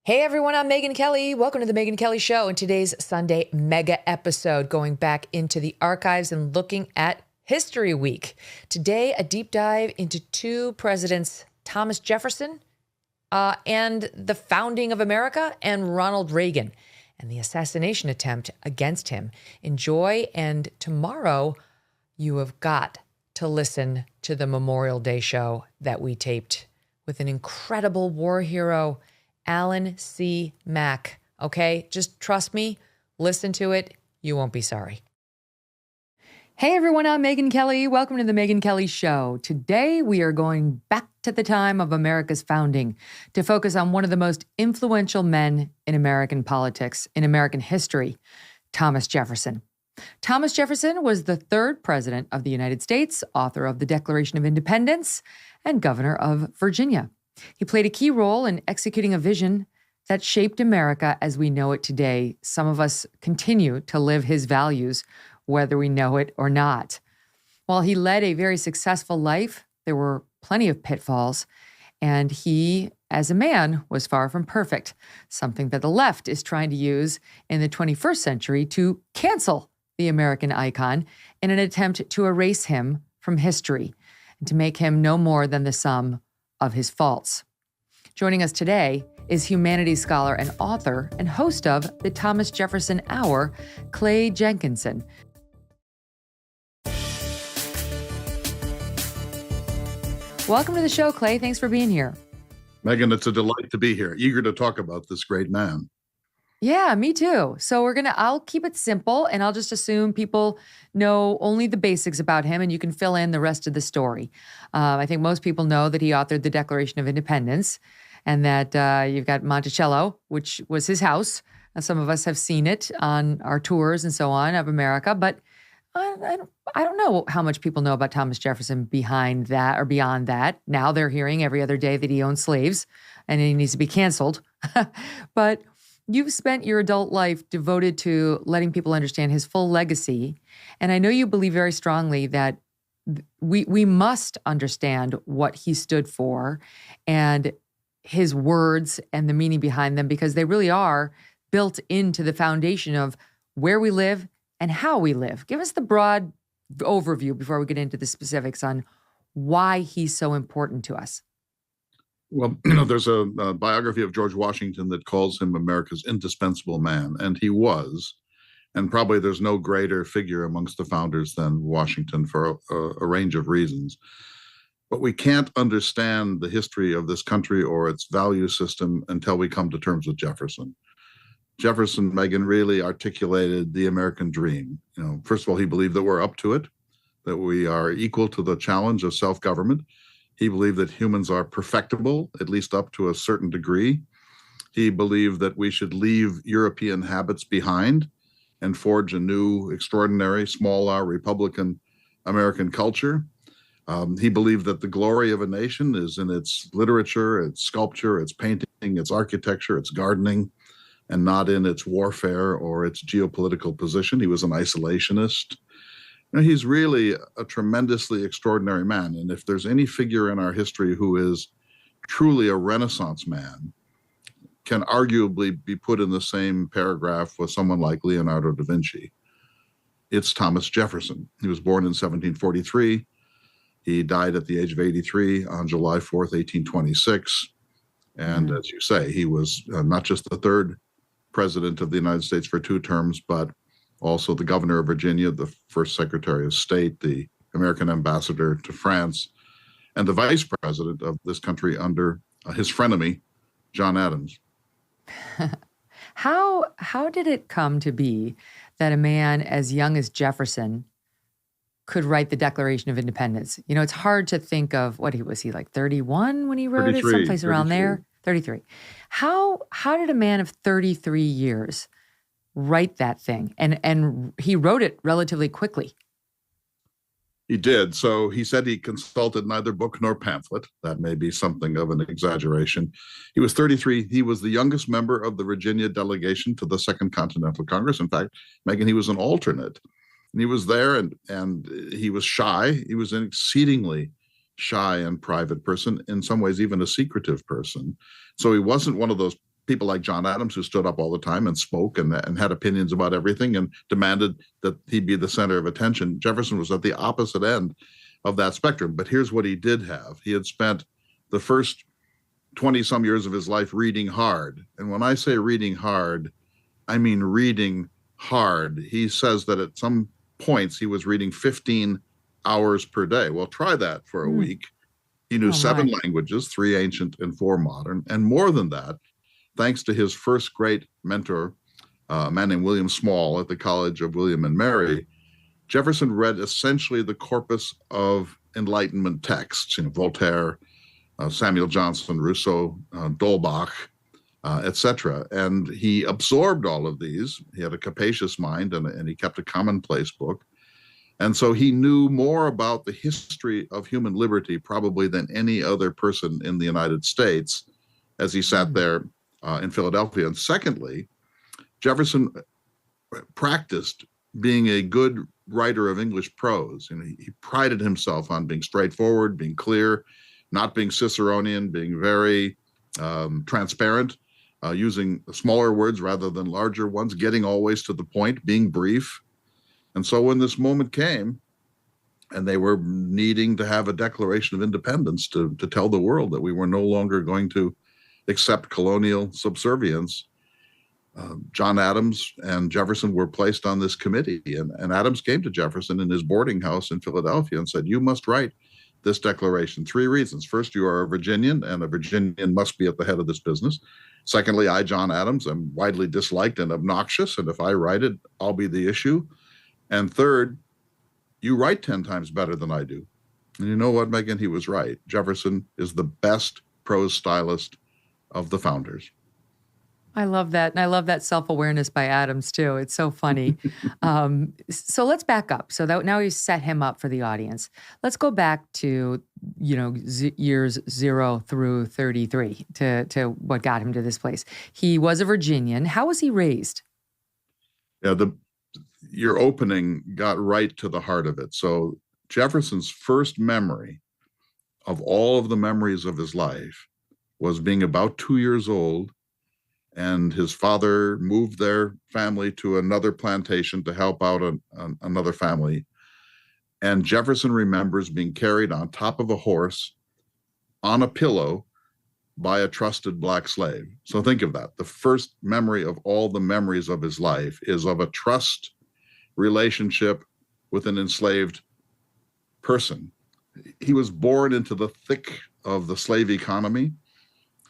Hey everyone, I'm Megyn Kelly. Welcome to the Megyn Kelly Show and today's Sunday mega episode, going back into the archives and looking at History Week. Today, a deep dive into two presidents, Thomas Jefferson and the founding of America, and Ronald Reagan and the assassination attempt against him. Enjoy, and tomorrow you have got to listen to the Memorial Day show that we taped with an incredible war hero, Alan C. Mack. Okay, just trust me, listen to it. You won't be sorry. Hey everyone, I'm Megyn Kelly. Welcome to the Megyn Kelly Show. Today we are going back to the time of America's founding to focus on one of the most influential men in American politics, in American history, Thomas Jefferson. Thomas Jefferson was the third president of the United States, author of the Declaration of Independence, and governor of Virginia. He played a key role in executing a vision that shaped America as we know it today. Some of us continue to live his values, whether we know it or not. While he led a very successful life, there were plenty of pitfalls, and he, as a man, was far from perfect, something that the left is trying to use in the 21st century to cancel the American icon in an attempt to erase him from history and to make him no more than the sum of his faults. Joining us today is humanities scholar and author and host of the Thomas Jefferson Hour, Clay Jenkinson. Welcome to the show, Clay. Thanks for being here. Megyn, it's a delight to be here. Eager to talk about this great man. Yeah, me too. So I'll keep it simple and I'll just assume people know only the basics about him and you can fill in the rest of the story. I think most people know that he authored the Declaration of Independence and that you've got Monticello, which was his house. Some of us have seen it on our tours and so on of America, but I don't know how much people know about Thomas Jefferson behind that or beyond that. Now they're hearing every other day that he owned slaves and he needs to be canceled. But you've spent your adult life devoted to letting people understand his full legacy. And I know you believe very strongly that we must understand what he stood for and his words and the meaning behind them, because they really are built into the foundation of where we live and how we live. Give us the broad overview before we get into the specifics on why he's so important to us. Well, there's a biography of George Washington that calls him America's indispensable man, and he was. And probably there's no greater figure amongst the founders than Washington for a range of reasons. But we can't understand the history of this country or its value system until we come to terms with Jefferson. Jefferson, Megyn, really articulated the American dream. First of all, he believed that we're up to it, that we are equal to the challenge of self-government. He believed that humans are perfectible, at least up to a certain degree. He believed that we should leave European habits behind and forge a new, extraordinary, small R Republican American culture. He believed that the glory of a nation is in its literature, its sculpture, its painting, its architecture, its gardening, and not in its warfare or its geopolitical position. He was an isolationist. He's really a tremendously extraordinary man. And if there's any figure in our history who is truly a Renaissance man, can arguably be put in the same paragraph with someone like Leonardo da Vinci, it's Thomas Jefferson. He was born in 1743. He died at the age of 83 on July 4th, 1826. And as you say, he was not just the third president of the United States for 2 terms, but also the governor of Virginia, the first secretary of state, the American ambassador to France, and the vice president of this country under his frenemy, John Adams. How did it come to be that a man as young as Jefferson could write the Declaration of Independence? It's hard to think of, what was he, like 31 when he wrote 33, it? Someplace around there? 33. How did a man of 33 years write that thing? And he wrote it relatively quickly. He did. So he said he consulted neither book nor pamphlet. That may be something of an exaggeration. He was 33. He was the youngest member of the Virginia delegation to the Second Continental Congress. In fact, Megyn, he was an alternate. And he was there and he was shy. He was an exceedingly shy and private person, in some ways even a secretive person. So he wasn't one of those people like John Adams, who stood up all the time and spoke and had opinions about everything and demanded that he be the center of attention. Jefferson was at the opposite end of that spectrum. But here's what he did have. He had spent the first 20 some years of his life reading hard. And when I say reading hard, I mean reading hard. He says that at some points he was reading 15 hours per day. Well, try that for a week. He knew 7 languages, 3 ancient and 4 modern. And more than that, thanks to his first great mentor, a man named William Small at the College of William and Mary, Jefferson read essentially the corpus of Enlightenment texts, Voltaire, Samuel Johnson, Rousseau, D'Holbach, etc. And he absorbed all of these. He had a capacious mind, and he kept a commonplace book. And so he knew more about the history of human liberty probably than any other person in the United States as he sat there in Philadelphia. And secondly, Jefferson practiced being a good writer of English prose. And he prided himself on being straightforward, being clear, not being Ciceronian, being very transparent, using smaller words rather than larger ones, getting always to the point, being brief. And so when this moment came, and they were needing to have a Declaration of Independence to tell the world that we were no longer going to accept colonial subservience, John Adams and Jefferson were placed on this committee. And Adams came to Jefferson in his boarding house in Philadelphia and said, "You must write this declaration. 3 reasons. First, you are a Virginian, and a Virginian must be at the head of this business. Secondly, I, John Adams, am widely disliked and obnoxious, and if I write it, I'll be the issue. And third, you write 10 times better than I do." And you know what, Megyn? He was right. Jefferson is the best prose stylist of the founders. I love that. And I love that self-awareness by Adams, too. It's so funny. So let's back up. So that now we've set him up for the audience. Let's go back to, years 0 through 33 to what got him to this place. He was a Virginian. How was he raised? Yeah, your opening got right to the heart of it. So Jefferson's first memory of all of the memories of his life was being about 2 years old, and his father moved their family to another plantation to help out another family. And Jefferson remembers being carried on top of a horse on a pillow by a trusted black slave. So think of that. The first memory of all the memories of his life is of a trust relationship with an enslaved person. He was born into the thick of the slave economy.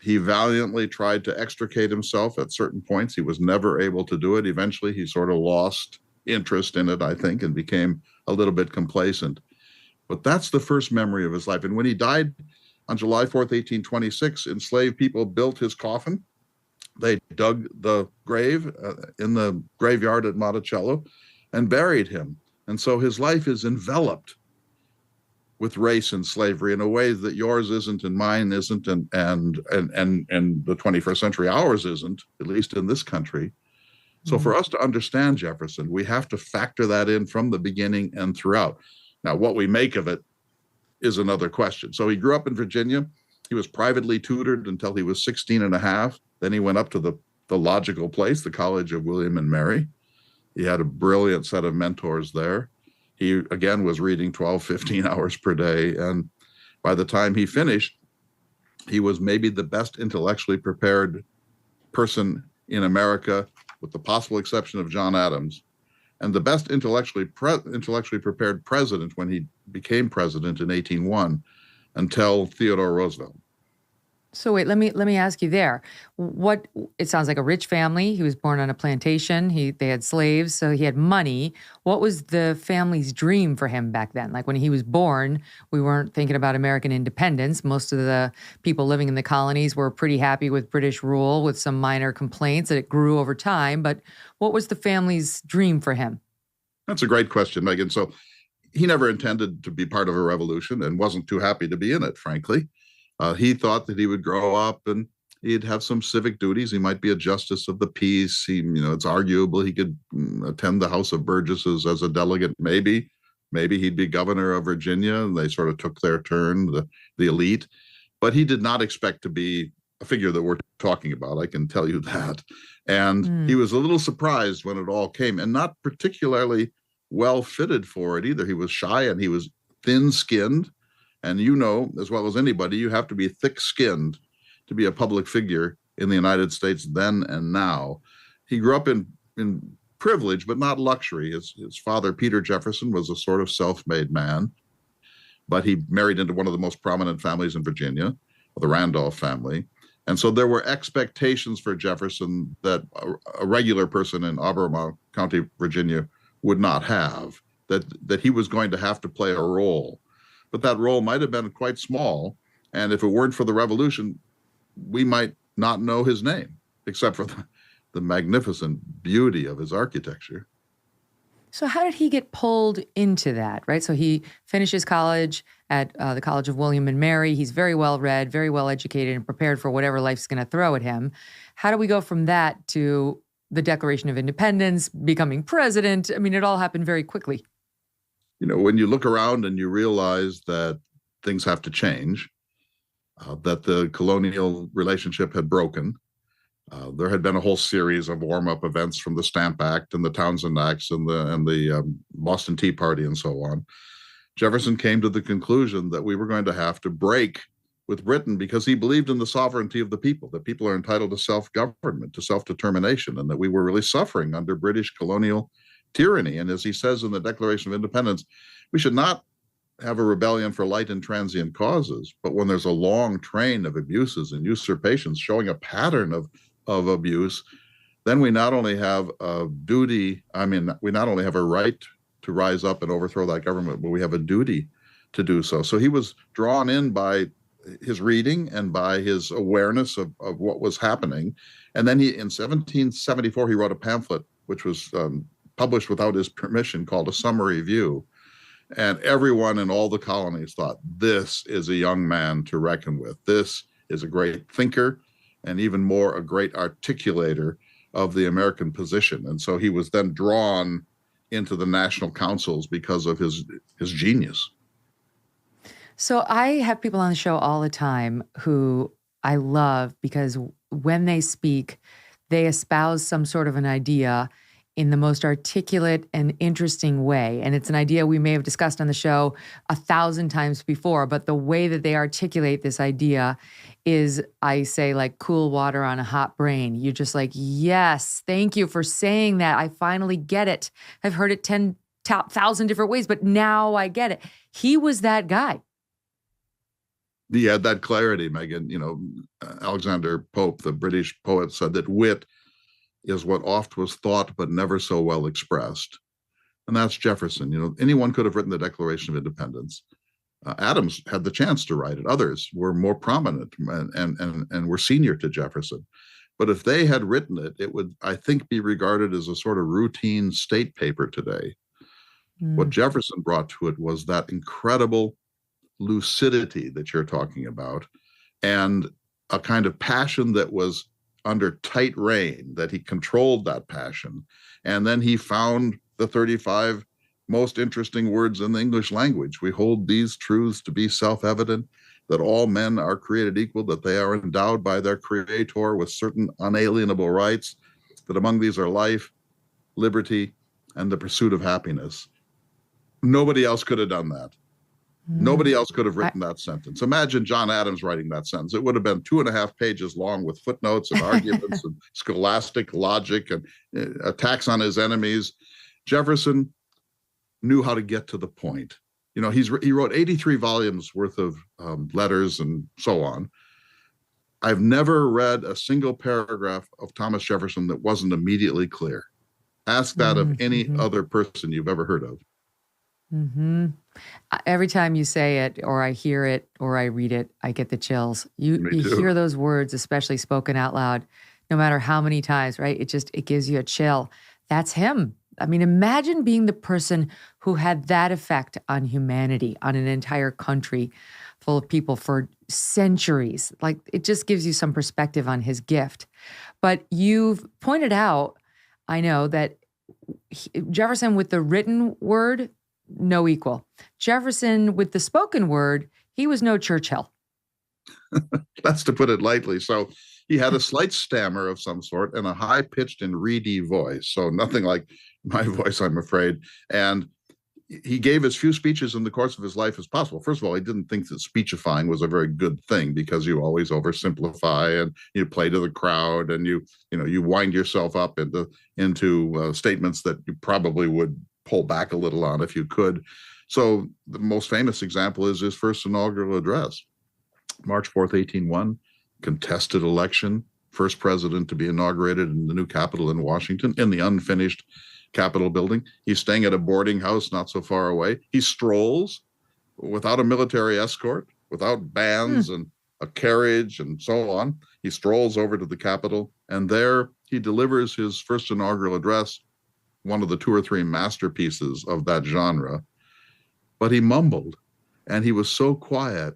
He valiantly tried to extricate himself at certain points. He was never able to do it. Eventually, he sort of lost interest in it, I think, and became a little bit complacent. But that's the first memory of his life. And when he died on July 4th, 1826, enslaved people built his coffin. They dug the grave in the graveyard at Monticello and buried him. And so his life is enveloped with race and slavery in a way that yours isn't and mine isn't, and the 21st century ours isn't, at least in this country. So for us to understand Jefferson, we have to factor that in from the beginning and throughout. Now, what we make of it is another question. So he grew up in Virginia. He was privately tutored until he was 16 and a half. Then he went up to the logical place, the College of William and Mary. He had a brilliant set of mentors there. He, again, was reading 12, 15 hours per day. And by the time he finished, he was maybe the best intellectually prepared person in America, with the possible exception of John Adams, and the best intellectually prepared president when he became president in 1801 until Theodore Roosevelt. So wait, let me ask you there. It sounds like a rich family. He was born on a plantation. They had slaves, so he had money. What was the family's dream for him back then? Like when he was born, we weren't thinking about American independence. Most of the people living in the colonies were pretty happy with British rule, with some minor complaints that it grew over time. But what was the family's dream for him? That's a great question, Megyn. So he never intended to be part of a revolution and wasn't too happy to be in it, frankly. He thought that he would grow up and he'd have some civic duties. He might be a justice of the peace. It's arguable he could attend the House of Burgesses as a delegate. Maybe he'd be governor of Virginia. And they sort of took their turn, the elite. But he did not expect to be a figure that we're talking about. I can tell you that. And he was a little surprised when it all came, and not particularly well fitted for it either. He was shy and he was thin-skinned. And you know, as well as anybody, you have to be thick-skinned to be a public figure in the United States then and now. He grew up in privilege, but not luxury. His father, Peter Jefferson, was a sort of self-made man, but he married into one of the most prominent families in Virginia, the Randolph family. And so there were expectations for Jefferson that a regular person in Albemarle County, Virginia, would not have, that he was going to have to play a role. But that role might have been quite small. And if it weren't for the revolution, we might not know his name, except for the magnificent beauty of his architecture. So how did he get pulled into that, right? So he finishes college at the College of William and Mary. He's very well read, very well educated, and prepared for whatever life's going to throw at him. How do we go from that to the Declaration of Independence, becoming president? I mean, it all happened very quickly. You know, when you look around and you realize that things have to change, that the colonial relationship had broken, there had been a whole series of warm-up events from the Stamp Act and the Townsend Acts and the Boston Tea Party and so on. Jefferson came to the conclusion that we were going to have to break with Britain because he believed in the sovereignty of the people, that people are entitled to self-government, to self-determination, and that we were really suffering under British colonial tyranny. And as he says in the Declaration of Independence, we should not have a rebellion for light and transient causes, but when there's a long train of abuses and usurpations showing a pattern of abuse, then we not only have a duty, we not only have a right to rise up and overthrow that government, but we have a duty to do so. So he was drawn in by his reading and by his awareness of what was happening. And then in 1774, he wrote a pamphlet, which was published without his permission, called A Summary View. And everyone in all the colonies thought, this is a young man to reckon with. This is a great thinker, and even more, a great articulator of the American position. And so he was then drawn into the national councils because of his genius. So I have people on the show all the time who I love because when they speak, they espouse some sort of an idea in the most articulate and interesting way. And it's an idea we may have discussed on the show 1,000 times before, but the way that they articulate this idea is, I say, like cool water on a hot brain. You're just like, yes, thank you for saying that. I finally get it. I've heard it 10,000 different ways, but now I get it. He was that guy. He had that clarity, Megyn. You know, Alexander Pope, the British poet, said that wit is what oft was thought but never so well expressed. And that's Jefferson. You know, anyone could have written the Declaration of Independence. Adams had the chance to write it. Others were more prominent and were senior to Jefferson. But if they had written it, it would, I think, be regarded as a sort of routine state paper today. What Jefferson brought to it was that incredible lucidity that you're talking about, and a kind of passion that was under tight rein, that he controlled that passion. And then he found the 35 most interesting words in the English language. We hold these truths to be self-evident, that all men are created equal, that they are endowed by their creator with certain unalienable rights, that among these are life, liberty, and the pursuit of happiness. Nobody else could have done that. Nobody else could have written that sentence. Imagine John Adams writing that sentence. It would have been 2.5 pages long with footnotes and arguments and scholastic logic and attacks on his enemies. Jefferson knew how to get to the point. You know, he wrote 83 volumes worth of letters and so on. I've never read a single paragraph of Thomas Jefferson that wasn't immediately clear. Ask that of any other person you've ever heard of. Every time you say it, or I hear it, or I read it, I get the chills. You hear those words, especially spoken out loud, no matter how many times, right? It gives you a chill. That's him. I mean, imagine being the person who had that effect on humanity, on an entire country full of people for centuries. Like, it just gives you some perspective on his gift. But you've pointed out, I know, that Jefferson with the written word, no equal. Jefferson with the spoken word, he was no Churchill. That's to put it lightly. So he had a slight stammer of some sort and a high-pitched and reedy voice. So nothing like my voice, I'm afraid. And he gave as few speeches in the course of his life as possible. First of all, he didn't think that speechifying was a very good thing because you always oversimplify and you play to the crowd and you wind yourself up into statements that you probably would pull back a little on if you could. So the most famous example is his first inaugural address, March 4th, 1801, contested election, first president to be inaugurated in the new Capitol in Washington, in the unfinished Capitol building. He's staying at a boarding house not so far away. He strolls without a military escort, without bands and a carriage and so on. He strolls over to the Capitol, and there he delivers his first inaugural address, one of the 2 or 3 masterpieces of that genre. But he mumbled, and he was so quiet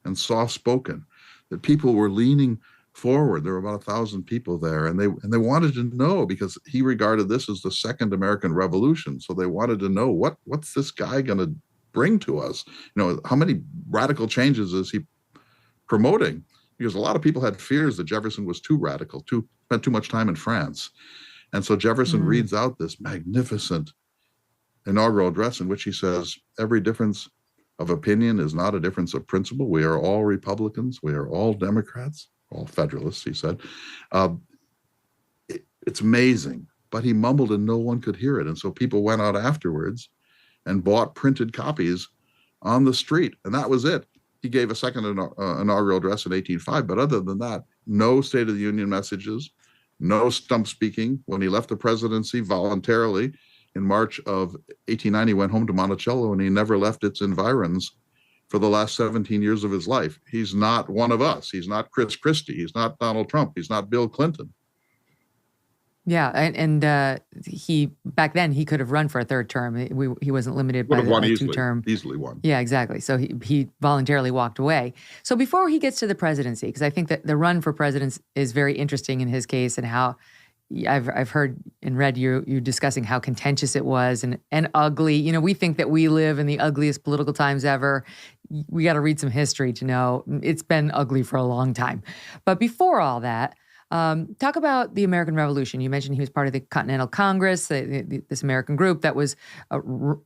and soft-spoken that people were leaning forward. There were about 1,000 people there, and they wanted to know, because he regarded this as the Second American Revolution. So they wanted to know what's this guy going to bring to us? How many radical changes is he promoting? Because a lot of people had fears that Jefferson was too radical, spent too much time in France. And so Jefferson reads out this magnificent inaugural address in which he says, "Every difference of opinion is not a difference of principle. We are all Republicans. We are all Democrats, all Federalists," he said. It's amazing, but he mumbled and no one could hear it. And so people went out afterwards and bought printed copies on the street. And that was it. He gave a second inaugural address in 1805. But other than that, no State of the Union messages, no stump speaking. When he left the presidency voluntarily in March of 1890, he went home to Monticello, and he never left its environs for the last 17 years of his life. He's not one of us. He's not Chris Christie. He's not Donald Trump. He's not Bill Clinton. Yeah, and he back then he could have run for a third term. He wasn't limited by the 2-term. Easily won. Yeah, exactly. So he voluntarily walked away. So before he gets to the presidency, because I think that the run for president is very interesting in his case, and how I've heard and read you discussing how contentious it was and ugly. We think that we live in the ugliest political times ever. We got to read some history to know it's been ugly for a long time. But before all that, talk about the American Revolution. You mentioned he was part of the Continental Congress, this American group that was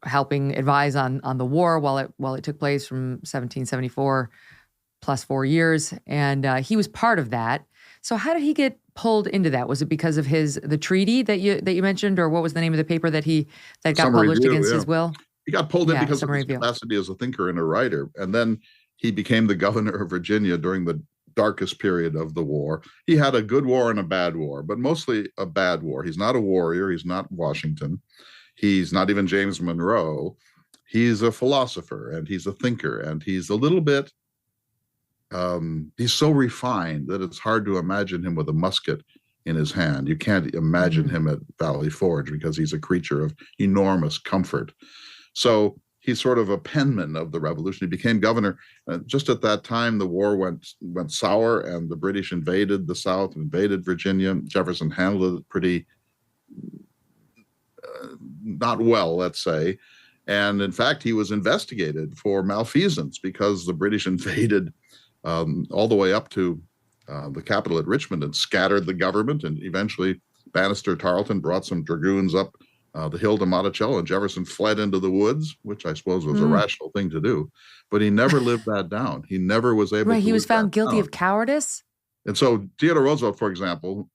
helping advise on the war while it took place from 1774 plus 4 years, and he was part of that. So how did he get pulled into that? Was it because of the treaty that you mentioned, or what was the name of the paper that got Summary published Review, against yeah. his will? He got pulled in because of his Review. capacity as a thinker and a writer, and then he became the governor of Virginia during the darkest period of the war. He had a good war and a bad war, but mostly a bad war. He's not a warrior. He's not Washington. He's not even James Monroe. He's a philosopher, and he's a thinker, and he's a little bit, he's so refined that it's hard to imagine him with a musket in his hand. You can't imagine him at Valley Forge because he's a creature of enormous comfort. So he's sort of a penman of the revolution. He became governor. Just at that time, the war went sour, and the British invaded the South, invaded Virginia. Jefferson handled it pretty not well, let's say. And in fact, he was investigated for malfeasance because the British invaded all the way up to the capital at Richmond and scattered the government. And eventually Bannister Tarleton brought some dragoons up the hill to Monticello, and Jefferson fled into the woods, which I suppose was a rational thing to do. But he never lived that down. He never was able to. Right, he was found guilty of cowardice. And so Theodore Roosevelt, for example,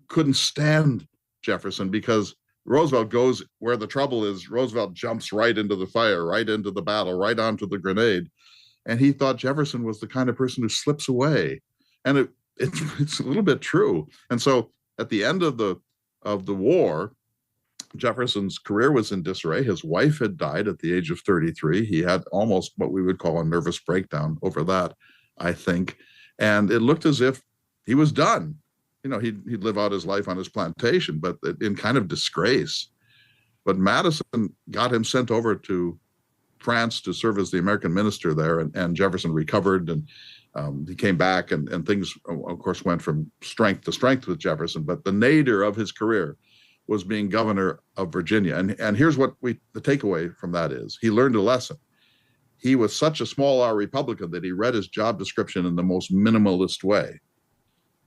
couldn't stand Jefferson because Roosevelt goes where the trouble is. Roosevelt jumps right into the fire, right into the battle, right onto the grenade. And he thought Jefferson was the kind of person who slips away. And it's a little bit true. And so at the end of the war, Jefferson's career was in disarray. His wife had died at the age of 33. He had almost what we would call a nervous breakdown over that, I think. And it looked as if he was done. He'd live out his life on his plantation, but in kind of disgrace. But Madison got him sent over to France to serve as the American minister there, and Jefferson recovered, and he came back, and things, of course, went from strength to strength with Jefferson. But the nadir of his career was being governor of Virginia. And here's what the takeaway from that is. He learned a lesson. he was such a small R Republican that he read his job description in the most minimalist way.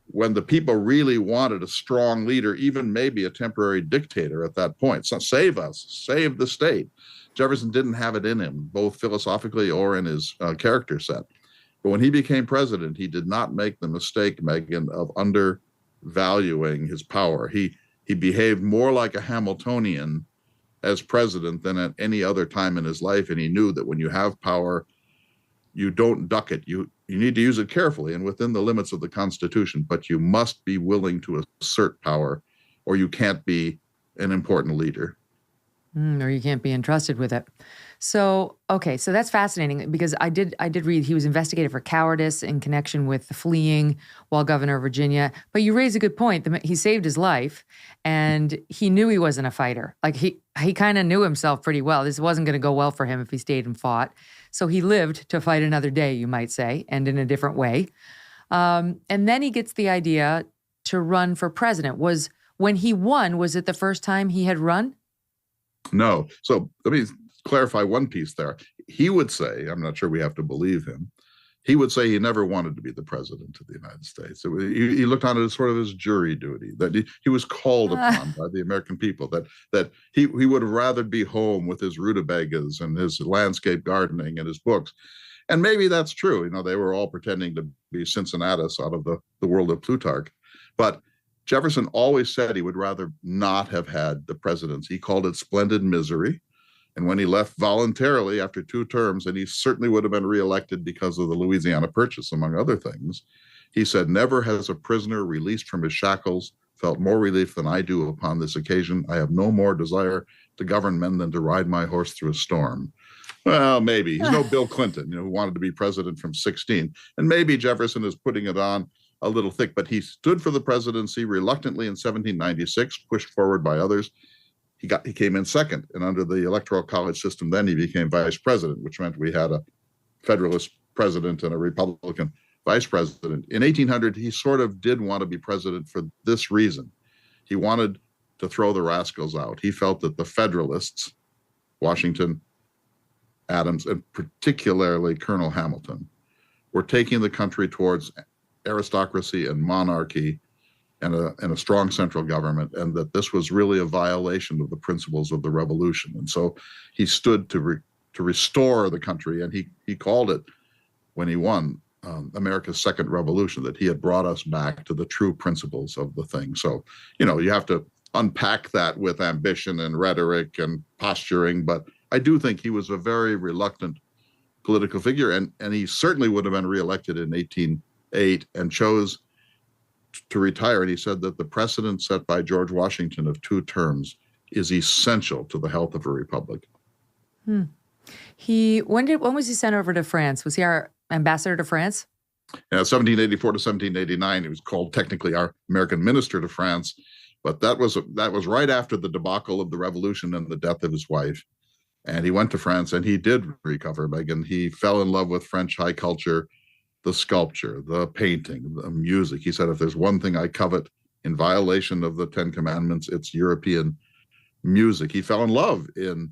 When the people really wanted a strong leader, even maybe a temporary dictator at that point, so save us, save the state, Jefferson didn't have it in him, both philosophically or in his character set. But when he became president, he did not make the mistake, Megyn, of undervaluing his power. He behaved more like a Hamiltonian as president than at any other time in his life. And he knew that when you have power, you don't duck it. You need to use it carefully and within the limits of the Constitution, but you must be willing to assert power, or you can't be an important leader. Or you can't be entrusted with it. So, okay, so that's fascinating because I did read he was investigated for cowardice in connection with fleeing while governor of Virginia. But you raise a good point. He saved his life, and he knew he wasn't a fighter. Like he kind of knew himself pretty well. This wasn't going to go well for him if he stayed and fought. So he lived to fight another day, you might say, and in a different way. And then he gets the idea to run for president. When he won, was it the first time he had run? No. So let me clarify one piece there. He would say, I'm not sure we have to believe him, he would say he never wanted to be the president of the United States. He looked on it as sort of his jury duty, that he was called upon by the American people, that he would have rather be home with his rutabagas and his landscape gardening and his books. And maybe that's true. They were all pretending to be Cincinnatus out of the world of Plutarch. But Jefferson always said he would rather not have had the presidency. He called it splendid misery. And when he left voluntarily after 2 terms, and he certainly would have been reelected because of the Louisiana Purchase, among other things, he said, "Never has a prisoner released from his shackles felt more relief than I do upon this occasion. I have no more desire to govern men than to ride my horse through a storm." Well, maybe. He's no Bill Clinton, who wanted to be president from 16. And maybe Jefferson is putting it on a little thick, but he stood for the presidency reluctantly in 1796, pushed forward by others. He came in second, and under the Electoral College system, then he became vice president, which meant we had a Federalist president and a Republican vice president. In 1800, he sort of did want to be president for this reason. He wanted to throw the rascals out. He felt that the Federalists, Washington, Adams, and particularly Colonel Hamilton, were taking the country towards aristocracy and monarchy and a strong central government, and that this was really a violation of the principles of the Revolution. And so he stood to restore the country, and he called it, when he won, America's second revolution, that he had brought us back to the true principles of the thing. So, you have to unpack that with ambition and rhetoric and posturing, but I do think he was a very reluctant political figure, and he certainly would have been reelected in 1808 and chose to retire. And he said that the precedent set by George Washington of 2 terms is essential to the health of a republic. When was he sent over to France? Was he our ambassador to France? 1784 to 1789. He was called technically our American minister to France, but that was right after the debacle of the Revolution and the death of his wife. And he went to France, and he did recover, Megyn. He fell in love with French high culture, the sculpture, the painting, the music. He said, if there's one thing I covet in violation of the 10 Commandments, it's European music. He fell in love in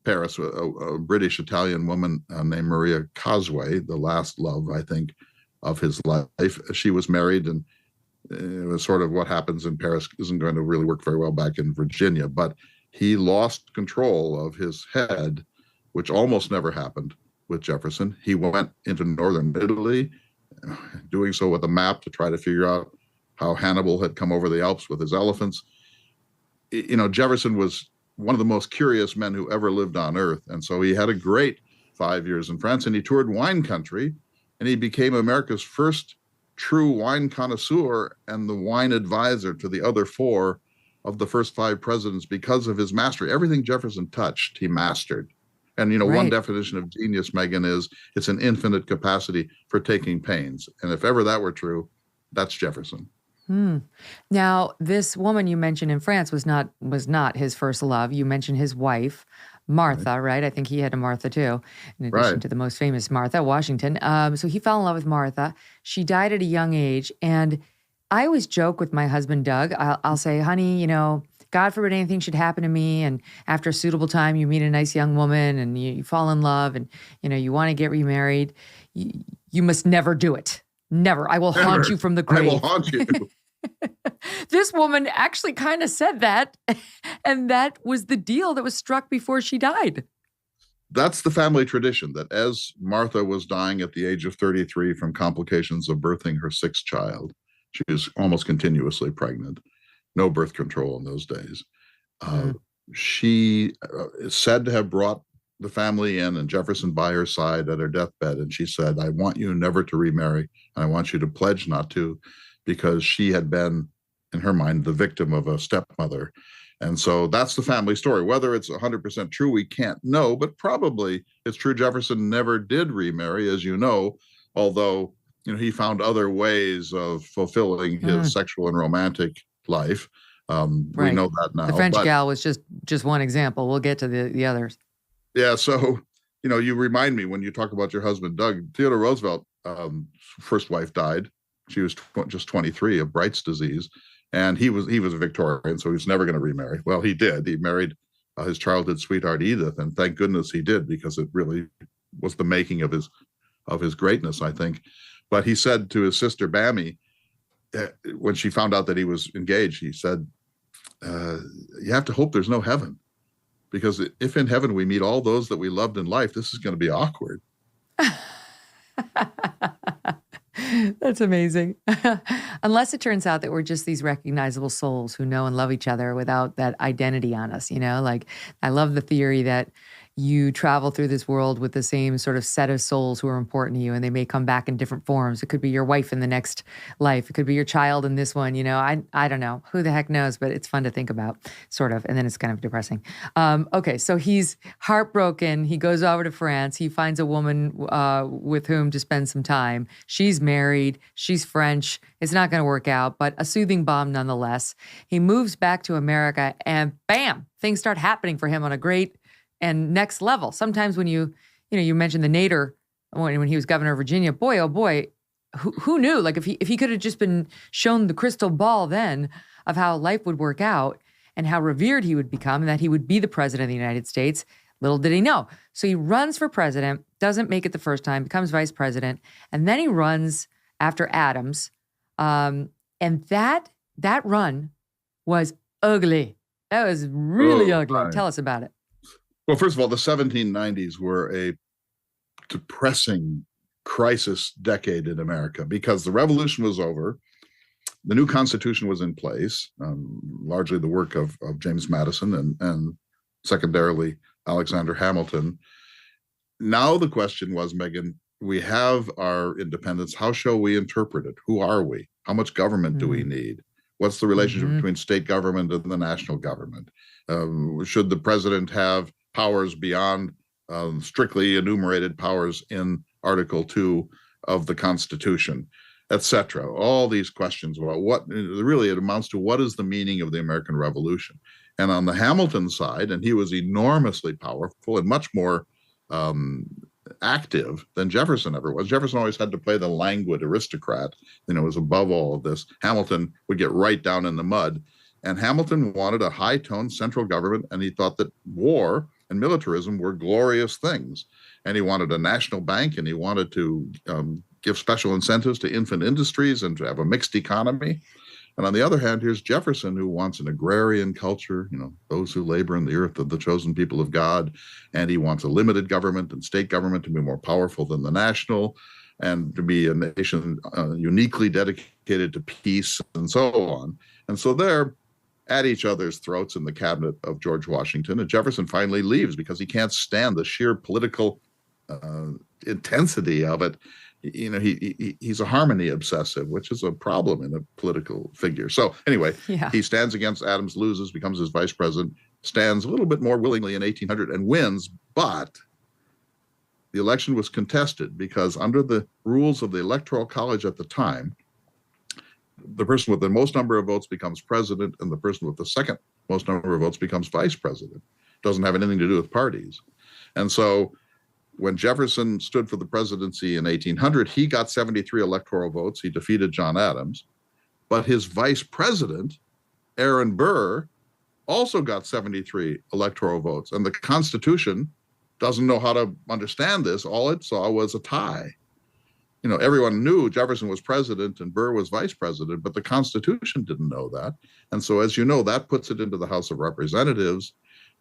Paris, a British-Italian woman named Maria Cosway, the last love, I think, of his life. She was married, and it was sort of what happens in Paris isn't going to really work very well back in Virginia. But he lost control of his head, which almost never happened with Jefferson. He went into northern Italy, doing so with a map to try to figure out how Hannibal had come over the Alps with his elephants. Jefferson was one of the most curious men who ever lived on earth. And so he had a great 5 years in France, and he toured wine country, and he became America's first true wine connoisseur and the wine advisor to the other 4 of the first 5 presidents because of his mastery. Everything Jefferson touched, he mastered. And, Right. One definition of genius, Megyn, is it's an infinite capacity for taking pains. And if ever that were true, that's Jefferson. Now, this woman you mentioned in France was not his first love. You mentioned his wife, Martha, right? I think he had a Martha too, in addition to the most famous Martha, Washington. So he fell in love with Martha. She died at a young age. And I always joke with my husband, Doug. I'll say, honey, God forbid anything should happen to me, and after a suitable time, you meet a nice young woman and you fall in love and, you want to get remarried, you must never do it. Never. I will haunt you from the grave. I will haunt you. This woman actually kind of said that, and that was the deal that was struck before she died. That's the family tradition, that as Martha was dying at the age of 33 from complications of birthing her sixth child, she was almost continuously pregnant, no birth control in those days. She is said to have brought the family in and Jefferson by her side at her deathbed. And she said, I want you never to remarry, and I want you to pledge not to, because she had been, in her mind, the victim of a stepmother. And so that's the family story. Whether it's 100% true, we can't know, but probably it's true. Jefferson never did remarry, as you know, although he found other ways of fulfilling his sexual and romantic life. We know that now. The French gal was just one example. We'll get to the others. Yeah. So, you remind me when you talk about your husband, Doug, Theodore Roosevelt, first wife died. She was just 23 of Bright's disease. And he was a Victorian, so he was never going to remarry. Well, he did. He married his childhood sweetheart, Edith. And thank goodness he did, because it really was the making of his greatness, I think. But he said to his sister, Bammy, when she found out that he was engaged, he said, you have to hope there's no heaven, because if in heaven we meet all those that we loved in life, this is going to be awkward. That's amazing. Unless it turns out that we're just these recognizable souls who know and love each other without that identity on us, Like, I love the theory that you travel through this world with the same sort of set of souls who are important to you, and they may come back in different forms. It could be your wife in the next life. It could be your child in this one. I don't know. Who the heck knows? But it's fun to think about, sort of. And then it's kind of depressing. Okay, so he's heartbroken. He goes over to France. He finds a woman with whom to spend some time. She's married. She's French. It's not going to work out, but a soothing bomb nonetheless. He moves back to America, and bam, things start happening for him on a great and next level. Sometimes when you mentioned the Nader when he was governor of Virginia, boy, oh boy, who knew? Like, if he could have just been shown the crystal ball then of how life would work out and how revered he would become and that he would be the president of the United States, little did he know. So he runs for president, doesn't make it the first time, becomes vice president, and then he runs after Adams. And that run was ugly. That was really ugly. Right. Tell us about it. Well, first of all, the 1790s were a depressing crisis decade in America, because the revolution was over. The new Constitution was in place, largely the work of James Madison and secondarily Alexander Hamilton. Now the question was, Megyn, we have our independence. How shall we interpret it? Who are we? How much government do we need? What's the relationship between state government and the national government? Should the president have powers beyond strictly enumerated powers in Article 2 of the Constitution, etc.? All these questions about what really it amounts to, what is the meaning of the American Revolution? And on the Hamilton side, and he was enormously powerful and much more active than Jefferson ever was. Jefferson always had to play the languid aristocrat, was above all of this. Hamilton would get right down in the mud. And Hamilton wanted a high-toned central government, and he thought that war and militarism were glorious things. And he wanted a national bank, and he wanted to give special incentives to infant industries and to have a mixed economy. And on the other hand, here's Jefferson, who wants an agrarian culture, those who labor in the earth are the chosen people of God. And he wants a limited government and state government to be more powerful than the national, and to be a nation uniquely dedicated to peace, and so on. And so they're at each other's throats in the cabinet of George Washington. And Jefferson finally leaves because he can't stand the sheer political intensity of it. He's a harmony obsessive, which is a problem in a political figure. So anyway, He stands against Adams, loses, becomes his vice president, stands a little bit more willingly in 1800 and wins. But the election was contested because under the rules of the Electoral College at the time, the person with the most number of votes becomes president, and the person with the second most number of votes becomes vice president. Doesn't have anything to do with parties. And so when Jefferson stood for the presidency in 1800, he got 73 electoral votes. He defeated John Adams. But his vice president, Aaron Burr, also got 73 electoral votes. And the Constitution doesn't know how to understand this. All it saw was a tie. You know, everyone knew Jefferson was president and Burr was vice president, but the Constitution didn't know that. And so, as you know, that puts it into the House of Representatives.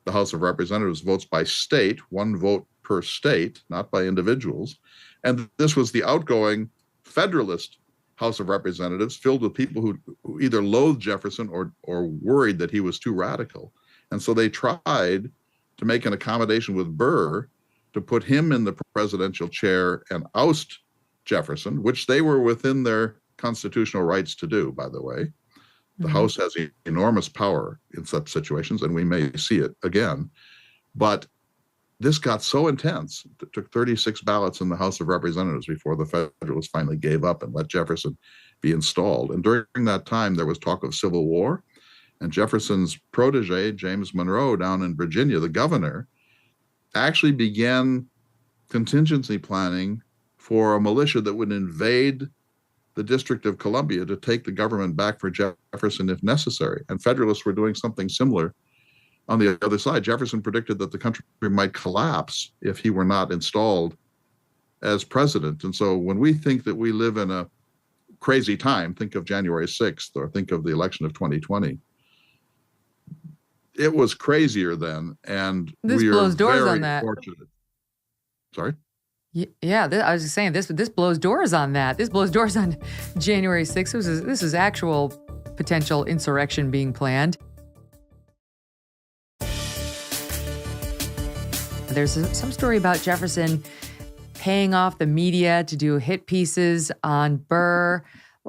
The House of Representatives votes by state, one vote per state, not by individuals. And this was the outgoing Federalist House of Representatives, filled with people who either loathed Jefferson or worried that he was too radical. And so they tried to make an accommodation with Burr to put him in the presidential chair and oust Jefferson, which they were within their constitutional rights to do, by the way. The House has enormous power in such situations, and we may see it again. But this got so intense, it took 36 ballots in the House of Representatives before the Federalists finally gave up and let Jefferson be installed. And during that time, there was talk of civil war. And Jefferson's protege, James Monroe, down in Virginia, the governor, actually began contingency planning for a militia that would invade the District of Columbia to take the government back for Jefferson if necessary. And Federalists were doing something similar on the other side. Jefferson predicted that the country might collapse if he were not installed as president. And so when we think that we live in a crazy time, think of January 6th or think of the election of 2020. It was crazier then, and this blows doors on that. Fortunate. Sorry? Yeah, I was just saying, this blows doors on that. This blows doors on January 6th. This is actual potential insurrection being planned. There's some story about Jefferson paying off the media to do hit pieces on Burr.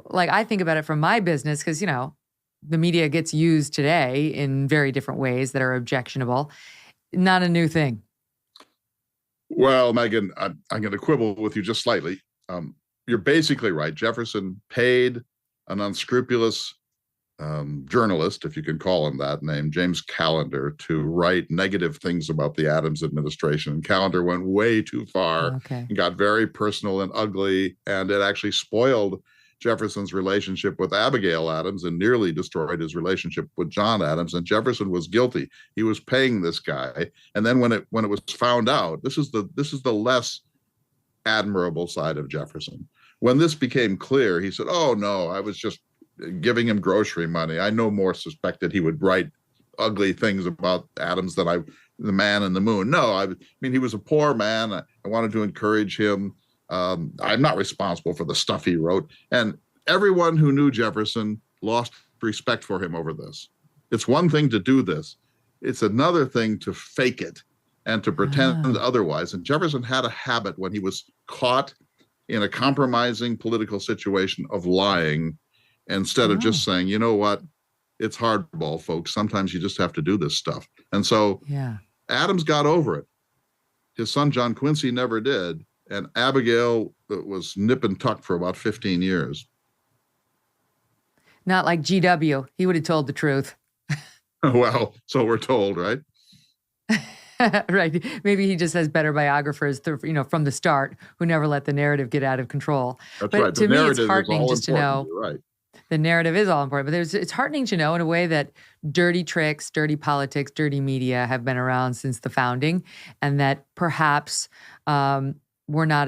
Like, I think about it from my business because, you know, the media gets used today in very different ways that are objectionable. Not a new thing. Well, Megyn, I'm going to quibble with you just slightly. You're basically right. Jefferson paid an unscrupulous journalist, if you can call him that, named James Callender, to write negative things about the Adams administration. And Callender went way too far and got very personal and ugly, and it actually spoiled Jefferson's relationship with Abigail Adams and nearly destroyed his relationship with John Adams. And Jefferson was guilty. He was paying this guy. And then when it was found out, this is the less admirable side of Jefferson. When this became clear, he said, "Oh no, I was just giving him grocery money. I no more suspected he would write ugly things about Adams than the man in the moon. No, I mean, he was a poor man. I wanted to encourage him. I'm not responsible for the stuff he wrote." And everyone who knew Jefferson lost respect for him over this. It's one thing to do this. It's another thing to fake it and to pretend otherwise. And Jefferson had a habit when he was caught in a compromising political situation of lying instead of just saying, "You know what? It's hardball, folks. Sometimes you just have to do this stuff." And so Adams got over it. His son, John Quincy, never did. And Abigail was nip and tuck for about 15 years. Not like GW. He would have told the truth. Well, so we're told, right? Right. Maybe he just has better biographers, from the start, who never let the narrative get out of control. That's right. To me, it's heartening just to know. You're right. The narrative is all important, but it's heartening to know in a way that dirty tricks, dirty politics, dirty media have been around since the founding, and that perhaps we're not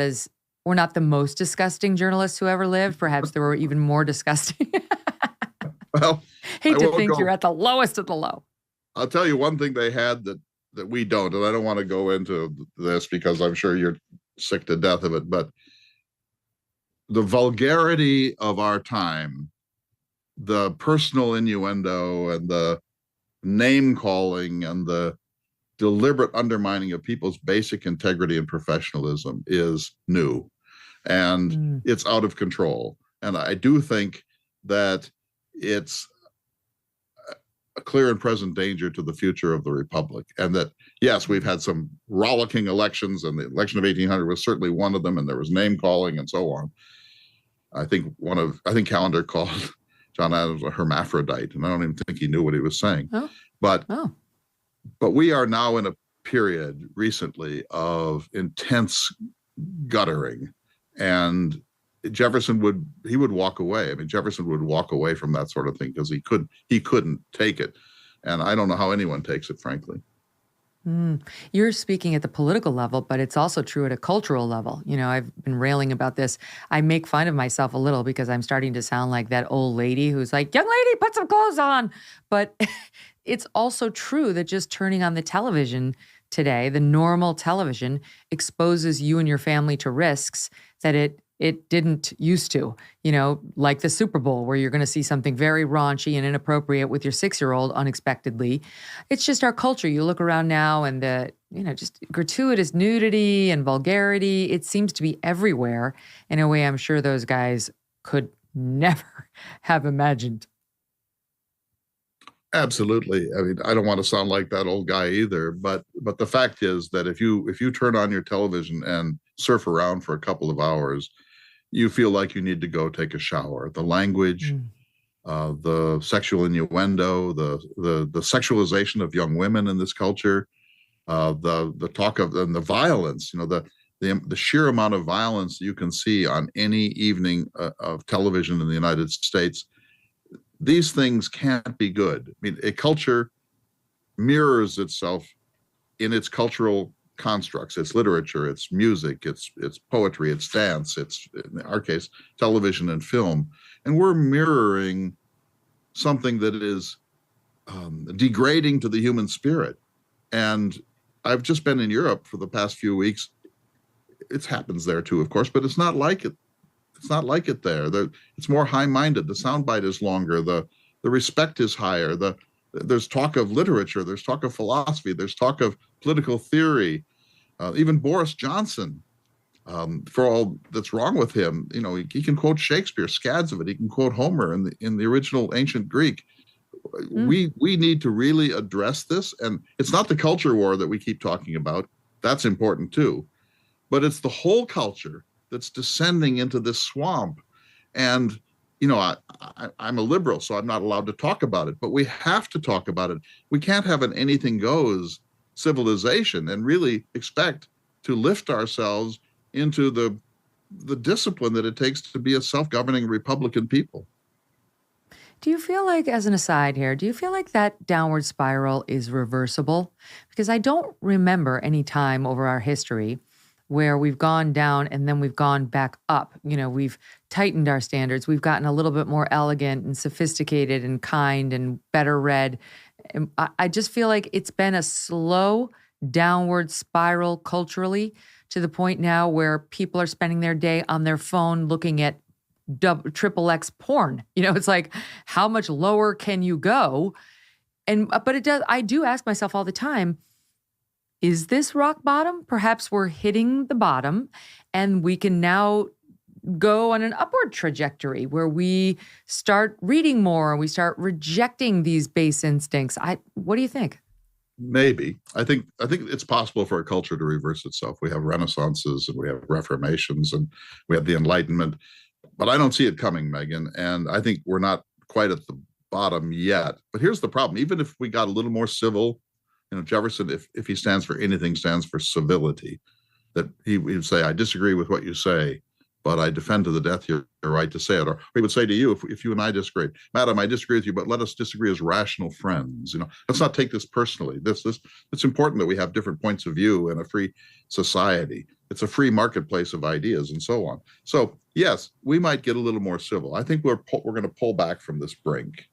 the most disgusting journalists who ever lived. Perhaps there were even more disgusting. Well, hate to think you're at the lowest of the low. I'll tell you one thing they had that we don't, and I don't want to go into this because I'm sure you're sick to death of it, but the vulgarity of our time, the personal innuendo and the name calling and the deliberate undermining of people's basic integrity and professionalism is new, and it's out of control. And I do think that it's a clear and present danger to the future of the republic. And that, yes, we've had some rollicking elections, and the election of 1800 was certainly one of them, and there was name calling and so on. I think Callender called John Adams a hermaphrodite, and I don't even think he knew what he was saying. But we are now in a period recently of intense guttering, and Jefferson would walk away. I mean, Jefferson would walk away from that sort of thing because he couldn't take it. And I don't know how anyone takes it, frankly. You're speaking at the political level, but it's also true at a cultural level. You know, I've been railing about this. I make fun of myself a little because I'm starting to sound like that old lady who's like, young lady, put some clothes on. But it's also true that just turning on the television today, the normal television, exposes you and your family to risks that it didn't used to, you know, like the Super Bowl where you're going to see something very raunchy and inappropriate with your 6-year-old unexpectedly. It's just our culture. You look around now and the, you know, just gratuitous nudity and vulgarity, it seems to be everywhere in a way I'm sure those guys could never have imagined. Absolutely. I mean, I don't want to sound like that old guy either, but the fact is that if you turn on your television and surf around for a couple of hours, you feel like you need to go take a shower. The language, the sexual innuendo, the sexualization of young women in this culture, the talk of and the violence. You know, the sheer amount of violence you can see on any evening of television in the United States. These things can't be good. I mean, a culture mirrors itself in its cultural constructs, its literature, its music, its poetry, its dance, its, in our case, television and film. And we're mirroring something that is degrading to the human spirit. And I've just been in Europe for the past few weeks. It happens there too, of course, but it's not like it. It's not like it there. It's more high-minded. The soundbite is longer. The respect is higher. There's talk of literature. There's talk of philosophy. There's talk of political theory. Even Boris Johnson, for all that's wrong with him, you know, he can quote Shakespeare, scads of it. He can quote Homer in the original ancient Greek. We need to really address this. And it's not the culture war that we keep talking about. That's important too. But it's the whole culture that's descending into this swamp. And, you know, I'm a liberal, so I'm not allowed to talk about it, but we have to talk about it. We can't have an anything goes civilization and really expect to lift ourselves into the discipline that it takes to be a self-governing Republican people. Do you feel like, as an aside here, do you feel like that downward spiral is reversible? Because I don't remember any time over our history where we've gone down and then we've gone back up. You know, we've tightened our standards. We've gotten a little bit more elegant and sophisticated and kind and better read. And I just feel like it's been a slow downward spiral culturally to the point now where people are spending their day on their phone looking at XXX porn. You know, it's like, how much lower can you go? But it does, I do ask myself all the time, is this rock bottom? Perhaps we're hitting the bottom and we can now go on an upward trajectory where we start reading more and we start rejecting these base instincts. What do you think? Maybe. I think it's possible for a culture to reverse itself. We have renaissances and we have reformations and we have the Enlightenment, but I don't see it coming, Megyn. And I think we're not quite at the bottom yet. But here's the problem. Even if we got a little more civil, you know, Jefferson, if he stands for anything, stands for civility, that he would say, I disagree with what you say, but I defend to the death your right to say it. Or he would say to you, if you and I disagree, Madam, I disagree with you, but let us disagree as rational friends. You know, let's not take this personally. It's important that we have different points of view in a free society. It's a free marketplace of ideas and so on. So yes, we might get a little more civil. I think we're going to pull back from this brink.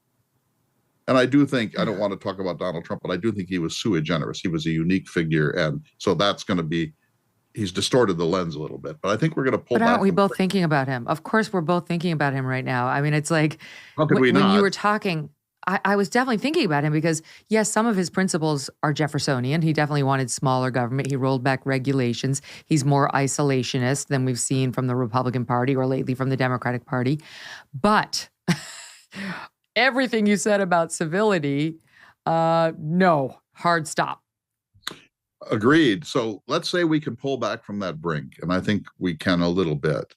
And I do think, I don't want to talk about Donald Trump, but I do think he was sui generis. He was a unique figure. And so that's going to be, he's distorted the lens a little bit. But I think we're going to pull back. But aren't we both thinking about him? Of course, we're both thinking about him right now. I mean, it's like, how could we not? When you were talking, I was definitely thinking about him because, yes, some of his principles are Jeffersonian. He definitely wanted smaller government. He rolled back regulations. He's more isolationist than we've seen from the Republican Party or lately from the Democratic Party. But everything you said about civility, no, hard stop. Agreed. So let's say we can pull back from that brink, and I think we can a little bit.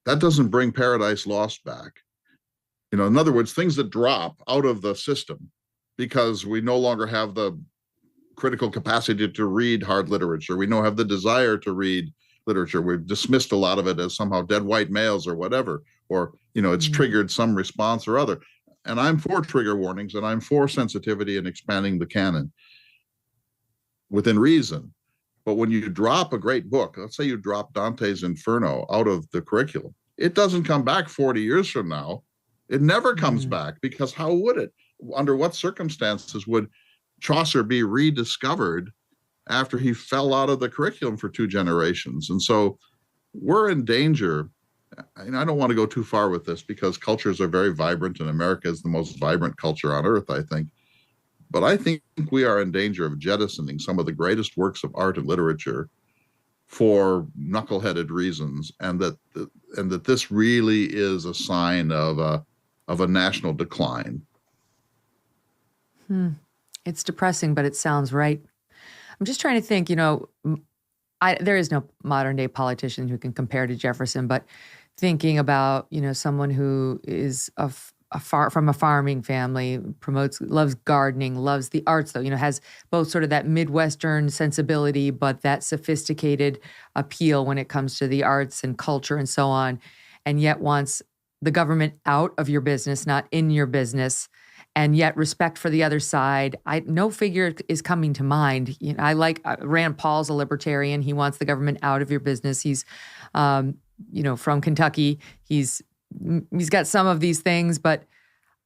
That doesn't bring Paradise Lost back. You know, in other words, things that drop out of the system because we no longer have the critical capacity to read hard literature. We don't have the desire to read literature. We've dismissed a lot of it as somehow dead white males or whatever, or, you know, it's triggered some response or other. And I'm for trigger warnings, and I'm for sensitivity and expanding the canon within reason. But when you drop a great book, let's say you drop Dante's Inferno out of the curriculum, it doesn't come back 40 years from now. It never comes back, because how would it? Under what circumstances would Chaucer be rediscovered after he fell out of the curriculum for 2 generations? And so we're in danger. And I don't want to go too far with this, because cultures are very vibrant, and America is the most vibrant culture on earth, I think. But I think we are in danger of jettisoning some of the greatest works of art and literature for knuckleheaded reasons, and that this really is a sign of a national decline. It's depressing, but it sounds right. I'm just trying to think, there is no modern day politician who can compare to Jefferson, but thinking about, someone who is from a farming family, loves gardening, loves the arts, though, has both sort of that Midwestern sensibility, but that sophisticated appeal when it comes to the arts and culture and so on, and yet wants the government out of your business, not in your business, and yet respect for the other side. No figure is coming to mind. I like Rand Paul's a libertarian. He wants the government out of your business. He's, from Kentucky. He's got some of these things, but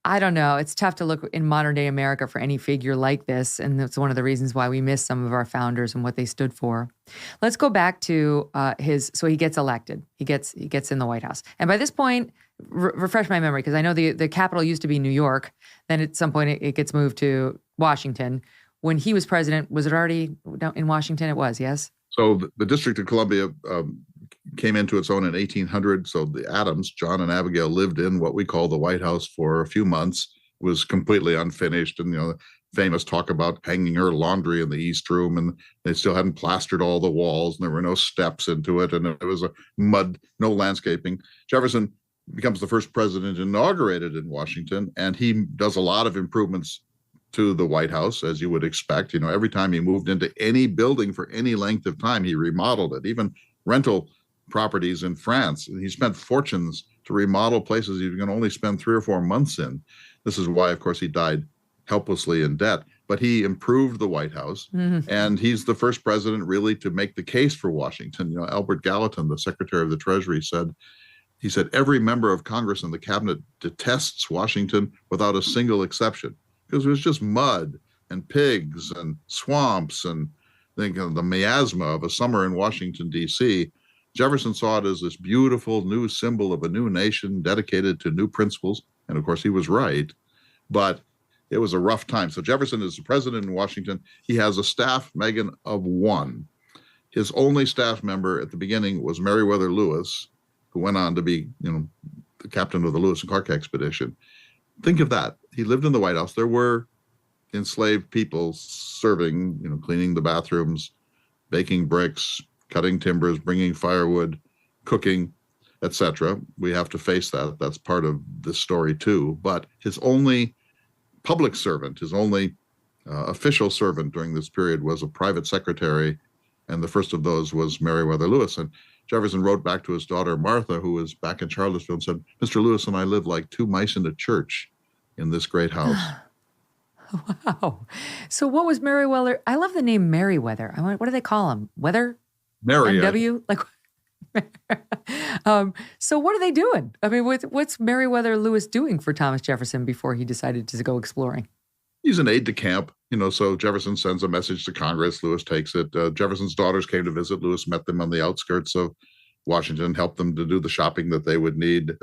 I don't know. It's tough to look in modern day America for any figure like this. And that's one of the reasons why we miss some of our founders and what they stood for. Let's go back to so he gets elected. He gets in the White House. And by this point, refresh my memory, because I know the capital used to be New York. Then at some point it gets moved to Washington. When he was president, was it already in Washington? It was, yes? So the District of Columbia came into its own in 1800. So the Adams, John and Abigail, lived in what we call the White House for a few months. It was completely unfinished. And, famous talk about hanging her laundry in the East Room, and they still hadn't plastered all the walls, and there were no steps into it. And it was a mud, no landscaping. Jefferson becomes the first president inaugurated in Washington, and he does a lot of improvements to the White House, as you would expect. Every time he moved into any building for any length of time, he remodeled it. Even rental properties in France, he spent fortunes to remodel places you can only spend 3 or 4 months in. This is why, of course, he died helplessly in debt. But he improved the White House, and he's the first president really to make the case for Washington. Albert Gallatin, the Secretary of the Treasury, said, every member of Congress and the cabinet detests Washington without a single exception, because it was just mud and pigs and swamps and the miasma of a summer in Washington, D.C. Jefferson saw it as this beautiful new symbol of a new nation dedicated to new principles. And of course, he was right, but it was a rough time. So Jefferson is the president in Washington. He has a staff, Megyn, of 1. His only staff member at the beginning was Meriwether Lewis, who went on to be, the captain of the Lewis and Clark expedition. Think of that. He lived in the White House. There were enslaved people serving, cleaning the bathrooms, baking bricks, cutting timbers, bringing firewood, cooking, etc. We have to face that. That's part of this story too. But his only public servant, his only official servant during this period was a private secretary, and the first of those was Meriwether Lewis. And Jefferson wrote back to his daughter, Martha, who was back in Charlottesville, and said, Mr. Lewis and I live like 2 mice in a church in this great house. Wow. So what was Meriwether? I love the name Meriwether. What do they call him? Weather? Mary. MW? So what are they doing? I mean, what's Meriwether Lewis doing for Thomas Jefferson before he decided to go exploring? He's an aide de camp, so Jefferson sends a message to Congress. Lewis takes it. Jefferson's daughters came to visit. Lewis met them on the outskirts of Washington, helped them to do the shopping that they would need.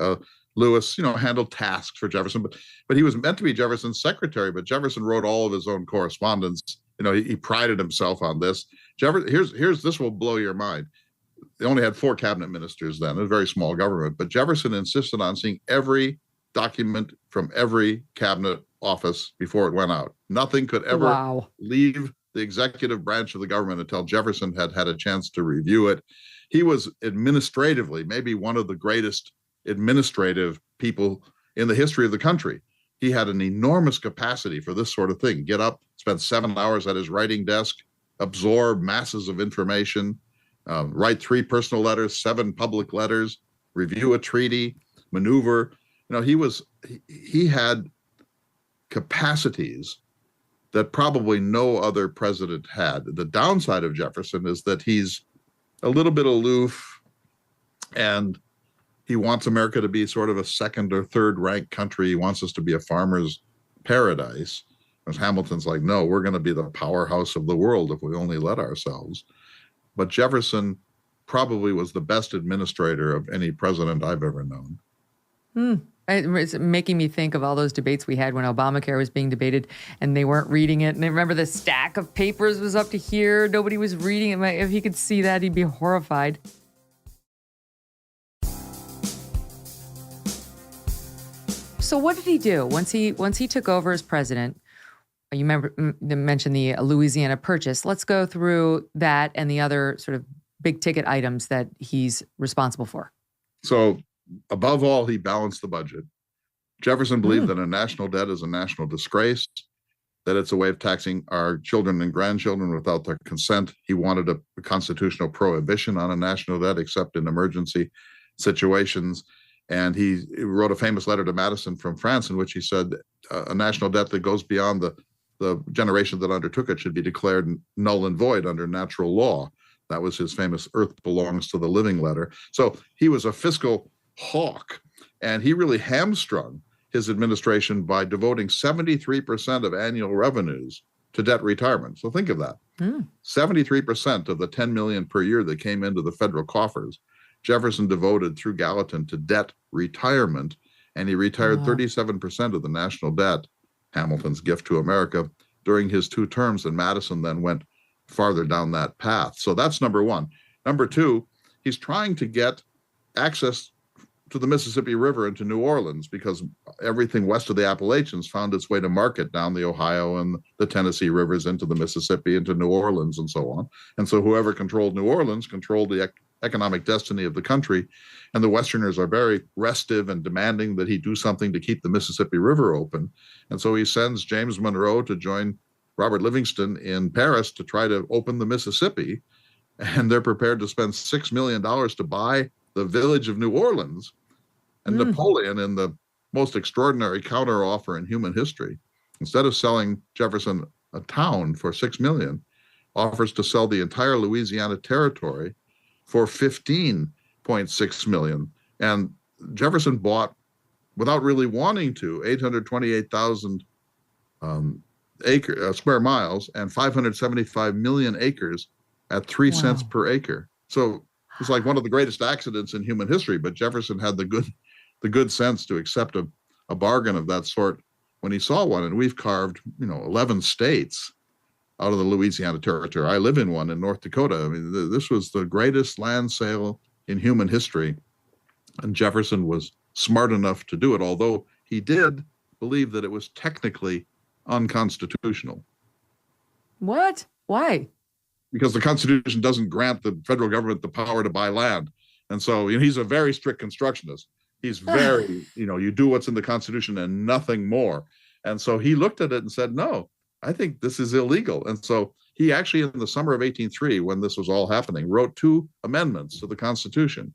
Lewis, handled tasks for Jefferson, but he was meant to be Jefferson's secretary, but Jefferson wrote all of his own correspondence. He prided himself on this. Here's this will blow your mind. They only had 4 cabinet ministers then, a very small government, but Jefferson insisted on seeing every document from every cabinet office before it went out. Nothing could ever leave the executive branch of the government until Jefferson had had a chance to review it. He was administratively maybe one of the greatest administrative people in the history of the country. He had an enormous capacity for this sort of thing. Get up, spend 7 hours at his writing desk, absorb masses of information, write 3 personal letters, 7 public letters, review a treaty, maneuver. He had capacities that probably no other president had. The downside of Jefferson is that he's a little bit aloof, and he wants America to be sort of a second or third ranked country. He wants us to be a farmer's paradise. As Hamilton's like, no, we're going to be the powerhouse of the world if we only let ourselves. But Jefferson probably was the best administrator of any president I've ever known. It's making me think of all those debates we had when Obamacare was being debated and they weren't reading it. And I remember the stack of papers was up to here. Nobody was reading it. If he could see that, he'd be horrified. So what did he do once he took over as president? You mentioned the Louisiana Purchase. Let's go through that and the other sort of big ticket items that he's responsible for. So above all, he balanced the budget. Jefferson believed that a national debt is a national disgrace, that it's a way of taxing our children and grandchildren without their consent. He wanted a constitutional prohibition on a national debt except in emergency situations. And he wrote a famous letter to Madison from France in which he said a national debt that goes beyond the generation that undertook it should be declared null and void under natural law. That was his famous Earth Belongs to the Living letter. So he was a fiscal hawk, and he really hamstrung his administration by devoting 73% of annual revenues to debt retirement. So think of that. 73% of the $10 million per year that came into the federal coffers, Jefferson devoted through Gallatin to debt retirement, and he retired 37% of the national debt, Hamilton's gift to America, during his 2 terms, and Madison then went farther down that path. So that's number one. Number two, he's trying to get access to the Mississippi River into New Orleans because everything west of the Appalachians found its way to market down the Ohio and the Tennessee rivers into the Mississippi, into New Orleans, and so on. And so whoever controlled New Orleans controlled the economic destiny of the country. And the Westerners are very restive and demanding that he do something to keep the Mississippi River open. And so he sends James Monroe to join Robert Livingston in Paris to try to open the Mississippi. And they're prepared to spend $6 million to buy the village of New Orleans. And Napoleon, in the most extraordinary counteroffer in human history, instead of selling Jefferson a town for $6 million, offers to sell the entire Louisiana territory for $15.6 million. And Jefferson bought, without really wanting to, 828,000 square miles and 575 million acres at 3 cents per acre. So it's like one of the greatest accidents in human history, but Jefferson had the good sense to accept a bargain of that sort when he saw one. And we've carved, 11 states out of the Louisiana territory. I live in one in North Dakota. I mean, this was the greatest land sale in human history. And Jefferson was smart enough to do it, although he did believe that it was technically unconstitutional. What? Why? Because the Constitution doesn't grant the federal government the power to buy land. And so he's a very strict constructionist. He's very, you do what's in the Constitution and nothing more. And so he looked at it and said, no, I think this is illegal. And so he actually, in the summer of 1803, when this was all happening, wrote 2 amendments to the Constitution,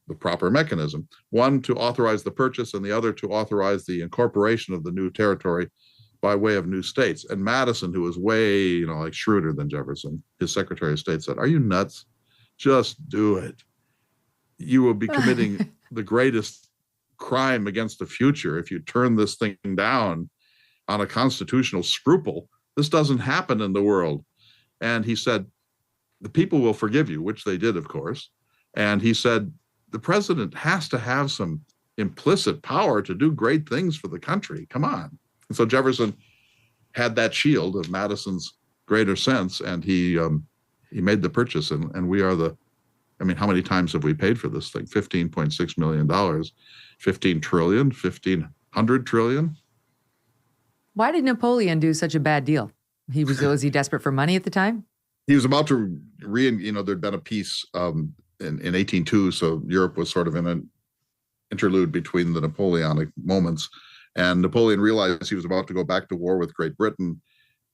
the proper mechanism, one to authorize the purchase and the other to authorize the incorporation of the new territory by way of new states. And Madison, who was way, shrewder than Jefferson, his Secretary of State, said, are you nuts? Just do it. You will be committing the greatest crime against the future if you turn this thing down on a constitutional scruple. This doesn't happen in the world. And he said, the people will forgive you, which they did, of course. And he said, the president has to have some implicit power to do great things for the country. Come on. And so Jefferson had that shield of Madison's greater sense, and he made the purchase. And we are how many times have we paid for this thing? $15.6 million, 15 trillion, 1,500 trillion. Why did Napoleon do such a bad deal? Was he desperate for money at the time? He was about to there'd been a peace in 1802. So Europe was sort of in an interlude between the Napoleonic moments. And Napoleon realized he was about to go back to war with Great Britain.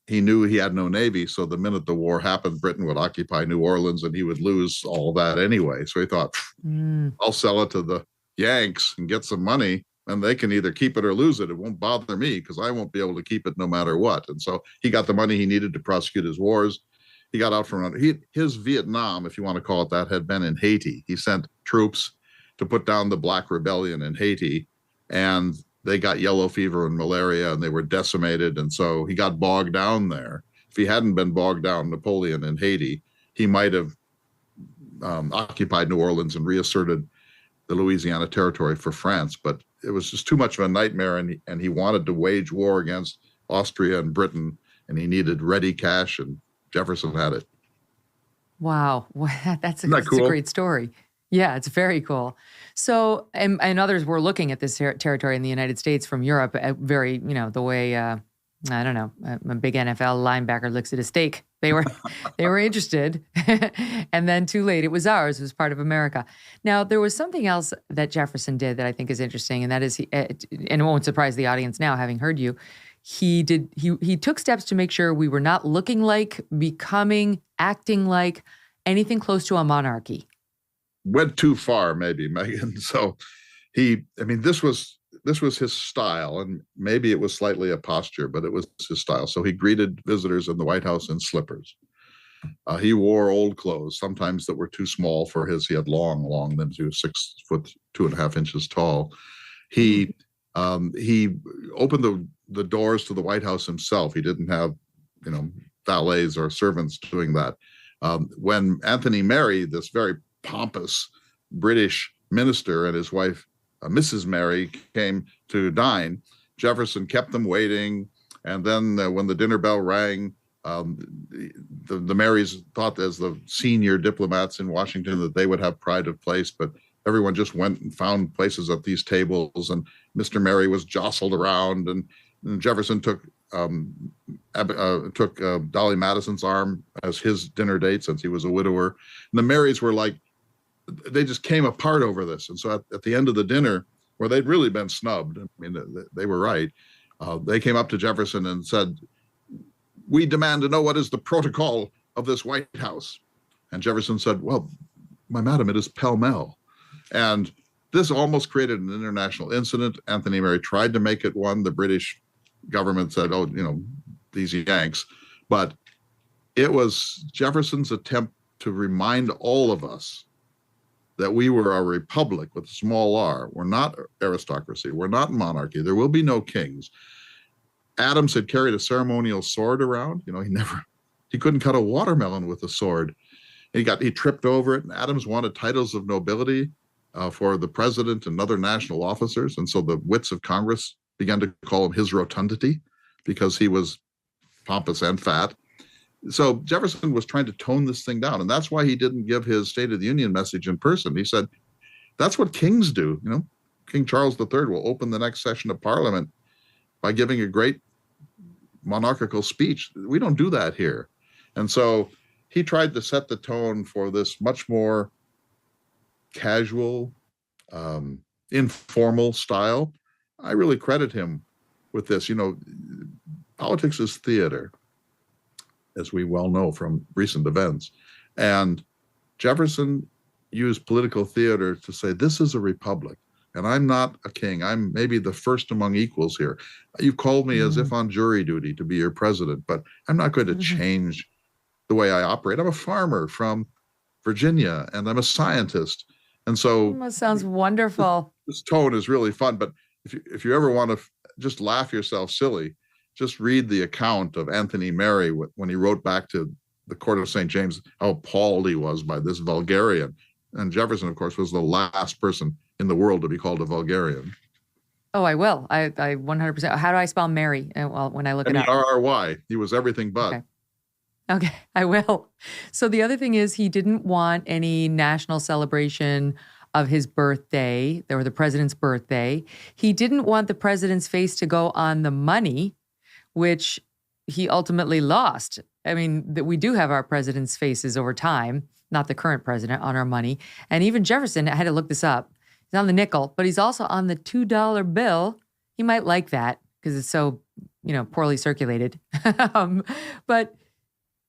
He knew he had no navy, so the minute the war happened, Britain would occupy New Orleans and he would lose all that anyway. So he thought, I'll sell it to the Yanks and get some money. and they can either keep it or lose it. It won't bother me because I won't be able to keep it no matter what. And so he got the money he needed to prosecute his wars. He got out from under. His Vietnam, if you want to call it that, had been in Haiti. He sent troops to put down the Black Rebellion in Haiti, and they got yellow fever and malaria, and they were decimated. And so he got bogged down there. If he hadn't been bogged down, Napoleon in Haiti, he might have occupied New Orleans and reasserted the Louisiana Territory for France. But it was just too much of a nightmare, and he wanted to wage war against Austria and Britain, and he needed ready cash, and Jefferson had it. Wow. That's a cool? great story. Yeah, it's very cool. So, and others were looking at this territory in the United States from Europe, very, the way, I don't know, a big NFL linebacker looks at a steak. They were interested. And then too late, it was ours. It was part of America. Now, there was something else that Jefferson did that I think is interesting, and that is, and it won't surprise the audience now, having heard you, he took steps to make sure we were not looking like, becoming, acting like anything close to a monarchy. Went too far, maybe, Megyn. So this was his style, and maybe it was slightly a posture, but it was his style. So he greeted visitors in the White House in slippers. He wore old clothes, sometimes that were too small for he had long limbs. He was 6 foot 2.5 inches tall. He opened the doors to the White House himself. He didn't have, valets or servants doing that. When Anthony Mary, this very pompous British minister, and his wife, Mrs. Mary, came to dine, Jefferson kept them waiting. And then when the dinner bell rang, the Marys thought, as the senior diplomats in Washington, that they would have pride of place, but everyone just went and found places at these tables, and Mr. Mary was jostled around, and Jefferson took Dolly Madison's arm as his dinner date, since he was a widower. And the Marys were like, they just came apart over this. And so at the end of the dinner, where they'd really been snubbed, they were right, they came up to Jefferson and said, "We demand to know what is the protocol of this White House." And Jefferson said, "Well, my madam, it is pell-mell." And this almost created an international incident. Anthony Mary tried to make it one. The British government said, "Oh, these Yanks." But it was Jefferson's attempt to remind all of us that we were a republic with a small r. We're not aristocracy. We're not monarchy. There will be no kings. Adams had carried a ceremonial sword around. He couldn't cut a watermelon with a sword. He tripped over it, and Adams wanted titles of nobility for the president and other national officers. And so the wits of Congress began to call him His Rotundity, because he was pompous and fat. So Jefferson was trying to tone this thing down. And that's why he didn't give his State of the Union message in person. He said, that's what kings do. King Charles III will open the next session of Parliament by giving a great monarchical speech. We don't do that here. And so he tried to set the tone for this much more casual, informal style. I really credit him with this. Politics is theater, as we well know from recent events. And Jefferson used political theater to say, this is a republic, and I'm not a king. I'm maybe the first among equals here. You've called me as if on jury duty to be your president, but I'm not going to change the way I operate. I'm a farmer from Virginia, and I'm a scientist. And so that sounds wonderful. This tone is really fun. But if you ever want to just laugh yourself silly, just read the account of Anthony Mary when he wrote back to the court of St. James, how appalled he was by this vulgarian. And Jefferson, of course, was the last person in the world to be called a vulgarian. Oh, I will. I 100%. How do I spell Mary? Well, when I look it up. M-E-R-R-Y. He was everything but. Okay, I will. So the other thing is, he didn't want any national celebration of his birthday or the president's birthday. He didn't want the president's face to go on the money, which he ultimately lost. We do have our president's faces over time, not the current president, on our money. And even Jefferson, I had to look this up. He's on the nickel, but he's also on the $2 bill. He might like that because it's so, poorly circulated. But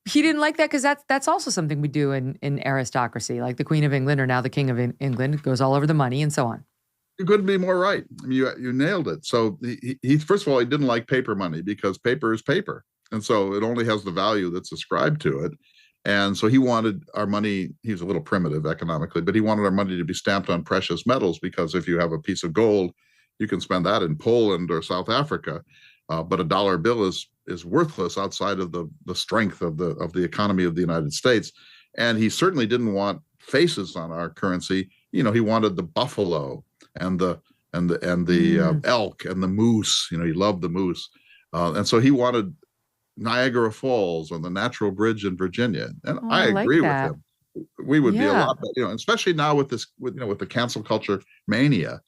he didn't like that because that's also something we do in aristocracy, like the Queen of England or now the King of England goes all over the money and so on. You couldn't be more right. I mean, you nailed it. So he first of all, he didn't like paper money because paper is paper, and so it only has the value that's ascribed to it. And so he wanted our money. He was a little primitive economically, but he wanted our money to be stamped on precious metals because if you have a piece of gold, you can spend that in Poland or South Africa, but a dollar bill is worthless outside of the strength of the economy of the United States. And he certainly didn't want faces on our currency. He wanted the buffalo and the elk and the moose. He loved the moose, and so he wanted Niagara Falls or the Natural Bridge in Virginia. And I agree with him. We would be a lot better, especially now with the cancel culture mania.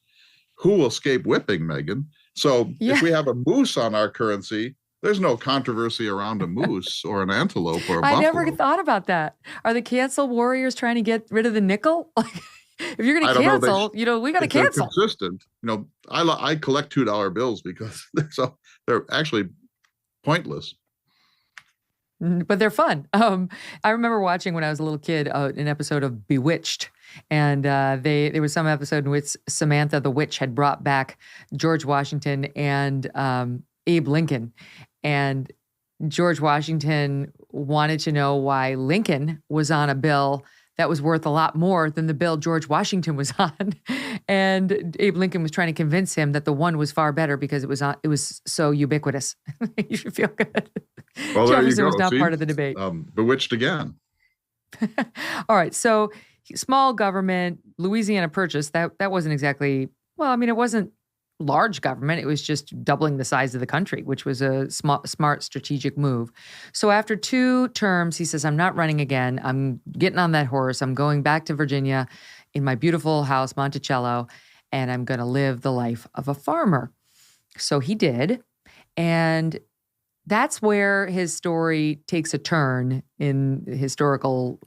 Who will escape whipping, Megyn? So if we have a moose on our currency, there's no controversy around a moose or an antelope or a buffalo. I never thought about that. Are the cancel warriors trying to get rid of the nickel? If you're going to cancel, we got to cancel. They're consistent. I collect $2 bills because they're actually pointless. But they're fun. I remember watching when I was a little kid an episode of Bewitched, and there was some episode in which Samantha the witch had brought back George Washington and Abe Lincoln, and George Washington wanted to know why Lincoln was on a bill that was worth a lot more than the bill George Washington was on. And Abe Lincoln was trying to convince him that the one was far better because it was so ubiquitous. You should feel good. Well, Jefferson was not part of the debate. Bewitched again. All right. So small government, Louisiana Purchase, that wasn't exactly, it wasn't large government. It was just doubling the size of the country, which was a smart strategic move. So after 2 terms, he says, I'm not running again. I'm getting on that horse. I'm going back to Virginia in my beautiful house, Monticello, and I'm going to live the life of a farmer. So he did. And that's where his story takes a turn in historical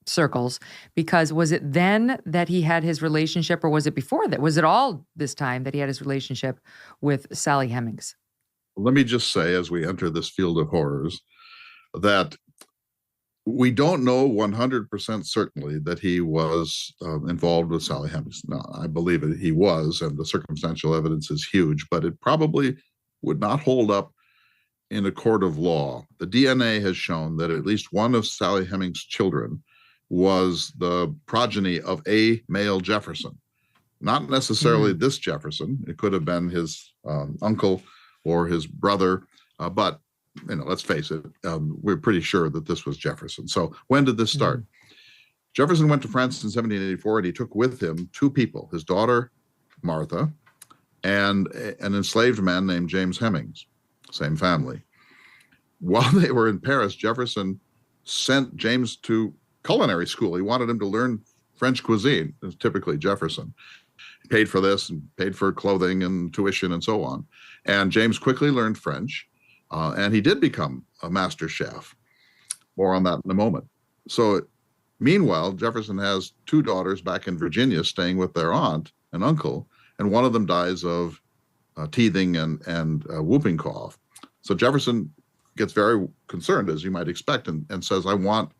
circles, because was it then that he had his relationship, or was it before that? Was it all this time that he had his relationship with Sally Hemings? Let me just say, as we enter this field of horrors, that we don't know 100% certainly that he was involved with Sally Hemings. Now, I believe it, he was, and the circumstantial evidence is huge, but it probably would not hold up in a court of law. The DNA has shown that at least one of Sally Hemings' children was the progeny of a male Jefferson. Not necessarily this Jefferson. It could have been his uncle or his brother, but let's face it, we're pretty sure that this was Jefferson. So when did this start? Jefferson went to France in 1784, and he took with him 2 people, his daughter, Martha, and an enslaved man named James Hemings, same family. While they were in Paris, Jefferson sent James to culinary school. He wanted him to learn French cuisine. It was typically Jefferson. He paid for this and paid for clothing and tuition and so on. And James quickly learned French, and he did become a master chef. More on that in a moment. So meanwhile, Jefferson has 2 daughters back in Virginia staying with their aunt and uncle, and one of them dies of teething and whooping cough. So Jefferson gets very concerned, as you might expect, and says, I want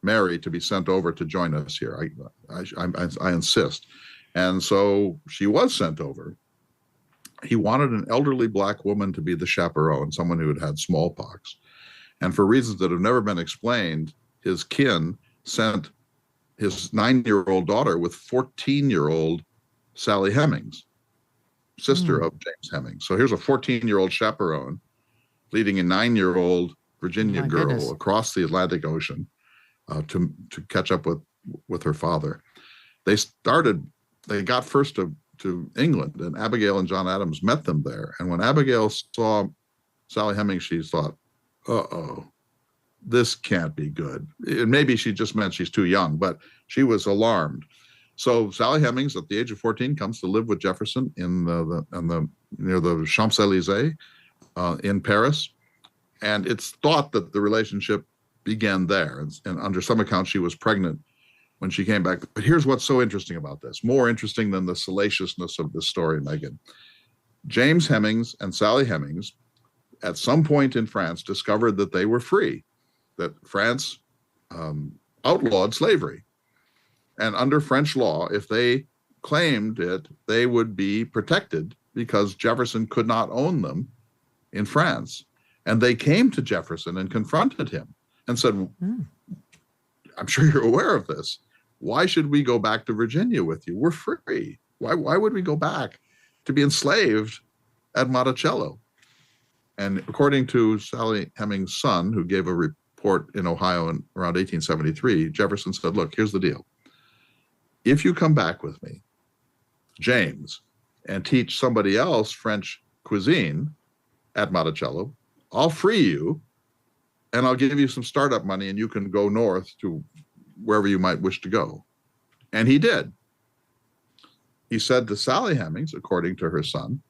Mary to be sent over to join us here. I insist. And so she was sent over. He wanted an elderly Black woman to be the chaperone, someone who had smallpox. And for reasons that have never been explained, his kin sent his 9-year-old daughter with 14-year-old Sally Hemings, sister of James Hemings. So here's a 14-year-old chaperone leading a 9-year-old Virginia girl across the Atlantic Ocean to catch up with her father. They got first to England, and Abigail and John Adams met them there. And when Abigail saw Sally Hemings, she thought, uh-oh, this can't be good. And maybe she just meant she's too young, but she was alarmed. So Sally Hemings, at the age of 14, comes to live with Jefferson in near the Champs-Élysées in Paris. And it's thought that the relationship began there. And under some accounts, she was pregnant when she came back. But here's what's so interesting about this, more interesting than the salaciousness of this story, Megyn. James Hemings and Sally Hemings, at some point in France, discovered that they were free, that France outlawed slavery. And under French law, if they claimed it, they would be protected because Jefferson could not own them in France. And they came to Jefferson and confronted him and said, I'm sure you're aware of this. Why should we go back to Virginia with you? We're free. Why would we go back to be enslaved at Monticello? And according to Sally Hemings' son, who gave a report in Ohio in around 1873, Jefferson said, look, here's the deal. If you come back with me, James, and teach somebody else French cuisine at Monticello, I'll free you and I'll give you some startup money and you can go north to wherever you might wish to go. And he did. He said to Sally Hemings, according to her son,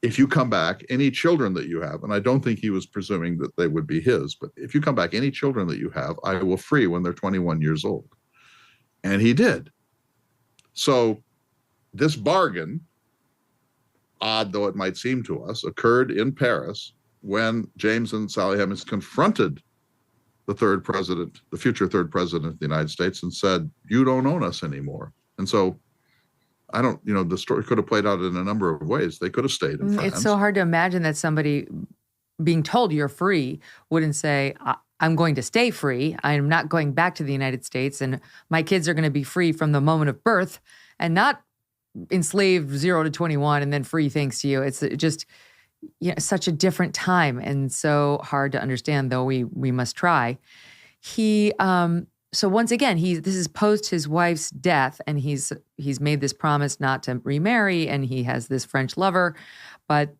if you come back, any children that you have, and I don't think he was presuming that they would be his, but if you come back, any children that you have, I will free when they're 21 years old. And he did. So this bargain, odd though it might seem to us, occurred in Paris when James and Sally Hemings confronted the third president, the future third president of the United States, and said, you don't own us anymore. And so I don't, the story could have played out in a number of ways. They could have stayed in France. It's so hard to imagine that somebody being told you're free wouldn't say, I'm going to stay free. I'm not going back to the United States, and my kids are going to be free from the moment of birth and not enslaved 0 to 21 and then free thanks to you. It's just such a different time and so hard to understand, though we must try. So once again, this is post his wife's death, and he's made this promise not to remarry, and he has this French lover, but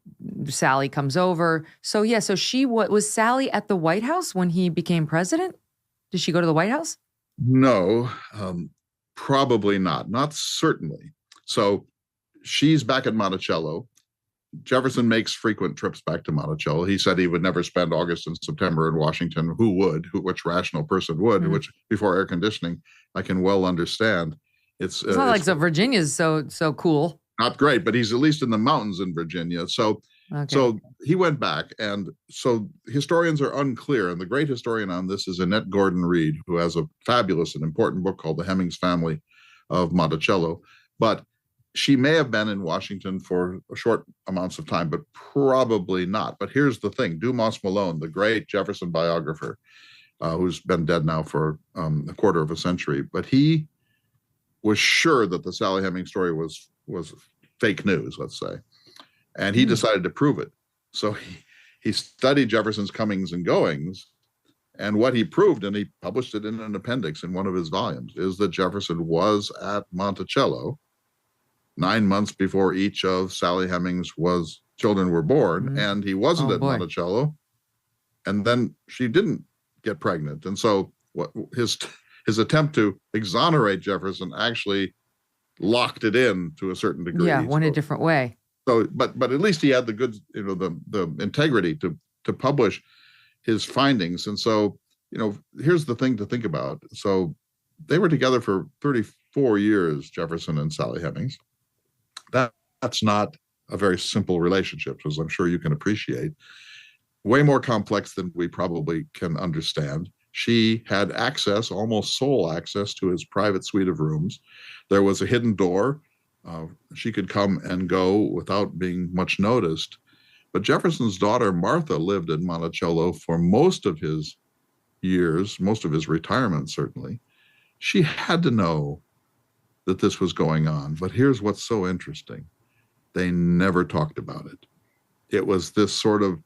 Sally comes over. So was Sally at the White House when he became president? Did she go to the White House? No, probably not certainly. So she's back at Monticello. Jefferson makes frequent trips back to Monticello. He said he would never spend August and September in Washington. Who would? Which rational person would? Which, before air conditioning, I can well understand. It's not like Virginia's so cool. Not great, but he's at least in the mountains in Virginia. So he went back, and so historians are unclear. And the great historian on this is Annette Gordon-Reed, who has a fabulous and important book called The Hemings Family of Monticello. But she may have been in Washington for short amounts of time, but probably not. But here's the thing. Dumas Malone, the great Jefferson biographer, who's been dead now for a quarter of a century, but he was sure that the Sally Hemings story was fake news, let's say. And he decided to prove it. So he studied Jefferson's comings and goings. And what he proved, and he published it in an appendix in one of his volumes, is that Jefferson was at Monticello 9 months before each of Sally Hemings' children were born, and he wasn't at Monticello, and then she didn't get pregnant. And so his attempt to exonerate Jefferson actually locked it in to a certain degree. Yeah, went a different way. So, but at least he had the good, the integrity to publish his findings. And so, here's the thing to think about. So they were together for 34 years, Jefferson and Sally Hemings. That's not a very simple relationship, as I'm sure you can appreciate. Way more complex than we probably can understand. She had access, almost sole access, to his private suite of rooms. There was a hidden door. She could come and go without being much noticed. But Jefferson's daughter, Martha, lived in Monticello for most of his years, most of his retirement, certainly. She had to know that this was going on. But here's what's so interesting. They never talked about it. It was this sort of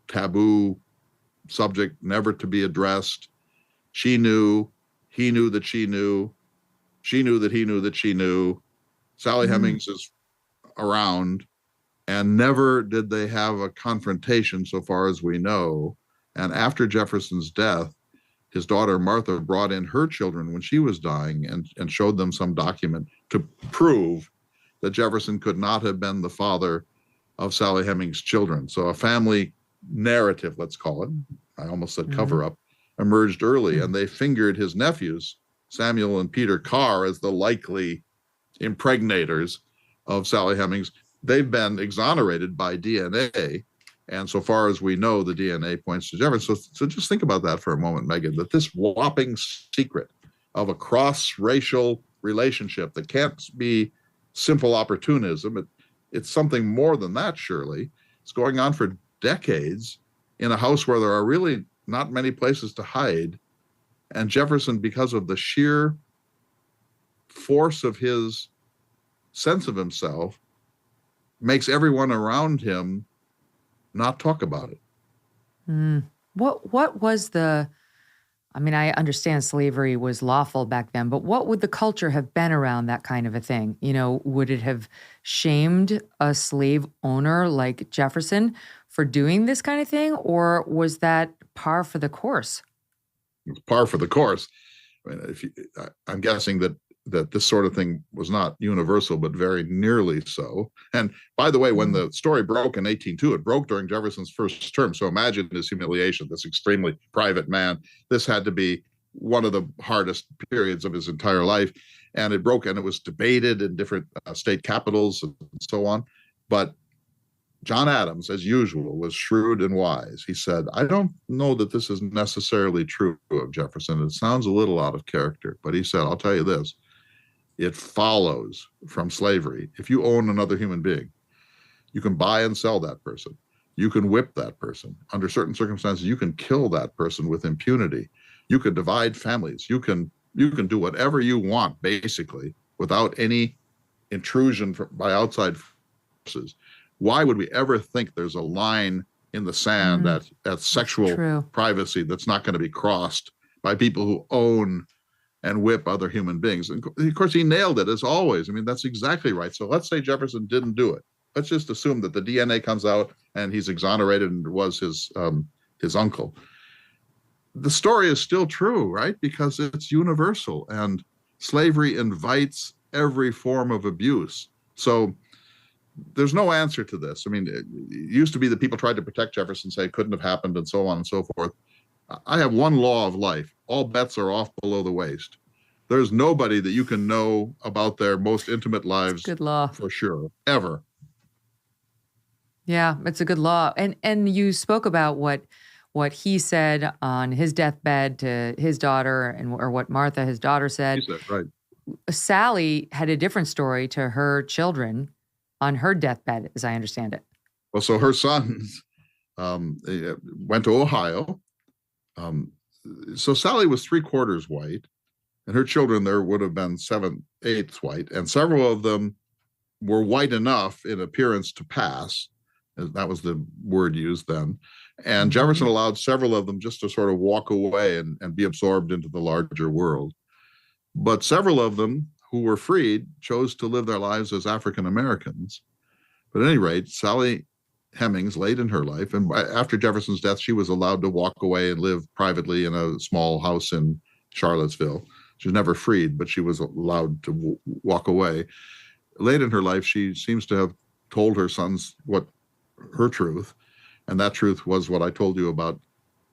taboo subject, never to be addressed. She knew, he knew that she knew that he knew that she knew. Sally Hemings is around, and never did they have a confrontation so far as we know. And after Jefferson's death, his daughter Martha brought in her children when she was dying and showed them some document to prove that Jefferson could not have been the father of Sally Hemings' children. So a family narrative, let's call it, I almost said cover-up, emerged early, and they fingered his nephews, Samuel and Peter Carr, as the likely impregnators of Sally Hemings. They've been exonerated by DNA, and so far as we know, the DNA points to Jefferson. So just think about that for a moment, Megyn, that this whopping secret of a cross-racial relationship that can't be simple opportunism. It's something more than that, surely. It's going on for decades in a house where there are really not many places to hide. And Jefferson, because of the sheer force of his sense of himself, makes everyone around him not talk about it. What was I understand slavery was lawful back then, but what would the culture have been around that kind of a thing? Would it have shamed a slave owner like Jefferson for doing this kind of thing, or was that par for the course? It's par for the course. I'm guessing that this sort of thing was not universal, but very nearly so. And by the way, when the story broke in 1802, it broke during Jefferson's first term. So imagine his humiliation, this extremely private man. This had to be one of the hardest periods of his entire life. And it broke, and it was debated in different state capitals and so on. But John Adams, as usual, was shrewd and wise. He said, I don't know that this is necessarily true of Jefferson. It sounds a little out of character. But he said, I'll tell you this. It follows from slavery. If you own another human being, you can buy and sell that person. You can whip that person. Under certain circumstances, you can kill that person with impunity. You can divide families. You can do whatever you want, basically, without any intrusion by outside forces. Why would we ever think there's a line in the sand at sexual privacy that's not going to be crossed by people who own and whip other human beings? And of course, he nailed it, as always. I mean, that's exactly right. So let's say Jefferson didn't do it. Let's just assume that the DNA comes out and he's exonerated and it was his uncle. The story is still true, right? Because it's universal, and slavery invites every form of abuse. So there's no answer to this. I mean, it used to be that people tried to protect Jefferson, say it couldn't have happened, and so on and so forth. I have one law of life. All bets are off below the waist. There's nobody that you can know about their most intimate lives. Good law. For sure, ever. Yeah, it's a good law. And you spoke about what he said on his deathbed to his daughter, or what Martha, his daughter, said. He said, right. Sally had a different story to her children on her deathbed, as I understand it. Well, so her sons went to Ohio. So Sally was 3/4 white, and her children there would have been 7/8 white, and several of them were white enough in appearance to pass. That was the word used then. And Jefferson allowed several of them just to sort of walk away and be absorbed into the larger world. But several of them who were freed chose to live their lives as African Americans. But at any rate, Sally Hemings, late in her life, and after Jefferson's death, she was allowed to walk away and live privately in a small house in Charlottesville. She was never freed, but she was allowed to walk away. Late in her life, she seems to have told her sons what her truth, and that truth was what I told you about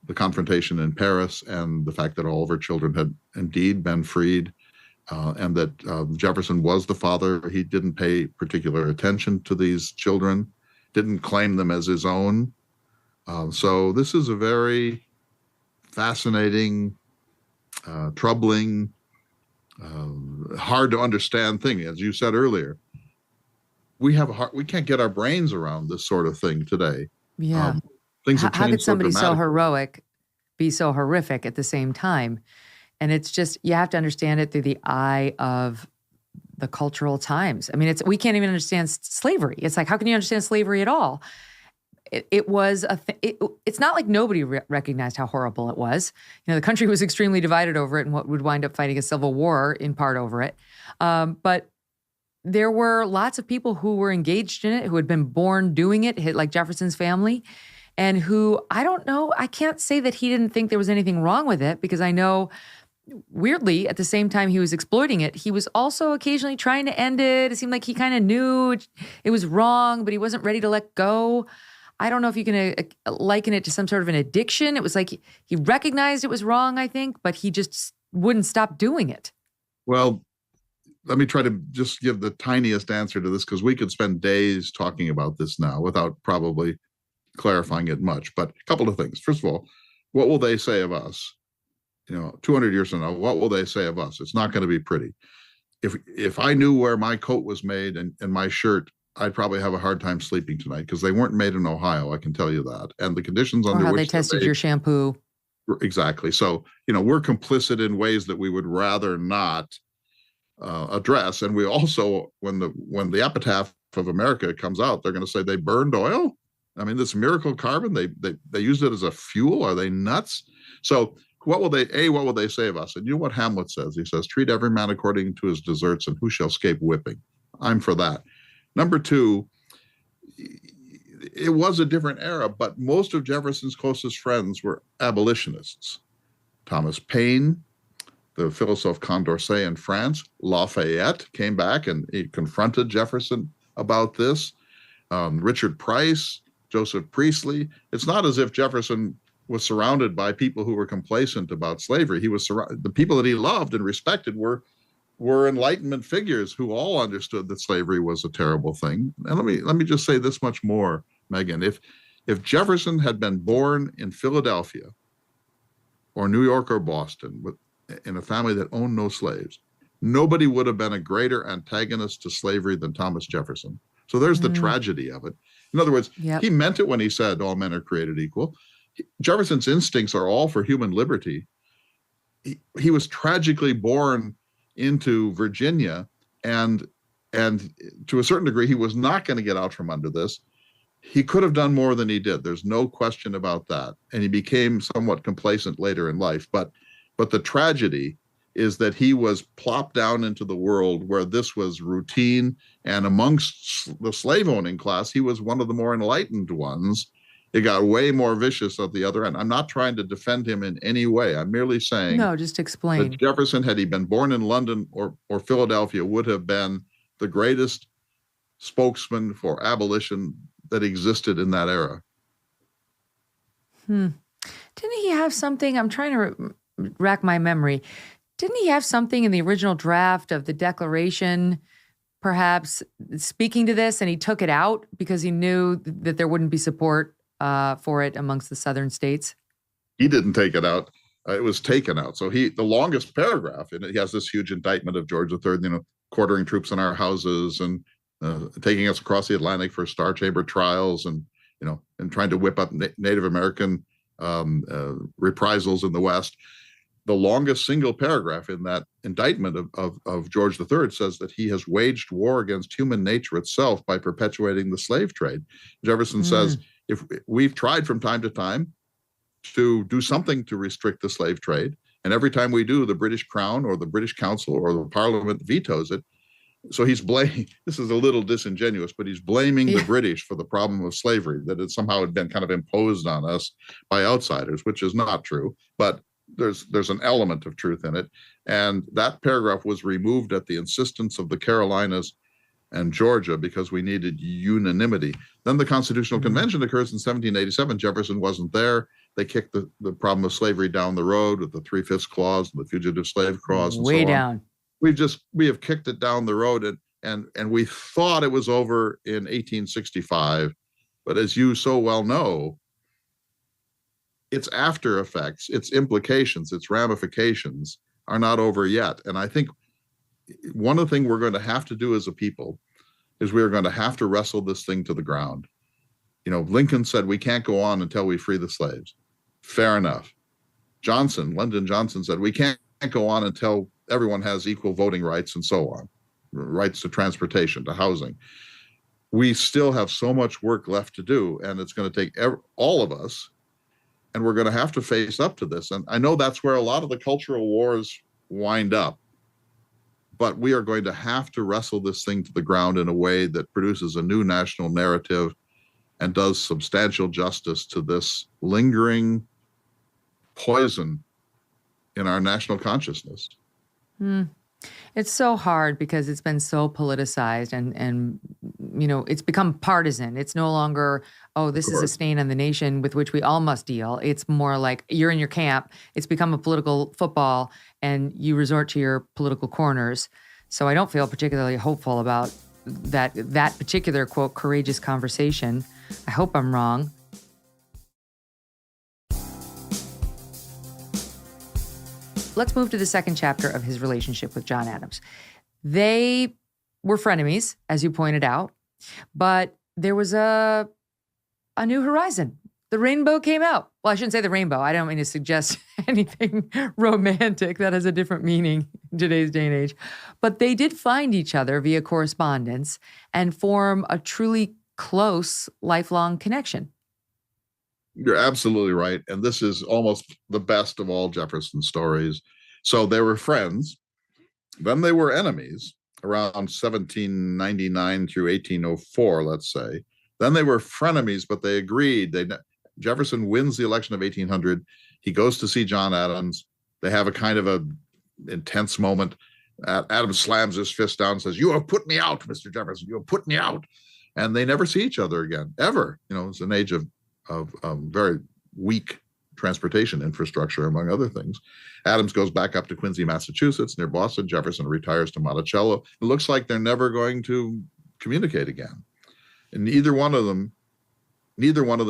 the confrontation in Paris and the fact that all of her children had indeed been freed, and that Jefferson was the father. He didn't pay particular attention to these children, didn't claim them as his own. So this is a very fascinating, troubling, hard to understand thing. As you said earlier, we can't get our brains around this sort of thing today. Yeah. Things have changed. How could somebody so dramatically. heroic be so horrific at the same time? And it's just, you have to understand it through the eye of the cultural times. I mean, we can't even understand slavery. It's like, how can you understand slavery at all? It was it's not like nobody recognized how horrible it was. The country was extremely divided over it, and what would wind up fighting a civil war in part over it. But there were lots of people who were engaged in it, who had been born doing it, like Jefferson's family, and who, I don't know, I can't say that he didn't think there was anything wrong with it, because I know, weirdly, at the same time he was exploiting it, he was also occasionally trying to end it. It seemed like he kind of knew it was wrong, but he wasn't ready to let go. I don't know if you can liken it to some sort of an addiction. It was like he recognized it was wrong, I think, but he just wouldn't stop doing it. Well, let me try to just give the tiniest answer to this, because we could spend days talking about this now without probably clarifying it much. But a couple of things. First of all, what will they say of us? 200 years from now, what will they say of us? It's not going to be pretty. If I knew where my coat was made and my shirt, I'd probably have a hard time sleeping tonight because they weren't made in Ohio. I can tell you that. And the conditions under Or how which they tested your shampoo. Exactly. So, we're complicit in ways that we would rather not address. And we also, when the epitaph of America comes out, they're going to say they burned oil. I mean, this miracle carbon, they used it as a fuel. Are they nuts? So what will they say of us? And you know what Hamlet says? He says, treat every man according to his deserts, and who shall escape whipping? I'm for that. Number two, it was a different era, but most of Jefferson's closest friends were abolitionists. Thomas Paine, the philosophe Condorcet in France, Lafayette came back and he confronted Jefferson about this. Richard Price, Joseph Priestley. It's not as if Jefferson was surrounded by people who were complacent about slavery. The people that he loved and respected were Enlightenment figures who all understood that slavery was a terrible thing. And let me just say this much more, Megyn. If Jefferson had been born in Philadelphia or New York or Boston in a family that owned no slaves, nobody would have been a greater antagonist to slavery than Thomas Jefferson. So there's the tragedy of it. In other words, He meant it when he said all men are created equal. Jefferson's instincts are all for human liberty. He was tragically born into Virginia, and to a certain degree, he was not going to get out from under this. He could have done more than he did. There's no question about that. And he became somewhat complacent later in life. But the tragedy is that he was plopped down into the world where this was routine. And amongst the slave owning class, he was one of the more enlightened ones. It got way more vicious at the other end. I'm not trying to defend him in any way. I'm merely saying, no, just explain. That Jefferson, had he been born in London or Philadelphia, would have been the greatest spokesman for abolition that existed in that era. Didn't he have something? I'm trying to rack my memory. Didn't he have something in the original draft of the Declaration, perhaps speaking to this, and he took it out because he knew that there wouldn't be support for it amongst the southern states? He didn't take it out. It was taken out. So the longest paragraph, and he has this huge indictment of George III, quartering troops in our houses and taking us across the Atlantic for Star Chamber trials, and trying to whip up Native American reprisals in the West. The longest single paragraph in that indictment of George III says that he has waged war against human nature itself by perpetuating the slave trade. Jefferson says, if we've tried from time to time to do something to restrict the slave trade, and every time we do, the British Crown or the British Council or the Parliament vetoes it. So he's blaming, this is a little disingenuous, but he's blaming the British for the problem of slavery, that it somehow had been kind of imposed on us by outsiders, which is not true. But there's an element of truth in it. And that paragraph was removed at the insistence of the Carolinas and Georgia because we needed unanimity. Then the Constitutional Convention occurs in 1787. Jefferson wasn't there. They kicked the problem of slavery down the road with the 3/5 clause, the fugitive slave clause, and way so down. On. We have kicked it down the road, and we thought it was over in 1865. But as you so well know, its after effects, its implications, its ramifications are not over yet. And I think one of the things we're going to have to do as a people is we are going to have to wrestle this thing to the ground. Lincoln said we can't go on until we free the slaves. Fair enough. Lyndon Johnson said we can't go on until everyone has equal voting rights and so on, rights to transportation, to housing. We still have so much work left to do, and it's going to take all of us, and we're going to have to face up to this. And I know that's where a lot of the cultural wars wind up, but we are going to have to wrestle this thing to the ground in a way that produces a new national narrative and does substantial justice to this lingering poison in our national consciousness. It's so hard because it's been so politicized and it's become partisan. It's no longer, this is a stain on the nation with which we all must deal. It's more like you're in your camp. It's become a political football and you resort to your political corners. So I don't feel particularly hopeful about that particular, quote, courageous conversation. I hope I'm wrong. let's move to the second chapter of his relationship with John Adams. They were frenemies, as you pointed out, but there was a new horizon. The rainbow came out. Well, I shouldn't say the rainbow. I don't mean to suggest anything romantic. That has a different meaning in today's day and age. But they did find each other via correspondence and form a truly close, lifelong connection. You're absolutely right. And this is almost the best of all Jefferson stories. So they were friends. Then they were enemies around 1799 through 1804, let's say. Then they were frenemies, but they agreed. Jefferson wins the election of 1800. He goes to see John Adams. They have a kind of a intense moment. Adams slams his fist down and says, "You have put me out, Mr. Jefferson. You have put me out." And they never see each other again, ever. It's an age of very weak transportation infrastructure, among other things. Adams goes back up to Quincy, Massachusetts, near Boston. Jefferson retires to Monticello. It looks like they're never going to communicate again. And neither one of them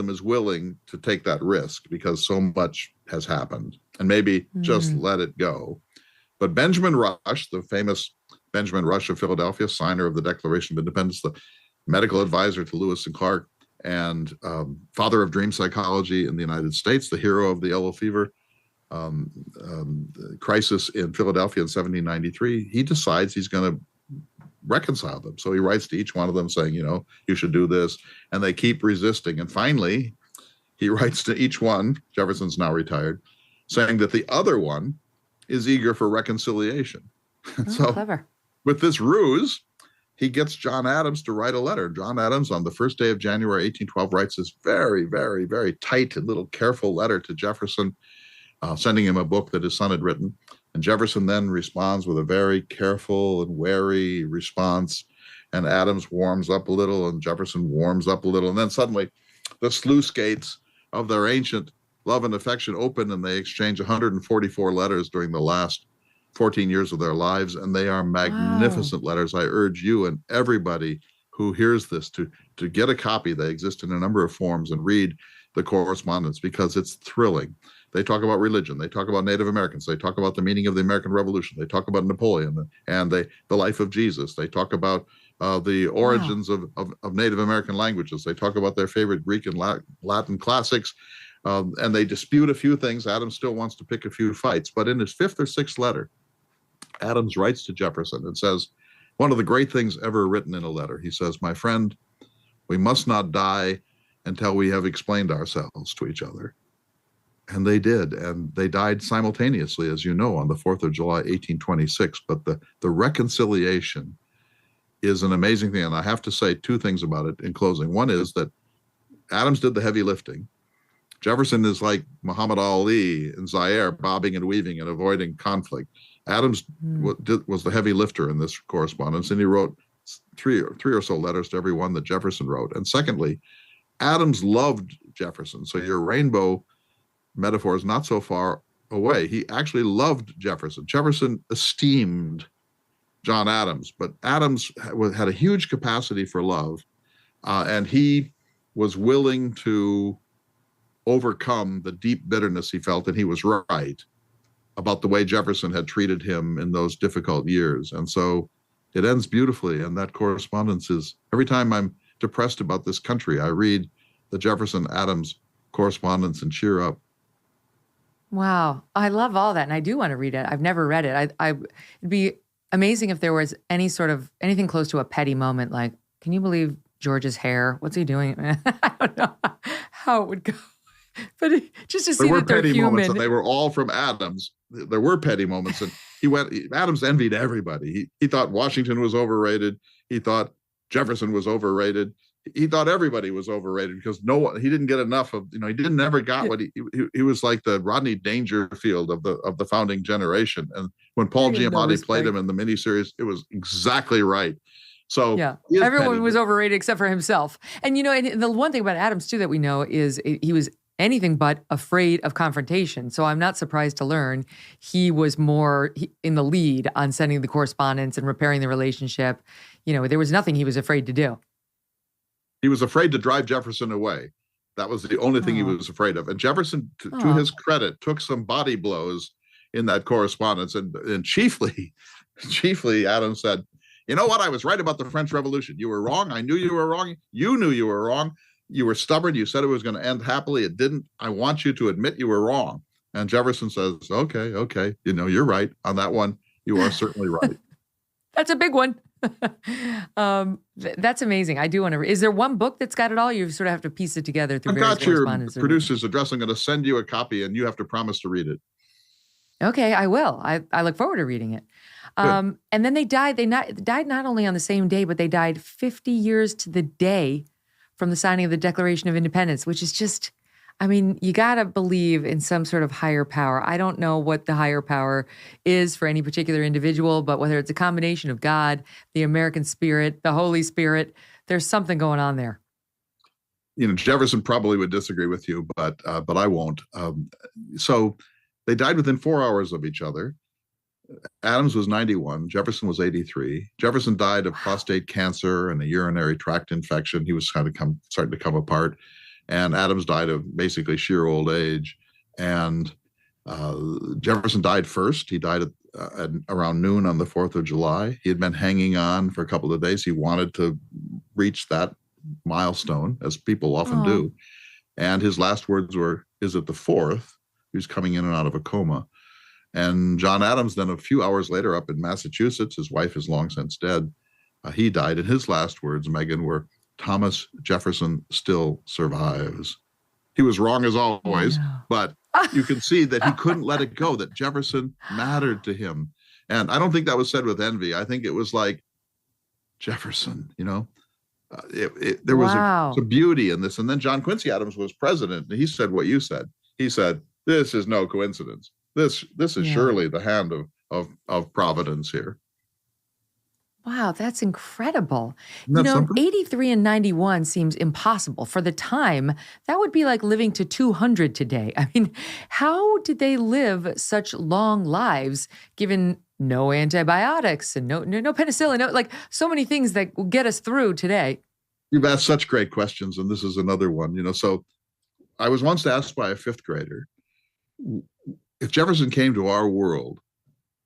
is willing to take that risk because so much has happened, and maybe just let it go. But Benjamin Rush, the famous Benjamin Rush of Philadelphia, signer of the Declaration of Independence, the medical advisor to Lewis and Clark, and father of dream psychology in the United States, the hero of the yellow fever crisis in Philadelphia in 1793, he decides he's going to reconcile them. So he writes to each one of them saying, you should do this. And they keep resisting. And finally, he writes to each one, Jefferson's now retired, saying that the other one is eager for reconciliation. So clever. With this ruse, he gets John Adams to write a letter. John Adams, on the first day of January 1812, writes this very, very, very tight and little careful letter to Jefferson, sending him a book that his son had written. And Jefferson then responds with a very careful and wary response. And Adams warms up a little, and Jefferson warms up a little. And then suddenly the sluice gates of their ancient love and affection open, and they exchange 144 letters during the last 14 years of their lives. And they are magnificent letters. I urge you and everybody who hears this to get a copy. They exist in a number of forms, and read the correspondence because it's thrilling. They talk about religion. They talk about Native Americans. They talk about the meaning of the American Revolution. They talk about Napoleon and the life of Jesus. They talk about the origins of Native American languages. They talk about their favorite Greek and Latin classics. And they dispute a few things. Adams still wants to pick a few fights. But in his fifth or sixth letter, Adams writes to Jefferson and says, one of the great things ever written in a letter, he says, "My friend, we must not die until we have explained ourselves to each other." And they did, and they died simultaneously, as you know, on the 4th of July, 1826. But the reconciliation is an amazing thing, and I have to say two things about it in closing. One is that Adams did the heavy lifting. Jefferson is like Muhammad Ali in Zaire, bobbing and weaving and avoiding conflict. Adams was the heavy lifter in this correspondence, and he wrote three or so letters to every one that Jefferson wrote. And secondly, Adams loved Jefferson. So your rainbow metaphor is not so far away. He actually loved Jefferson. Jefferson esteemed John Adams, but Adams had a huge capacity for love, and he was willing to overcome the deep bitterness he felt, and he was right about the way Jefferson had treated him in those difficult years. And so it ends beautifully, and that correspondence is, every time I'm depressed about this country, I read the Jefferson-Adams correspondence and cheer up. Wow. I love all that. And I do want to read it. I've never read it. It'd be amazing if there was anything close to a petty moment. Like, can you believe George's hair? What's he doing? I don't know how it would go. But just to see that they're human. Moments, and they were all from Adams. There were petty moments, and Adams envied everybody. He thought Washington was overrated. He thought Jefferson was overrated. He thought everybody was overrated because he didn't get enough of, he never got what he was like the Rodney Dangerfield of the founding generation. And when Paul Giamatti played him in the miniseries, it was exactly right. So yeah, everyone was overrated except for himself. And and the one thing about Adams too that we know is he was anything but afraid of confrontation. So I'm not surprised to learn he was more in the lead on sending the correspondence and repairing the relationship. There was nothing he was afraid to do. He was afraid to drive Jefferson away. That was the only thing he was afraid of. And Jefferson, to his credit, took some body blows in that correspondence. And chiefly Adams said, you know what? I was right about the French Revolution. You were wrong. I knew you were wrong. You knew you were wrong. You were stubborn. You said it was going to end happily. It didn't. I want you to admit you were wrong. And Jefferson says, okay. You're right on that one. You are certainly right. That's a big one. That's amazing. I do want to. Is there one book that's got it all? You sort of have to piece it together through various correspondence. I've got your producer's address. I'm going to send you a copy, and you have to promise to read it. Okay, I will. I look forward to reading it. And then they died. They died not only on the same day, but they died 50 years to the day from the signing of the Declaration of Independence, which is just, I mean, you got to believe in some sort of higher power. I don't know what the higher power is for any particular individual, but whether it's a combination of God, the American spirit, the Holy Spirit, there's something going on there. Jefferson probably would disagree with you, but I won't. So they died within 4 hours of each other. Adams was 91. Jefferson was 83. Jefferson died of prostate cancer and a urinary tract infection. He was starting to come apart. And Adams died of basically sheer old age. And Jefferson died first. He died at around noon on the 4th of July. He had been hanging on for a couple of days. He wanted to reach that milestone, as people often do. And his last words were, "Is it the 4th?" He was coming in and out of a coma. And John Adams, then a few hours later up in Massachusetts, his wife is long since dead, he died. And his last words, Megyn, were, "Thomas Jefferson still survives." He was wrong as always, but you can see that he couldn't let it go, that Jefferson mattered to him. And I don't think that was said with envy. I think it was like, Jefferson, there was a beauty in this. And then John Quincy Adams was president, and he said what you said. He said, "This is no coincidence. This is surely the hand of Providence here." Wow, that's incredible. Isn't that something? 83 and 91 seems impossible. For the time, that would be like living to 200 today. I mean, how did they live such long lives given no antibiotics and no penicillin, like so many things that will get us through today? You've asked such great questions, and this is another one. So I was once asked by a fifth grader, if Jefferson came to our world,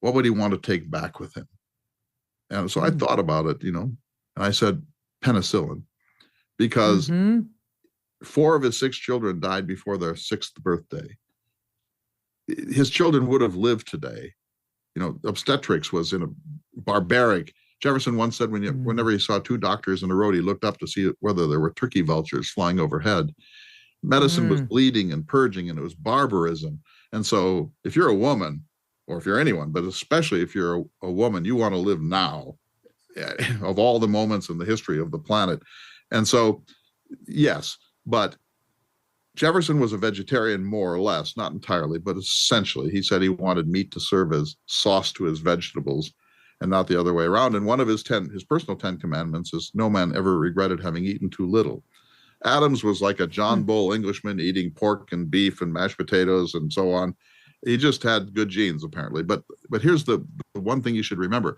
what would he want to take back with him? And so I thought about it, and I said penicillin, because 4 of his 6 children died before their 6th birthday. His children would have lived today. Obstetrics was in a barbaric. Jefferson once said whenever he saw 2 doctors in a row, he looked up to see whether there were turkey vultures flying overhead. Medicine was bleeding and purging, and it was barbarism. And so if you're a woman, or if you're anyone, but especially if you're a woman, you want to live now, of all the moments in the history of the planet. And so, yes, but Jefferson was a vegetarian more or less, not entirely, but essentially. He said he wanted meat to serve as sauce to his vegetables and not the other way around. And one of his personal 10 commandments is, no man ever regretted having eaten too little. Adams was like a John Bull Englishman, eating pork and beef and mashed potatoes and so on. He just had good genes, apparently. But here's the one thing you should remember.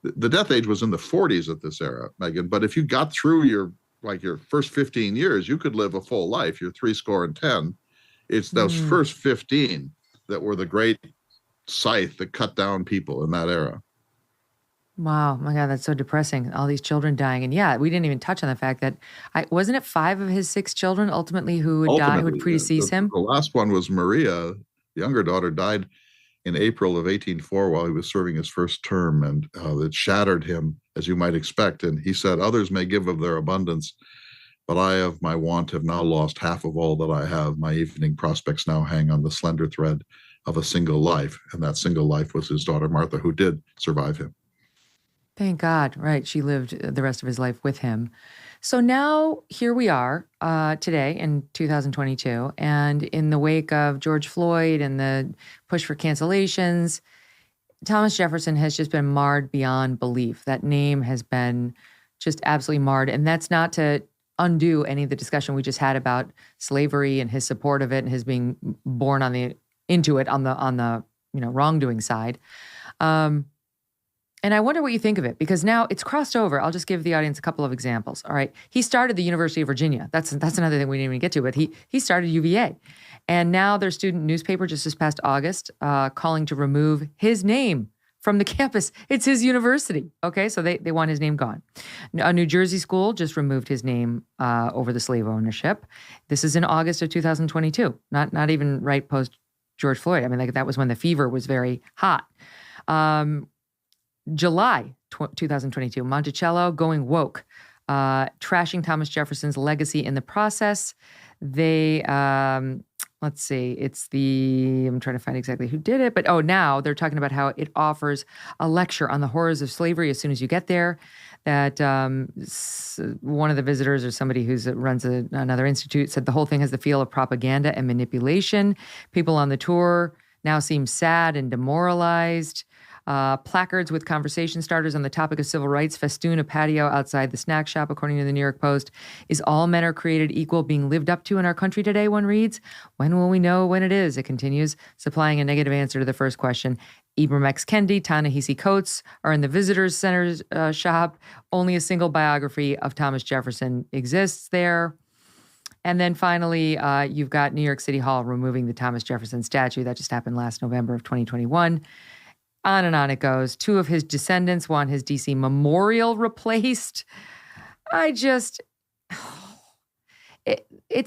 The death age was in the 40s at this era, Megyn. But if you got through your first 15 years, you could live a full life. You're 70. It's those first 15 that were the great scythe that cut down people in that era. Wow. My God, that's so depressing. All these children dying. And yeah, we didn't even touch on the fact that, wasn't it 5 of his 6 children ultimately who would die, who would predecease him? The last one was Maria. The younger daughter died in April of 1804 while he was serving his first term, and it shattered him, as you might expect. And he said, "Others may give of their abundance, but I of my want have now lost half of all that I have. My evening prospects now hang on the slender thread of a single life." And that single life was his daughter, Martha, who did survive him. Thank God. Right. She lived the rest of his life with him. So now here we are today in 2022, and in the wake of George Floyd and the push for cancellations, Thomas Jefferson has just been marred beyond belief. That name has been just absolutely marred. And that's not to undo any of the discussion we just had about slavery and his support of it and his being born into it on the wrongdoing side. And I wonder what you think of it, because now it's crossed over. I'll just give the audience a couple of examples. All right. He started the University of Virginia. That's another thing we didn't even get to, but he started UVA. And now their student newspaper just this past August calling to remove his name from the campus. It's his university. Okay. So they want his name gone. A New Jersey school just removed his name over the slave ownership. This is in August of 2022, not even right post George Floyd. I mean, like that was when the fever was very hot. July 2022, Monticello going woke, trashing Thomas Jefferson's legacy in the process. They, let's see, I'm trying to find exactly who did it, but now they're talking about how it offers a lecture on the horrors of slavery as soon as you get there. That one of the visitors or somebody who runs another institute said the whole thing has the feel of propaganda and manipulation. People on the tour now seem sad and demoralized. Placards with conversation starters on the topic of civil rights festoon a patio outside the snack shop, according to the New York Post. Is all men are created equal being lived up to in our country today, one reads. When will we know when it is? It continues, supplying a negative answer to the first question. Ibram X. Kendi, Ta-Nehisi Coates are in the visitors center's shop. Only a single biography of Thomas Jefferson exists there. And then finally, you've got New York City Hall removing the Thomas Jefferson statue. That just happened last November of 2021. On and on it goes. Two of his descendants want his D.C. memorial replaced. It's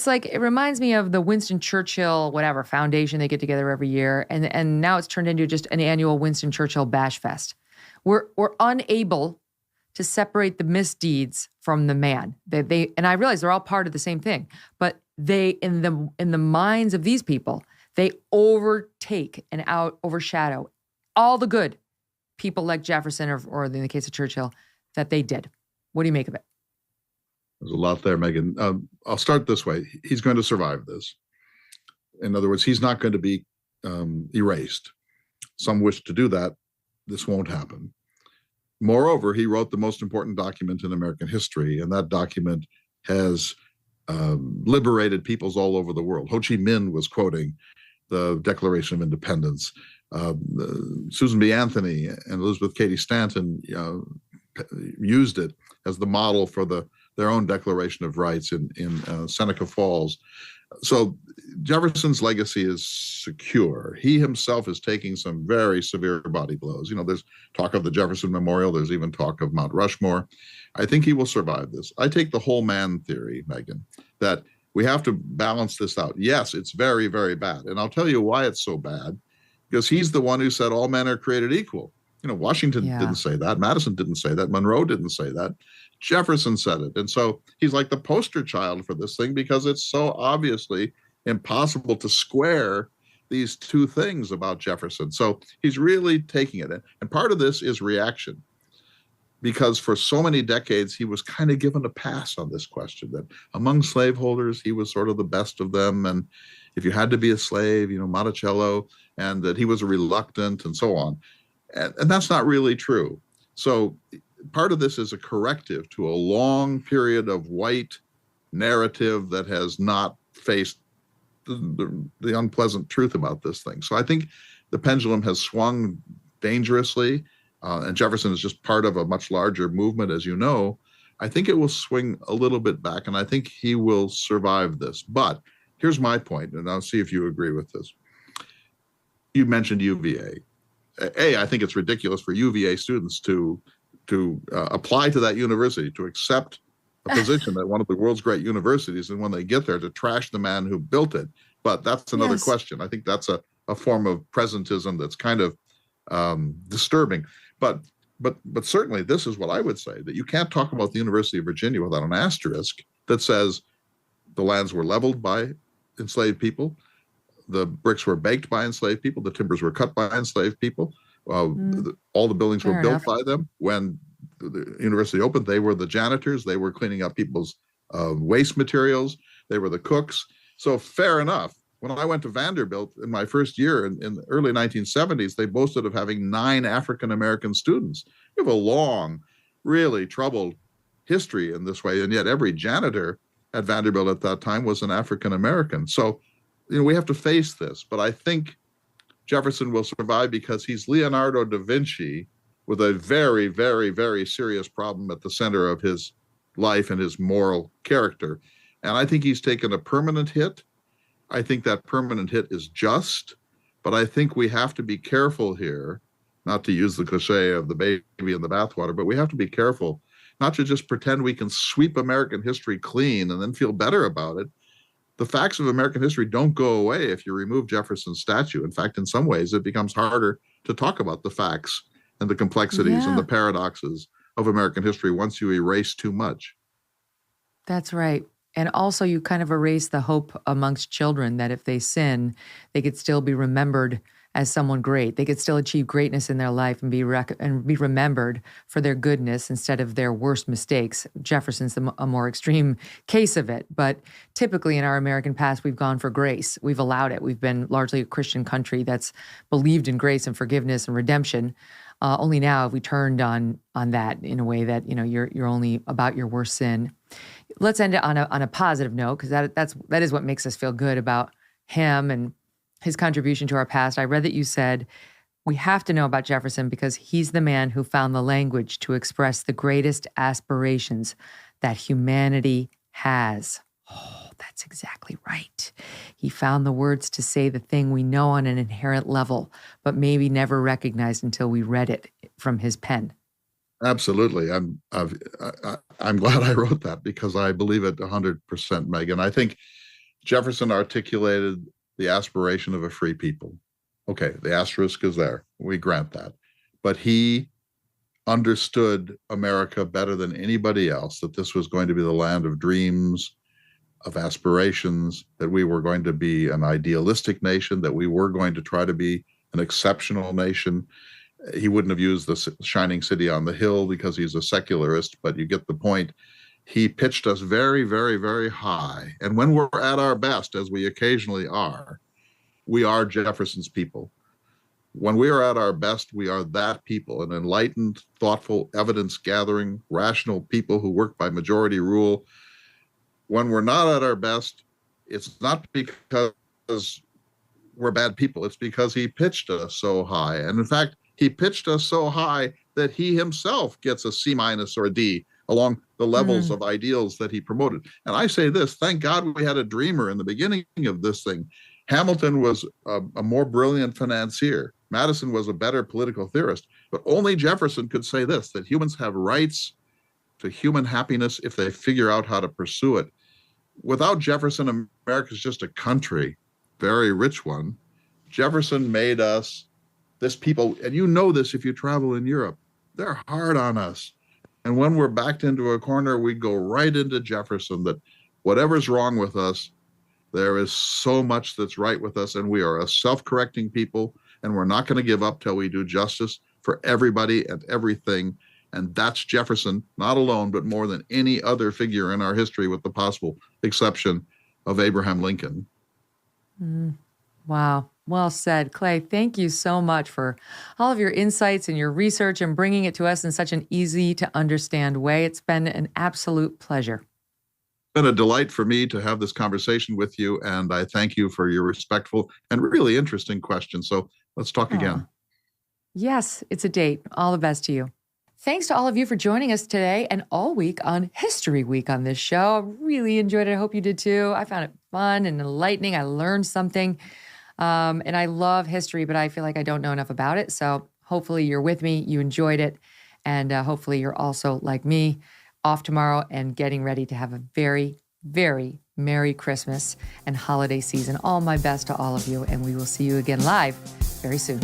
like, it reminds me of the Winston Churchill, whatever, foundation they get together every year. And now it's turned into just an annual Winston Churchill bash fest. We're unable to separate the misdeeds from the man. And I realize they're all part of the same thing, but they, in the minds of these people, they overtake and overshadow all the good people like Jefferson or in the case of Churchill that they did. What do you make of it? There's a lot there, Megyn. I'll start this way. He's going to survive this. In other words, he's not going to be erased. Some wish to do that. This won't happen. Moreover, he wrote the most important document in American history, and that document has liberated peoples all over the world. Ho Chi Minh was quoting the Declaration of Independence. Susan B. Anthony and Elizabeth Cady Stanton used it as the model for their own Declaration of Rights in Seneca Falls. So Jefferson's legacy is secure. He himself is taking some very severe body blows. There's talk of the Jefferson Memorial. There's even talk of Mount Rushmore. I think he will survive this. I take the whole man theory, Megyn, that we have to balance this out. Yes, it's very, very bad. And I'll tell you why it's so bad. Because he's the one who said all men are created equal. Washington didn't say that. Madison didn't say that. Monroe didn't say that. Jefferson said it. And so he's like the poster child for this thing because it's so obviously impossible to square these two things about Jefferson. So he's really taking it. And part of this is reaction. Because for so many decades, he was kind of given a pass on this question, that among slaveholders, he was sort of the best of them. And if you had to be a slave, Monticello, and that he was reluctant and so on. And that's not really true. So part of this is a corrective to a long period of white narrative that has not faced the unpleasant truth about this thing. So I think the pendulum has swung dangerously, and Jefferson is just part of a much larger movement, as you know. I think it will swing a little bit back, and I think he will survive this. But here's my point, and I'll see if you agree with this. You mentioned UVA. I think it's ridiculous for UVA students to apply to that university, to accept a position at one of the world's great universities, and when they get there, to trash the man who built it. But that's another question. I think that's a form of presentism that's kind of disturbing. But certainly this is what I would say, that you can't talk about the University of Virginia without an asterisk that says the lands were leveled by enslaved people, the bricks were baked by enslaved people, the timbers were cut by enslaved people, all the buildings were built by them. When the university opened, they were the janitors, they were cleaning up people's waste materials, they were the cooks. So fair enough. When I went to Vanderbilt in my first year in the early 1970s, they boasted of having 9 African-American students. We have a long, really troubled history in this way, and yet every janitor at Vanderbilt at that time was an African-American. So, we have to face this, but I think Jefferson will survive because he's Leonardo da Vinci with a very, very, very serious problem at the center of his life and his moral character. And I think he's taken a permanent hit. I think that permanent hit is just, but I think we have to be careful here, not to use the cliche of the baby in the bathwater, but we have to be careful not to just pretend we can sweep American history clean and then feel better about it. The facts of American history don't go away if you remove Jefferson's statue. In fact, in some ways, it becomes harder to talk about the facts and the complexities and the paradoxes of American history once you erase too much. That's right. And also you kind of erase the hope amongst children that if they sin, they could still be remembered as someone great. They could still achieve greatness in their life and be remembered for their goodness instead of their worst mistakes. Jefferson's a more extreme case of it. But typically in our American past, we've gone for grace. We've allowed it. We've been largely a Christian country that's believed in grace and forgiveness and redemption. Only now have we turned on that in a way that, you're only about your worst sin. Let's end it on a positive note, because that is what makes us feel good about him and his contribution to our past. I read that you said we have to know about Jefferson because he's the man who found the language to express the greatest aspirations that humanity has. Oh, that's exactly right. He found the words to say the thing we know on an inherent level, but maybe never recognized until we read it from his pen. Absolutely. I'm glad I wrote that because I believe it 100%, Megyn. I think Jefferson articulated the aspiration of a free people. Okay, the asterisk is there. We grant that. But he understood America better than anybody else, that this was going to be the land of dreams, of aspirations, that we were going to be an idealistic nation, that we were going to try to be an exceptional nation. He wouldn't have used the shining city on the hill because he's a secularist, but you get the point. He pitched us very, very, very high. And when we're at our best, as we occasionally are, we are Jefferson's people. When we are at our best, we are that people, an enlightened, thoughtful, evidence-gathering, rational people who work by majority rule. When we're not at our best, it's not because we're bad people. It's because he pitched us so high. And in fact, he pitched us so high that he himself gets a C- or a D along the levels of ideals that he promoted. And I say this, thank God we had a dreamer in the beginning of this thing. Hamilton was a more brilliant financier. Madison was a better political theorist. But only Jefferson could say this, that humans have rights to human happiness if they figure out how to pursue it. Without Jefferson, America's just a country, very rich one. Jefferson made us this people, and you know this if you travel in Europe, they're hard on us. And when we're backed into a corner, we go right into Jefferson, that whatever's wrong with us, there is so much that's right with us, and we are a self-correcting people, and we're not going to give up till we do justice for everybody and everything. And that's Jefferson, not alone, but more than any other figure in our history, with the possible exception of Abraham Lincoln. Wow. Well said. Clay, thank you so much for all of your insights and your research and bringing it to us in such an easy to understand way. It's been an absolute pleasure. It's been a delight for me to have this conversation with you, and I thank you for your respectful and really interesting questions. So let's talk again. Yes, it's a date. All the best to you. Thanks to all of you for joining us today and all week on History Week on this show. I really enjoyed it. I hope you did too. I found it fun and enlightening. I learned something. And I love history, but I feel like I don't know enough about it. So hopefully you're with me, you enjoyed it, and hopefully you're also, like me, off tomorrow and getting ready to have a very, very Merry Christmas and holiday season. All my best to all of you, and we will see you again live very soon.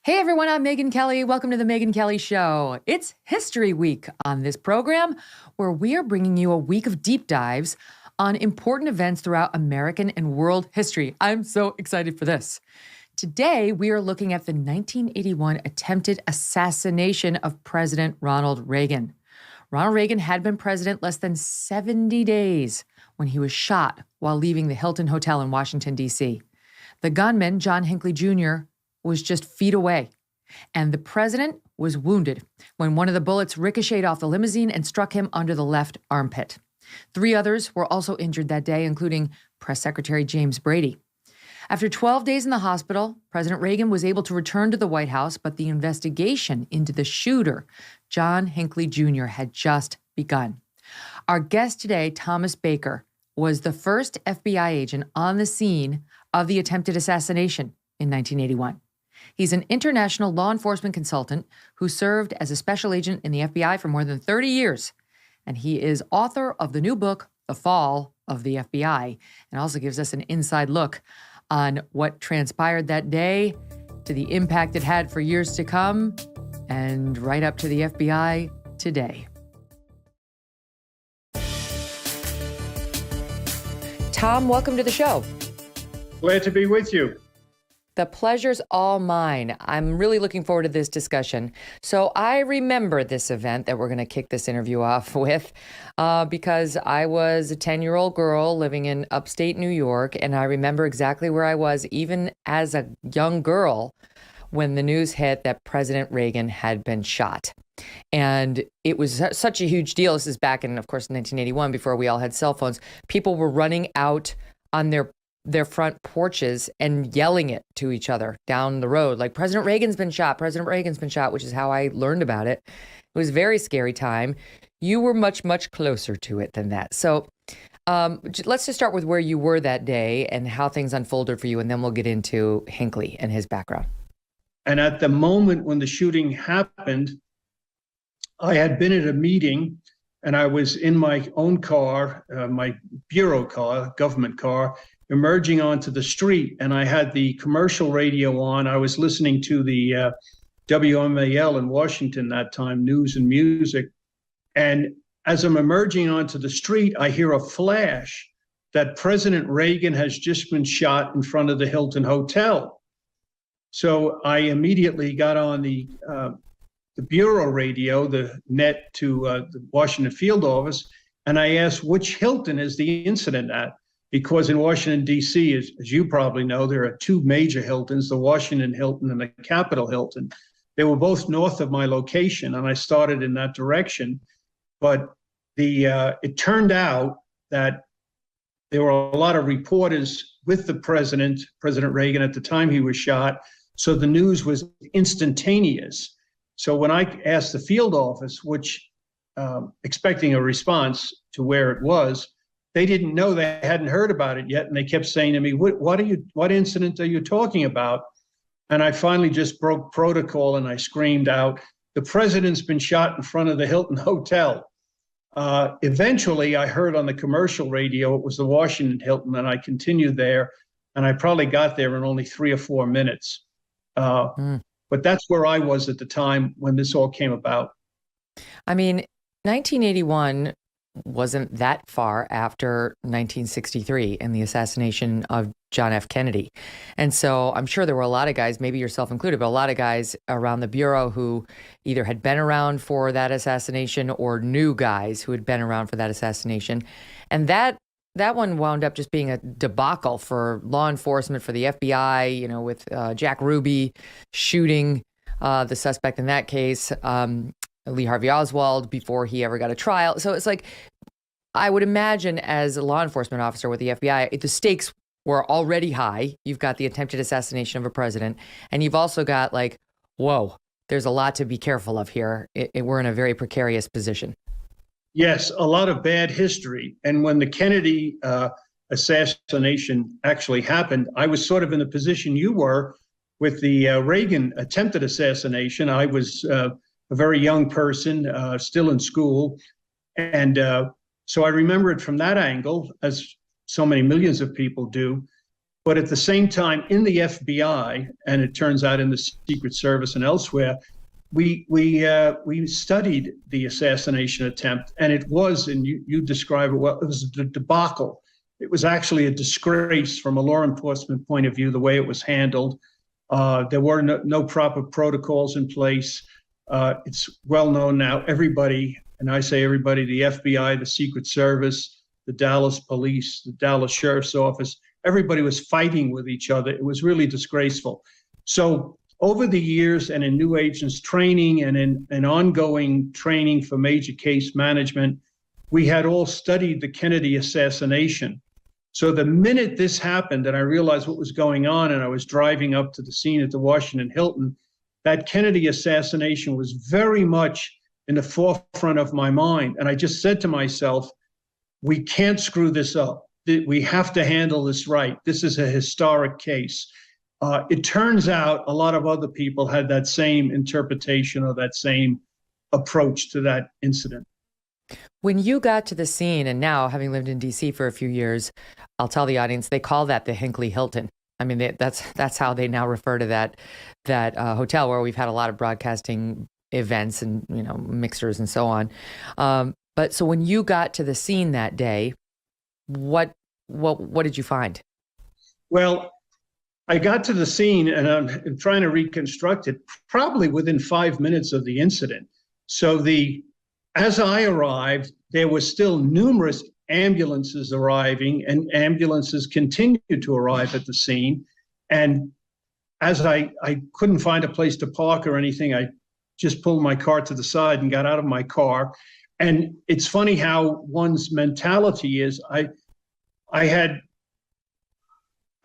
Hey everyone, I'm Megyn Kelly. Welcome to the Megyn Kelly Show. It's History Week on this program, where we are bringing you a week of deep dives on important events throughout American and world history. I'm so excited for this. Today, we are looking at the 1981 attempted assassination of President Ronald Reagan. Ronald Reagan had been president less than 70 days when he was shot while leaving the Hilton Hotel in Washington, D.C. The gunman, John Hinckley Jr., was just feet away, and the president was wounded when one of the bullets ricocheted off the limousine and struck him under the left armpit. 3 others were also injured that day, including Press Secretary James Brady. After 12 days in the hospital, President Reagan was able to return to the White House, but the investigation into the shooter, John Hinckley Jr., had just begun. Our guest today, Thomas Baker, was the first FBI agent on the scene of the attempted assassination in 1981. He's an international law enforcement consultant who served as a special agent in the FBI for more than 30 years. And he is author of the new book, The Fall of the FBI, and also gives us an inside look on what transpired that day, to the impact it had for years to come, and right up to the FBI today. Tom, welcome to the show. Glad to be with you. The pleasure's all mine. I'm really looking forward to this discussion. So I remember this event that we're going to kick this interview off with because I was a 10-year-old girl living in upstate New York, and I remember exactly where I was even as a young girl when the news hit that President Reagan had been shot. And it was such a huge deal. This is back in, of course, 1981, before we all had cell phones. People were running out on their front porches and yelling it to each other down the road, like, President Reagan's been shot, President Reagan's been shot, which is how I learned about it. It was a very scary time. You were much, much closer to it than that. So let's just start with where you were that day and how things unfolded for you, and then we'll get into Hinckley and his background. And at the moment when the shooting happened, I had been at a meeting and I was in my own car, my bureau car, government car, emerging onto the street, and I had the commercial radio on. I was listening to the WMAL in Washington that time, news and music. And as I'm emerging onto the street, I hear a flash that President Reagan has just been shot in front of the Hilton Hotel. So I immediately got on the bureau radio, the net to the Washington field office, and I asked, which Hilton is the incident at? Because in Washington, D.C., as you probably know, there are two major Hiltons, the Washington Hilton and the Capitol Hilton. They were both north of my location, and I started in that direction. But it turned out that there were a lot of reporters with the President Reagan, at the time he was shot, so the news was instantaneous. So when I asked the field office, which expecting a response to where it was, they didn't know, they hadn't heard about it yet. And they kept saying to me, what incident are you talking about? And I finally just broke protocol and I screamed out, the president's been shot in front of the Hilton Hotel. Eventually I heard on the commercial radio, it was the Washington Hilton, and I continued there. And I probably got there in only 3 or 4 minutes. But that's where I was at the time when this all came about. I mean, 1981 wasn't that far after 1963 and the assassination of John F. Kennedy. And so I'm sure there were a lot of guys, maybe yourself included, but a lot of guys around the Bureau who either had been around for that assassination or knew guys who had been around for that assassination. And that one wound up just being a debacle for law enforcement, for the FBI, with Jack Ruby shooting the suspect in that case, Lee Harvey Oswald, before he ever got a trial. So it's like, I would imagine as a law enforcement officer with the FBI, the stakes were already high. You've got the attempted assassination of a president, and you've also got whoa, there's a lot to be careful of here. We're in a very precarious position. Yes, a lot of bad history. And when the Kennedy assassination actually happened, I was sort of in the position you were with the Reagan attempted assassination. I was a very young person, still in school. And so I remember it from that angle, as so many millions of people do. But at the same time, in the FBI, and it turns out in the Secret Service and elsewhere, we studied the assassination attempt, and it was, and you describe it well, it was a debacle. It was actually a disgrace from a law enforcement point of view, the way it was handled. There were no proper protocols in place. It's well known now, everybody, and I say everybody, the FBI, the Secret Service, the Dallas Police, the Dallas Sheriff's Office, everybody was fighting with each other. It was really disgraceful. So over the years, and in new agents training and in ongoing training for major case management, we had all studied the Kennedy assassination. So the minute this happened and I realized what was going on and I was driving up to the scene at the Washington Hilton, that Kennedy assassination was very much in the forefront of my mind. And I just said to myself, we can't screw this up. We have to handle this right. This is a historic case. It turns out a lot of other people had that same interpretation or that same approach to that incident. When you got to the scene, and now having lived in DC for a few years, I'll tell the audience, they call that the Hinckley Hilton. I mean, that's how they now refer to that hotel, where we've had a lot of broadcasting events and, you know, mixers and so on. But so when you got to the scene that day, what did you find? Well, I got to the scene and I'm trying to reconstruct it probably within 5 minutes of the incident. So as I arrived, there were still numerous ambulances arriving, and ambulances continued to arrive at the scene. And as I couldn't find a place to park or anything, I just pulled my car to the side and got out of my car. And it's funny how one's mentality is. I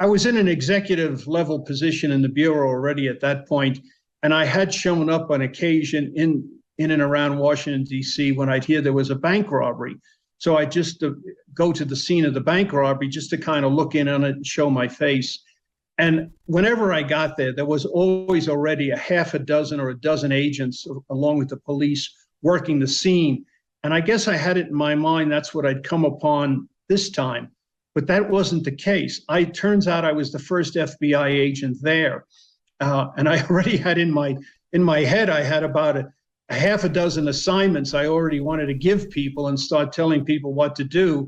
was in an executive level position in the Bureau already at that point, and I had shown up on occasion in and around Washington, D.C. when I'd hear there was a bank robbery. So I just go to the scene of the bank robbery just to kind of look in on it and show my face. And whenever I got there, there was always already a half a dozen or a dozen agents along with the police working the scene. And I guess I had it in my mind that's what I'd come upon this time. But that wasn't the case. Turns out I was the first FBI agent there. And I already had in my head, I had about a half a dozen assignments I already wanted to give people and start telling people what to do.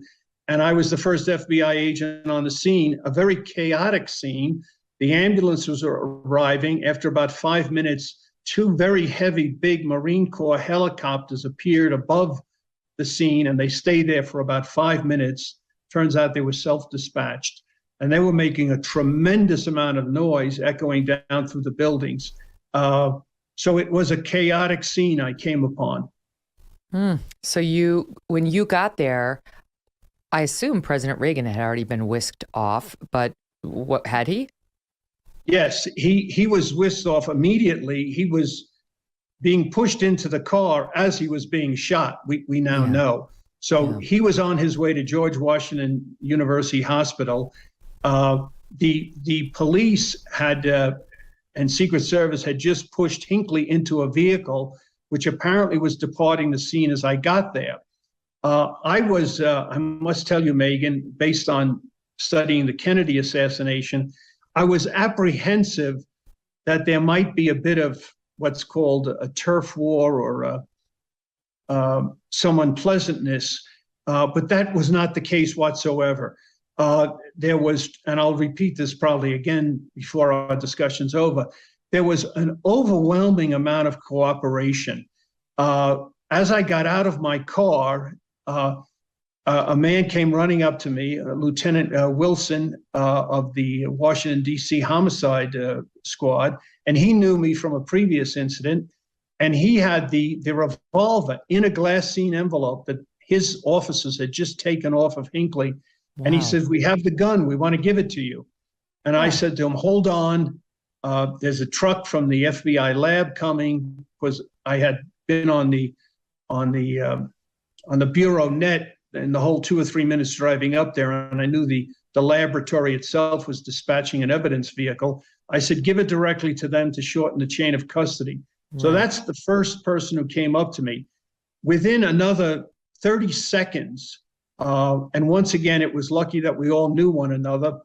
And I was the first FBI agent on the scene, a very chaotic scene. The ambulances were arriving. After about 5 minutes, two very heavy, big Marine Corps helicopters appeared above the scene, and they stayed there for about 5 minutes. Turns out they were self-dispatched, and they were making a tremendous amount of noise echoing down through the buildings. So it was a chaotic scene I came upon. So when you got there, I assume President Reagan had already been whisked off, but what had he? Yes, he was whisked off immediately. He was being pushed into the car as he was being shot. We now know. So he was on his way to George Washington University Hospital. The police had and Secret Service had just pushed Hinckley into a vehicle, which apparently was departing the scene as I got there. I must tell you, Megyn, based on studying the Kennedy assassination, I was apprehensive that there might be a bit of what's called a turf war or some unpleasantness, but that was not the case whatsoever. There was, and I'll repeat this probably again before our discussion's over, there was an overwhelming amount of cooperation. As I got out of my car, a man came running up to me, Lieutenant Wilson of the Washington, D.C. Homicide Squad, and he knew me from a previous incident, and he had the revolver in a glassine envelope that his officers had just taken off of Hinckley. Wow. And he said, "We have the gun. We want to give it to you." And I said to him, "Hold on. There's a truck from the FBI lab coming," because I had been on the Bureau net in the whole 2 or 3 minutes driving up there, and I knew the laboratory itself was dispatching an evidence vehicle. I said, "Give it directly to them to shorten the chain of custody." Right. So that's the first person who came up to me. Within another 30 seconds, and once again, it was lucky that we all knew one another.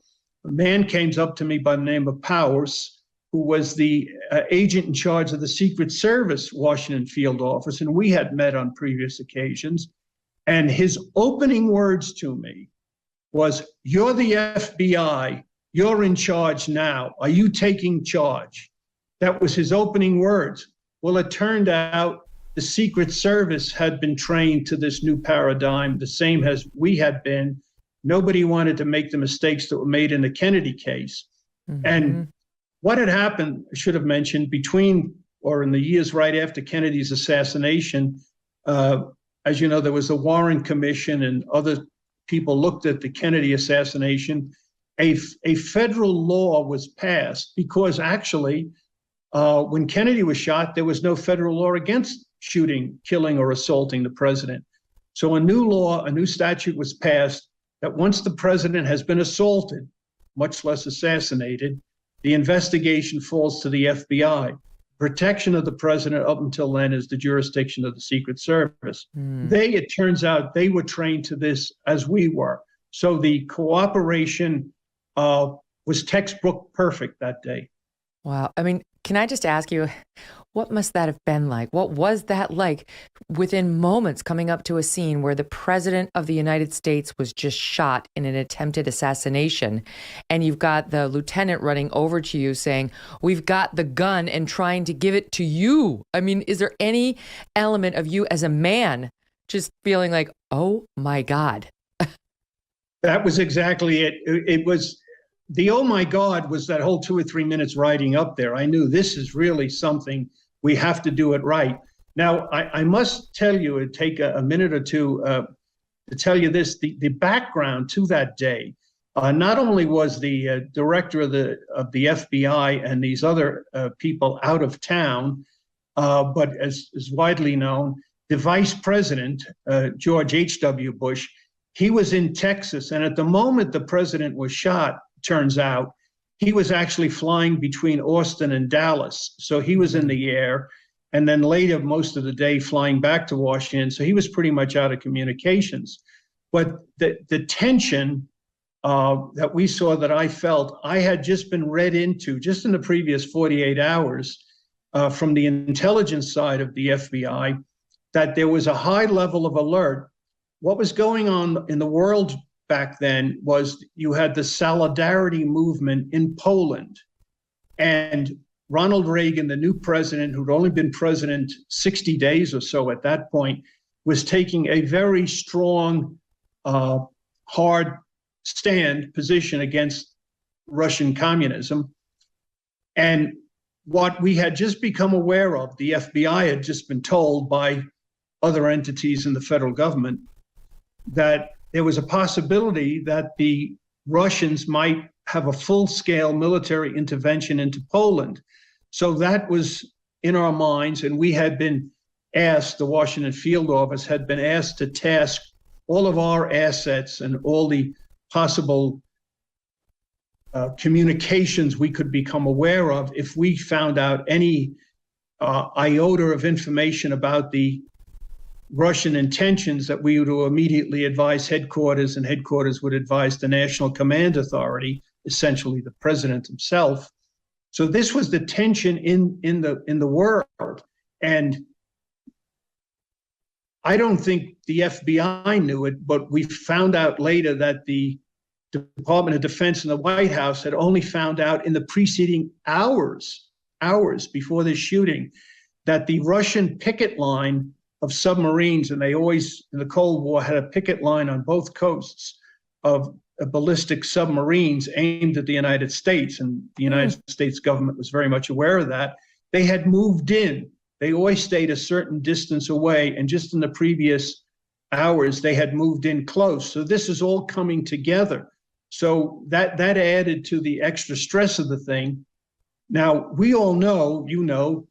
A man came up to me by the name of Powers, who was the agent in charge of the Secret Service Washington field office, and we had met on previous occasions. And his opening words to me was, "You're the FBI. You're in charge now. Are you taking charge?" That was his opening words. Well, it turned out the Secret Service had been trained to this new paradigm, the same as we had been. Nobody wanted to make the mistakes that were made in the Kennedy case. Mm-hmm. And what had happened, I should have mentioned, between or in the years right after Kennedy's assassination, as you know, there was the Warren Commission and other people looked at the Kennedy assassination, a federal law was passed because actually, when Kennedy was shot, there was no federal law against shooting, killing, or assaulting the president. So a new law, a new statute was passed that once the president has been assaulted, much less assassinated, the investigation falls to the FBI. Protection of the president up until then is the jurisdiction of the Secret Service. It turns out, they were trained to this as we were. So the cooperation was textbook perfect that day. Wow. I mean, can I just ask you, what must that have been like? What was that like within moments coming up to a scene where the president of the United States was just shot in an attempted assassination, and you've got the lieutenant running over to you saying, "We've got the gun," and trying to give it to you? I mean, is there any element of you as a man just feeling like, oh my God? That was exactly it. It was the oh my God was that whole 2 or 3 minutes riding up there. I knew this is really something, we have to do it right. Now, I must tell you, it'd take a minute or two to tell you this, the background to that day. Not only was the director of the FBI and these other people out of town, but as is widely known, the vice president, George H.W. Bush, he was in Texas. And at the moment the president was shot, turns out, he was actually flying between Austin and Dallas. So he was in the air, and then later, most of the day, flying back to Washington. So he was pretty much out of communications. But the tension that we saw, that I felt, I had just been read into, just in the previous 48 hours, from the intelligence side of the FBI, that there was a high level of alert. What was going on in the world back then was you had the Solidarity movement in Poland, and Ronald Reagan, the new president, who'd only been president 60 days or so at that point, was taking a very strong, hard stand position against Russian communism. And what we had just become aware of, the FBI had just been told by other entities in the federal government, that there was a possibility that the Russians might have a full-scale military intervention into Poland. So that was in our minds, and we had been asked, the Washington field office had been asked to task all of our assets and all the possible communications we could become aware of if we found out any iota of information about the Russian intentions, that we would immediately advise headquarters, and headquarters would advise the National Command Authority, essentially the president himself. So this was the tension in the world. And I don't think the FBI knew it, but we found out later that the Department of Defense and the White House had only found out in the preceding hours before the shooting, that the Russian picket line of submarines, and they always, in the Cold War, had a picket line on both coasts of ballistic submarines aimed at the United States, and the United States government was very much aware of that. They had moved in. They always stayed a certain distance away, and just in the previous hours, they had moved in close. So this is all coming together. So that added to the extra stress of the thing. Now, we all know, you know,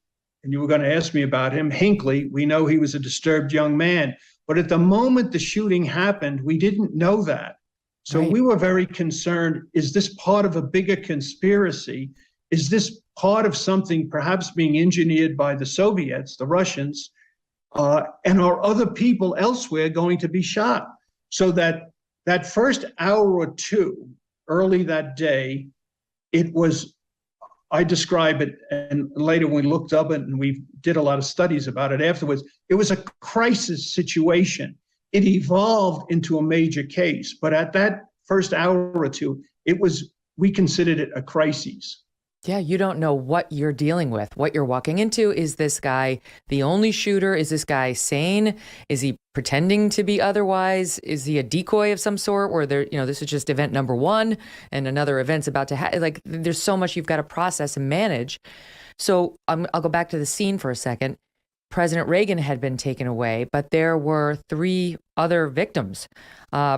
and you were going to ask me about him, Hinckley, we know he was a disturbed young man. But at the moment the shooting happened, we didn't know that. So we were very concerned, is this part of a bigger conspiracy? Is this part of something perhaps being engineered by the Soviets, the Russians, and are other people elsewhere going to be shot? So that first hour or two early that day, it was, I describe it, and later we looked up it and we did a lot of studies about it afterwards, it was a crisis situation. It evolved into a major case, but at that first hour or two, we considered it a crisis. Yeah, you don't know what you're dealing with, what you're walking into. Is this guy the only shooter? Is this guy sane? Is he pretending to be otherwise? Is he a decoy of some sort, where this is just event number one and another event's about to happen? Like, there's so much you've got to process and manage. So I'll go back to the scene for a second. President Reagan had been taken away, but there were 3 other victims.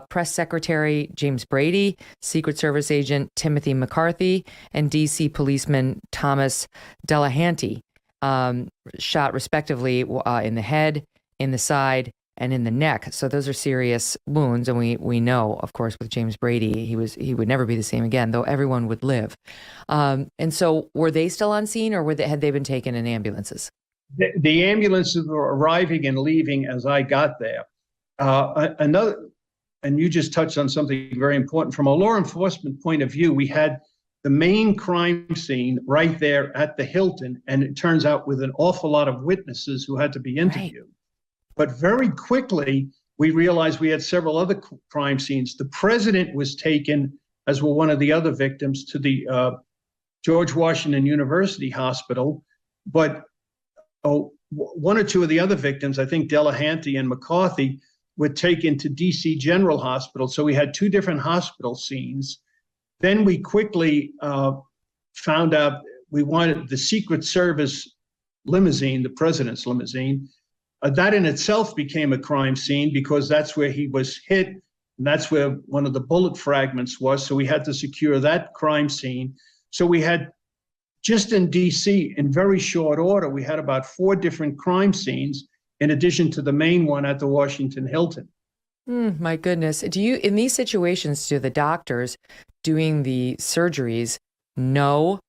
Press Secretary James Brady, Secret Service agent Timothy McCarthy, and D.C. policeman Thomas Delahanty, shot respectively in the head, in the side, and in the neck. So those are serious wounds. And we know, of course, with James Brady, he would never be the same again, though everyone would live. And so were they still on scene, or had they been taken in ambulances? The ambulances were arriving and leaving as I got there. And you just touched on something very important. From a law enforcement point of view, we had the main crime scene right there at the Hilton, and it turns out with an awful lot of witnesses who had to be interviewed. Right. But very quickly, we realized we had several other crime scenes. The president was taken, as were one of the other victims, to the George Washington University Hospital. But one or two of the other victims, I think Delahanty and McCarthy, were taken to DC General Hospital. So we had 2 different hospital scenes. Then we quickly found out we wanted the Secret Service limousine, the president's limousine. That in itself became a crime scene because that's where he was hit, and that's where one of the bullet fragments was. So we had to secure that crime scene. So we had, just in DC, in very short order, we had about 4 different crime scenes in addition to the main one at the Washington Hilton. My goodness. In these situations, do the doctors doing the surgeries know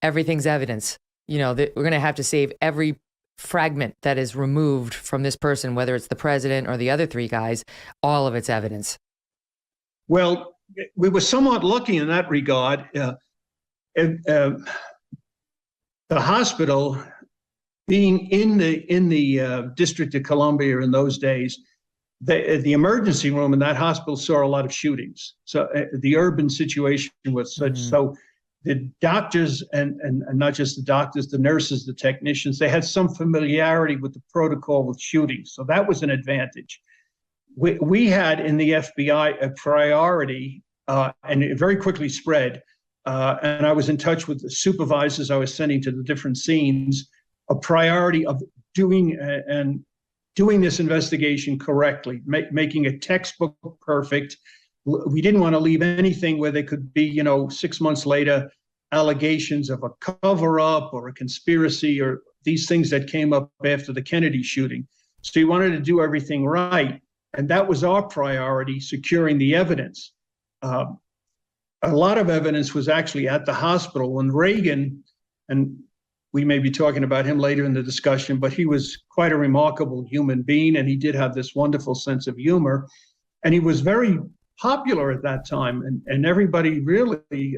everything's evidence? That we're going to have to save every fragment that is removed from this person, whether it's the president or the other 3 guys, all of its evidence? Well, we were somewhat lucky in that regard. The hospital, being in the District of Columbia in those days, the emergency room in that hospital saw a lot of shootings. So the urban situation was such. So the doctors and not just the doctors, the nurses, the technicians, they had some familiarity with the protocol with shootings. So that was an advantage. We had in the FBI a priority, and it very quickly spread. And I was in touch with the supervisors I was sending to the different scenes, a priority of doing this investigation correctly, making a textbook perfect. We didn't want to leave anything where there could be, 6 months later, allegations of a cover-up or a conspiracy or these things that came up after the Kennedy shooting. So we wanted to do everything right. And that was our priority, securing the evidence. A lot of evidence was actually at the hospital when Reagan, and we may be talking about him later in the discussion, but he was quite a remarkable human being, and he did have this wonderful sense of humor. And he was very popular at that time, and everybody really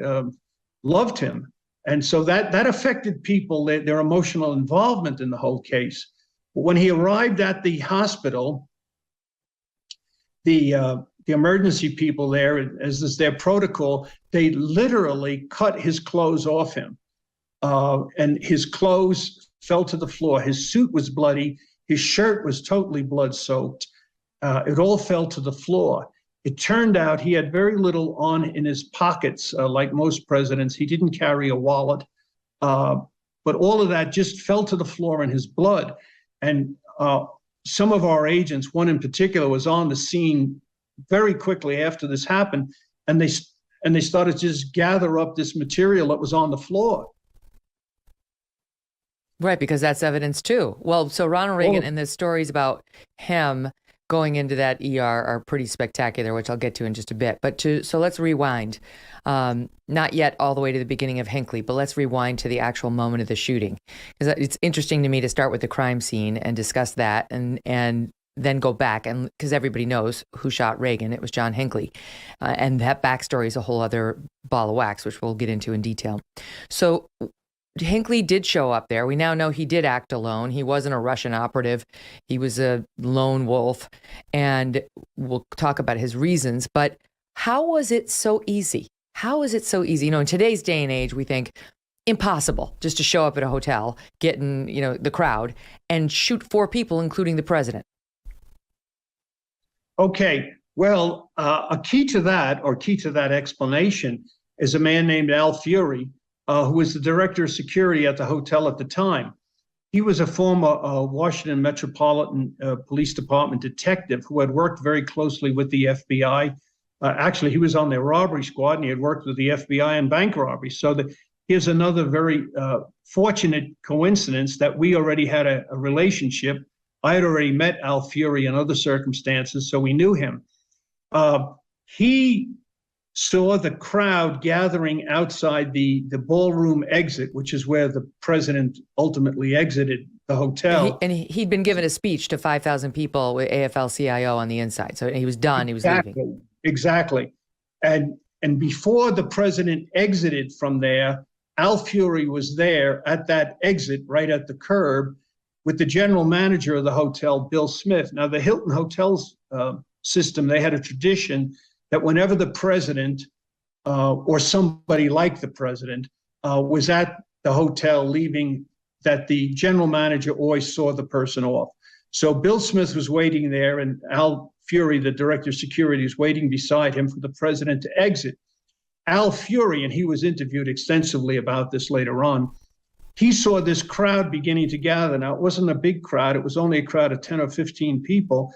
loved him. And so that affected people, their emotional involvement in the whole case. But when he arrived at the hospital, the emergency people there, as is their protocol, they literally cut his clothes off him. And his clothes fell to the floor. His suit was bloody. His shirt was totally blood-soaked. It all fell to the floor. It turned out he had very little on in his pockets, like most presidents. He didn't carry a wallet. But all of that just fell to the floor in his blood. And some of our agents, one in particular, was on the scene very quickly after this happened, and they started to just gather up this material that was on the floor. Right, because that's evidence too. Well, so Ronald Reagan and the stories about him going into that ER are pretty spectacular, which I'll get to in just a bit. So let's rewind. Not yet all the way to the beginning of Hinckley, but let's rewind to the actual moment of the shooting. Because it's interesting to me to start with the crime scene and discuss that, and then go back, and because everybody knows who shot Reagan. It was John Hinckley. And that backstory is a whole other ball of wax, which we'll get into in detail. So Hinckley did show up there. We now know he did act alone. He wasn't a Russian operative. He was a lone wolf, and we'll talk about his reasons. But how was it so easy? How is it so easy? In today's day and age, we think impossible just to show up at a hotel, get in, the crowd and shoot 4 people, including the president. Okay. Well, a key to that explanation is a man named Al Fury, who was the director of security at the hotel at the time. He was a former Washington Metropolitan Police Department detective who had worked very closely with the FBI. Actually, he was on their robbery squad, and he had worked with the FBI in bank robberies. So here's another very fortunate coincidence that we already had a relationship. I had already met Al Fury in other circumstances, so we knew him. He saw the crowd gathering outside the ballroom exit, which is where the president ultimately exited the hotel. And he'd been given a speech to 5,000 people with AFL-CIO on the inside. So he was done. He was leaving. Exactly. And before the president exited from there, Al Fury was there at that exit, right at the curb, with the general manager of the hotel, Bill Smith. Now, the Hilton Hotels system, they had a tradition that whenever the president or somebody like the president was at the hotel leaving, that the general manager always saw the person off. So Bill Smith was waiting there, and Al Fury, the director of security, is waiting beside him for the president to exit. Al Fury, and he was interviewed extensively about this later on, he saw this crowd beginning to gather. Now, it wasn't a big crowd. It was only a crowd of 10 or 15 people,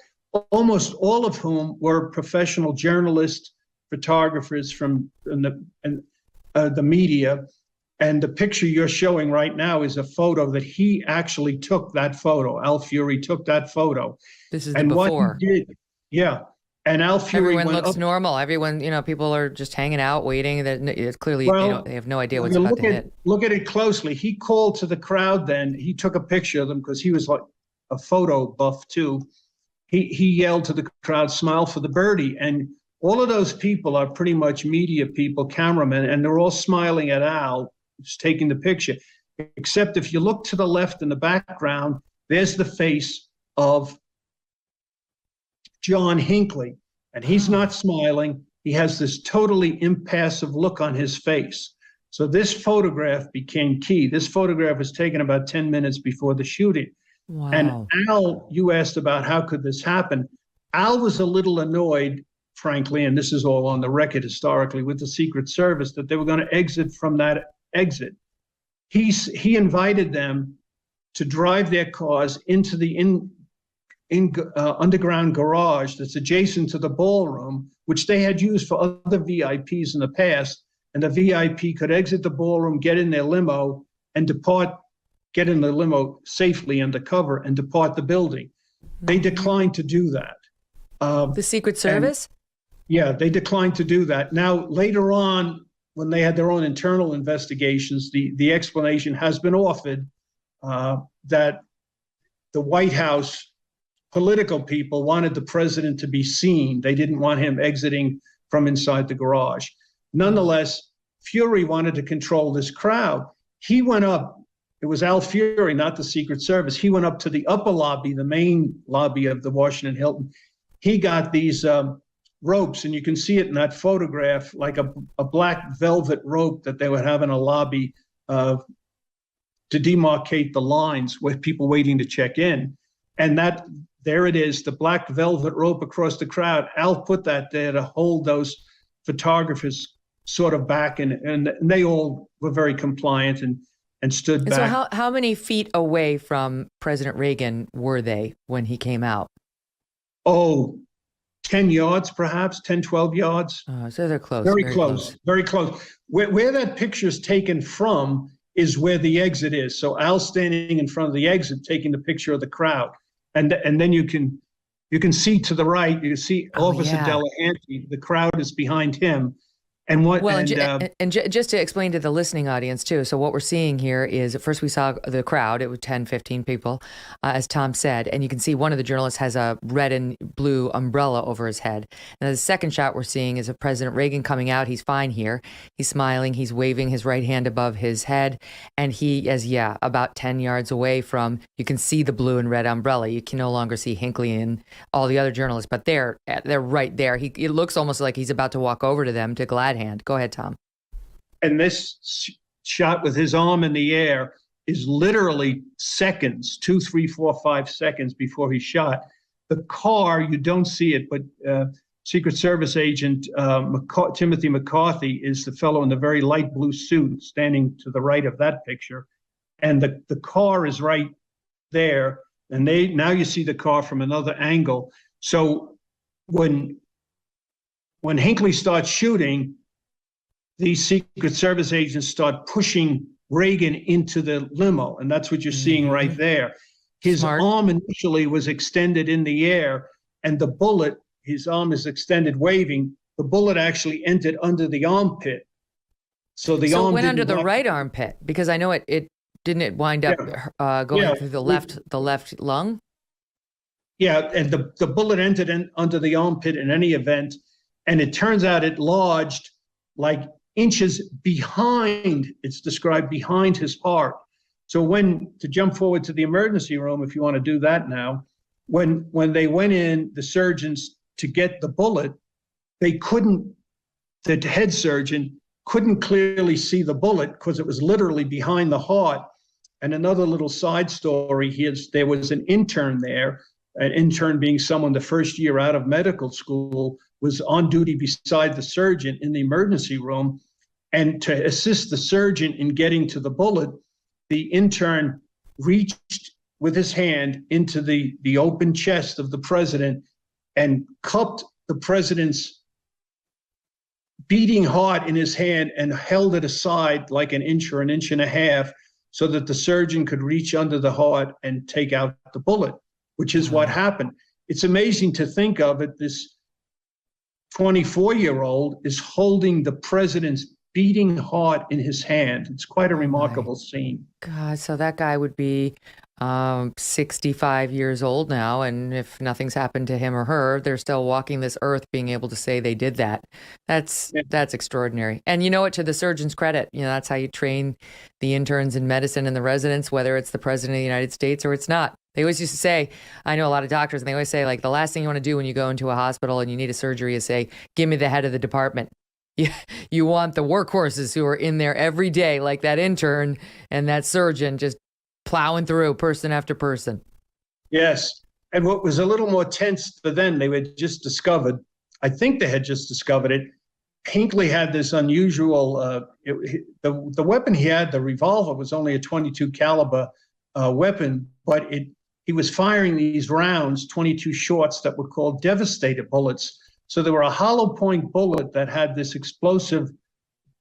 almost all of whom were professional journalists, photographers from the media. And the picture you're showing right now is a photo that he actually took that photo. Al Fury took that photo. This is the before. What he did, yeah. And Al Fury Everyone looks normal. Everyone, people are just hanging out, waiting. That clearly, they have no idea what's about to hit. Look at it closely. He called to the crowd then. He took a picture of them because he was like a photo buff too. He yelled to the crowd, "Smile for the birdie." And all of those people are pretty much media people, cameramen, and they're all smiling at Al, who's taking the picture. Except if you look to the left in the background, there's the face of John Hinckley, and he's not smiling. He has this totally impassive look on his face. So this photograph became key. This photograph was taken about 10 minutes before the shooting. Wow. And Al, you asked about how could this happen. Al was a little annoyed, frankly, and this is all on the record historically, with the Secret Service, that they were going to exit from that exit. He invited them to drive their cars into the underground garage that's adjacent to the ballroom, which they had used for other VIPs in the past. And the VIP could exit the ballroom, get in their limo, and get in the limo safely undercover and depart the building. They declined to do that. The Secret Service? Yeah, they declined to do that. Now, later on, when they had their own internal investigations, the explanation has been offered that the White House political people wanted the president to be seen. They didn't want him exiting from inside the garage. Nonetheless, Fury wanted to control this crowd. He went up. It was Al Fury, not the Secret Service. He went up to the upper lobby, the main lobby of the Washington Hilton. He got these ropes, and you can see it in that photograph, like a black velvet rope that they would have in a lobby to demarcate the lines with people waiting to check in. And there it is, the black velvet rope across the crowd. Al put that there to hold those photographers sort of back, and they all were very compliant and stood back. So how many feet away from President Reagan were they when he came out? 10 yards, perhaps, 10, 12 yards. So they're close. Very close. Very close. Where that picture is taken from is where the exit is. So Al's standing in front of the exit, taking the picture of the crowd. And then you can see to the right, you can see Officer Delahanty, the crowd is behind him. And just to explain to the listening audience too, so what we're seeing here is at first we saw the crowd, it was 10, 15 people, as Tom said, and you can see one of the journalists has a red and blue umbrella over his head. And the second shot we're seeing is of President Reagan coming out. He's fine here. He's smiling. He's waving his right hand above his head. And he is, about 10 yards away from, you can see the blue and red umbrella. You can no longer see Hinckley and all the other journalists, but they're right there. It looks almost like he's about to walk over to them to glad hand. Go ahead, Tom. And this shot with his arm in the air is literally seconds, 2, 3, 4, 5 seconds before he shot. The car, you don't see it, but Secret Service agent Timothy McCarthy is the fellow in the very light blue suit standing to the right of that picture. And the car is right there, and now you see the car from another angle. So when Hinckley starts shooting, these Secret Service agents start pushing Reagan into the limo, and that's what you're seeing right there. His arm initially was extended in the air, and the bullet, his arm is extended waving, the bullet actually entered under the armpit. So the arm it went under the right armpit, because I know it didn't it wind up going through the left lung? Yeah, and the bullet entered under the armpit in any event, and it turns out it lodged like inches behind, it's described behind his heart. So to jump forward to the emergency room, if you want to do that now, when they went in, the surgeons, to get the bullet, the head surgeon couldn't clearly see the bullet because it was literally behind the heart. And another little side story here is there was an intern there, an intern being someone the first year out of medical school, was on duty beside the surgeon in the emergency room. And to assist the surgeon in getting to the bullet, the intern reached with his hand into the open chest of the president and cupped the president's beating heart in his hand and held it aside like an inch or an inch and a half so that the surgeon could reach under the heart and take out the bullet, which is what happened. It's amazing to think of it. This 24-year-old is holding the president's beating heart in his hand. It's quite a remarkable scene. God, so that guy would be 65 years old now, and if nothing's happened to him or her, they're still walking this earth being able to say they did that. That's extraordinary. And you know what, to the surgeon's credit, that's how you train the interns in medicine and the residents, whether it's the president of the United States or it's not. They always used to say, I know a lot of doctors, and they always say, like, the last thing you want to do when you go into a hospital and you need a surgery is say, give me the head of the department. You want the workhorses who are in there every day, like that intern and that surgeon, just plowing through person after person. Yes. And what was a little more tense for them, they had just discovered, I think they had just discovered it, Hinckley had this unusual, the weapon he had, the revolver, was only a .22 caliber weapon, but he was firing these rounds, 22 shorts, that were called Devastator bullets. So there were a hollow point bullet that had this explosive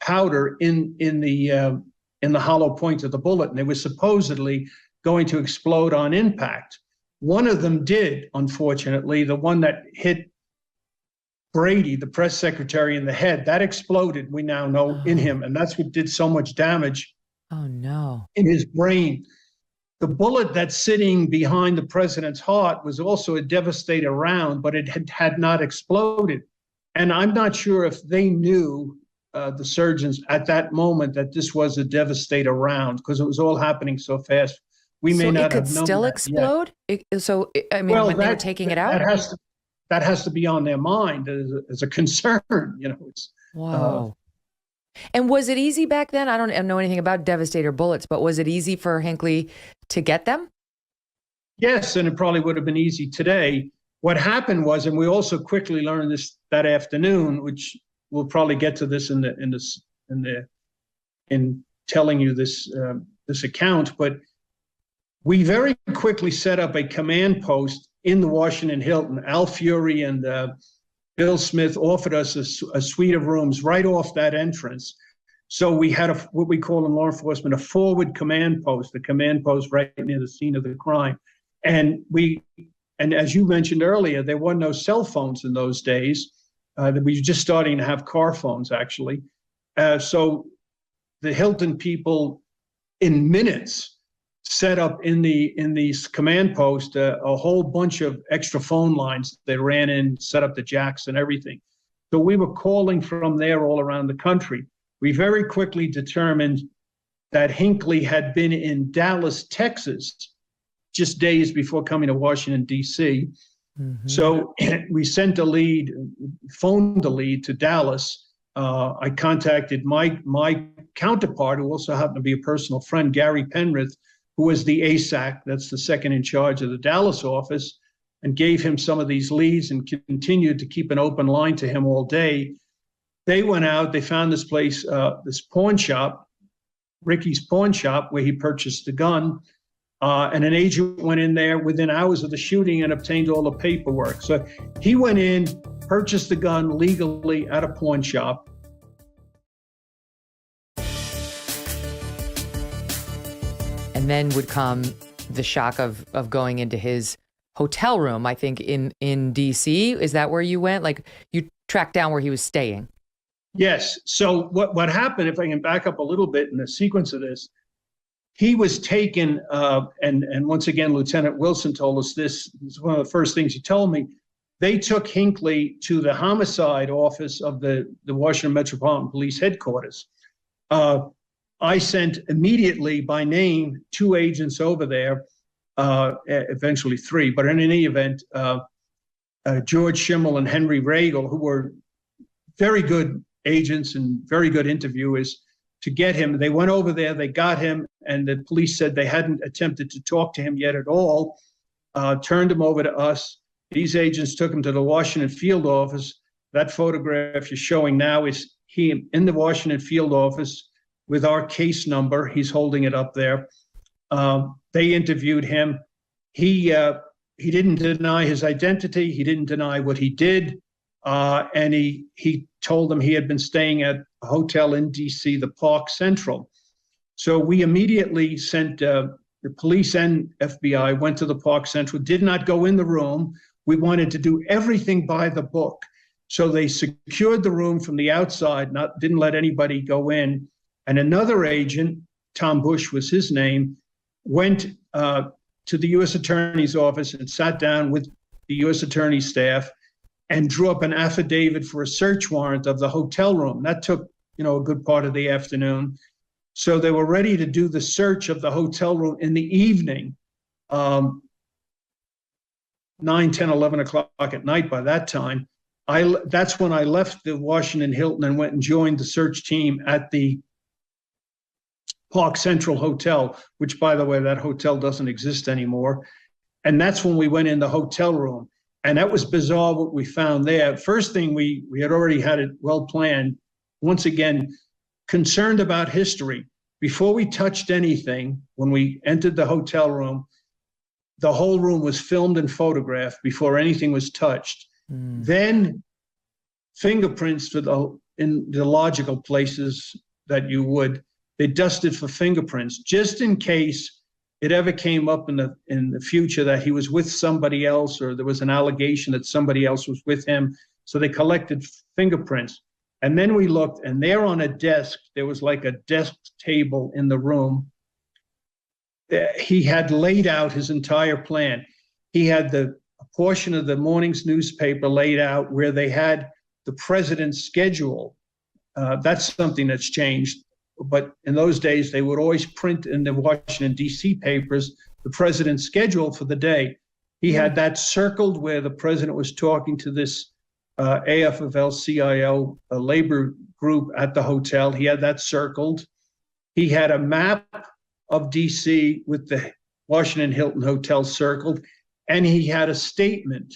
powder in the hollow point of the bullet, and they were supposedly going to explode on impact. One of them did, unfortunately. The one that hit Brady, the press secretary, in the head, that exploded, we now know, in him, and that's what did so much damage. Oh no! In his brain. The bullet that's sitting behind the president's heart was also a Devastator round, but it had not exploded. And I'm not sure if they knew, the surgeons at that moment, that this was a Devastator round, because it was all happening so fast. We may not have known. So it could still explode? When they were taking it out? That has to be on their mind as a concern. Wow. And was it easy back then? I don't know anything about Devastator bullets, but was it easy for Hinckley to get them? Yes, and it probably would have been easy today. What happened was, and we also quickly learned this that afternoon, which we'll probably get to this in telling you this account, but we very quickly set up a command post in the Washington Hilton. Al Fury and Bill Smith offered us a suite of rooms right off that entrance. So we had what we call in law enforcement a forward command post, the command post right near the scene of the crime. And as you mentioned earlier, there were no cell phones in those days. We were just starting to have car phones, actually. So the Hilton people, in minutes, set up in these command post a whole bunch of extra phone lines. They ran in, set up the jacks and everything. So we were calling from there all around the country. We very quickly determined that Hinckley had been in Dallas, Texas, just days before coming to Washington, D.C. Mm-hmm. So we sent phoned a lead to Dallas. I contacted my counterpart, who also happened to be a personal friend, Gary Penrith, who was the ASAC, that's the second in charge of the Dallas office, and gave him some of these leads and continued to keep an open line to him all day. They went out, they found this place, this pawn shop, Ricky's Pawn Shop, where he purchased the gun. And an agent went in there within hours of the shooting and obtained all the paperwork. So he went in, purchased the gun legally at a pawn shop. And then would come the shock of going into his hotel room, I think in D.C. Is that where you went? Like, you tracked down where he was staying? Yes. So what happened, if I can back up a little bit in the sequence of this, he was taken, and once again, Lieutenant Wilson told us this is one of the first things he told me. They took Hinckley to the homicide office of the Washington Metropolitan Police headquarters. I sent immediately by name 2 agents over there, eventually 3, but in any event, George Schimmel and Henry Reagan, who were very good agents and very good interviewers, to get him. They went over there, they got him, and the police said they hadn't attempted to talk to him yet at all, turned him over to us. These agents took him to the Washington field office. That photograph you're showing now is he in the Washington field office with our case number. He's holding it up there. They interviewed him. He didn't deny his identity. He didn't deny what he did. And he told them he had been staying at a hotel in D.C., the Park Central. So we immediately sent the police and FBI, went to the Park Central, did not go in the room. We wanted to do everything by the book. So they secured the room from the outside, didn't let anybody go in. And another agent, Tom Bush was his name, went to the U.S. Attorney's office and sat down with the U.S. Attorney's staff and drew up an affidavit for a search warrant of the hotel room. That took, a good part of the afternoon. So they were ready to do the search of the hotel room in the evening, 9, 10, 11 o'clock at night by that time. That's when I left the Washington Hilton and went and joined the search team at the Park Central Hotel, which, by the way, that hotel doesn't exist anymore. And that's when we went in the hotel room. And that was bizarre what we found there. First thing, we had already had it well planned. Once again, concerned about history. Before we touched anything, when we entered the hotel room, the whole room was filmed and photographed before anything was touched. Then fingerprints in the logical places that you would. They dusted for fingerprints just in case it ever came up in the future that he was with somebody else, or there was an allegation that somebody else was with him. So they collected fingerprints. And then we looked, and there on a desk, there was like a desk table in the room. He had laid out his entire plan. He had a portion of the morning's newspaper laid out where they had the president's schedule. That's something that's changed. But in those days, they would always print in the Washington, D.C. papers the president's schedule for the day. He had that circled where the president was talking to this AFL-CIO labor group at the hotel. He had that circled. He had a map of D.C. with the Washington Hilton Hotel circled. And he had a statement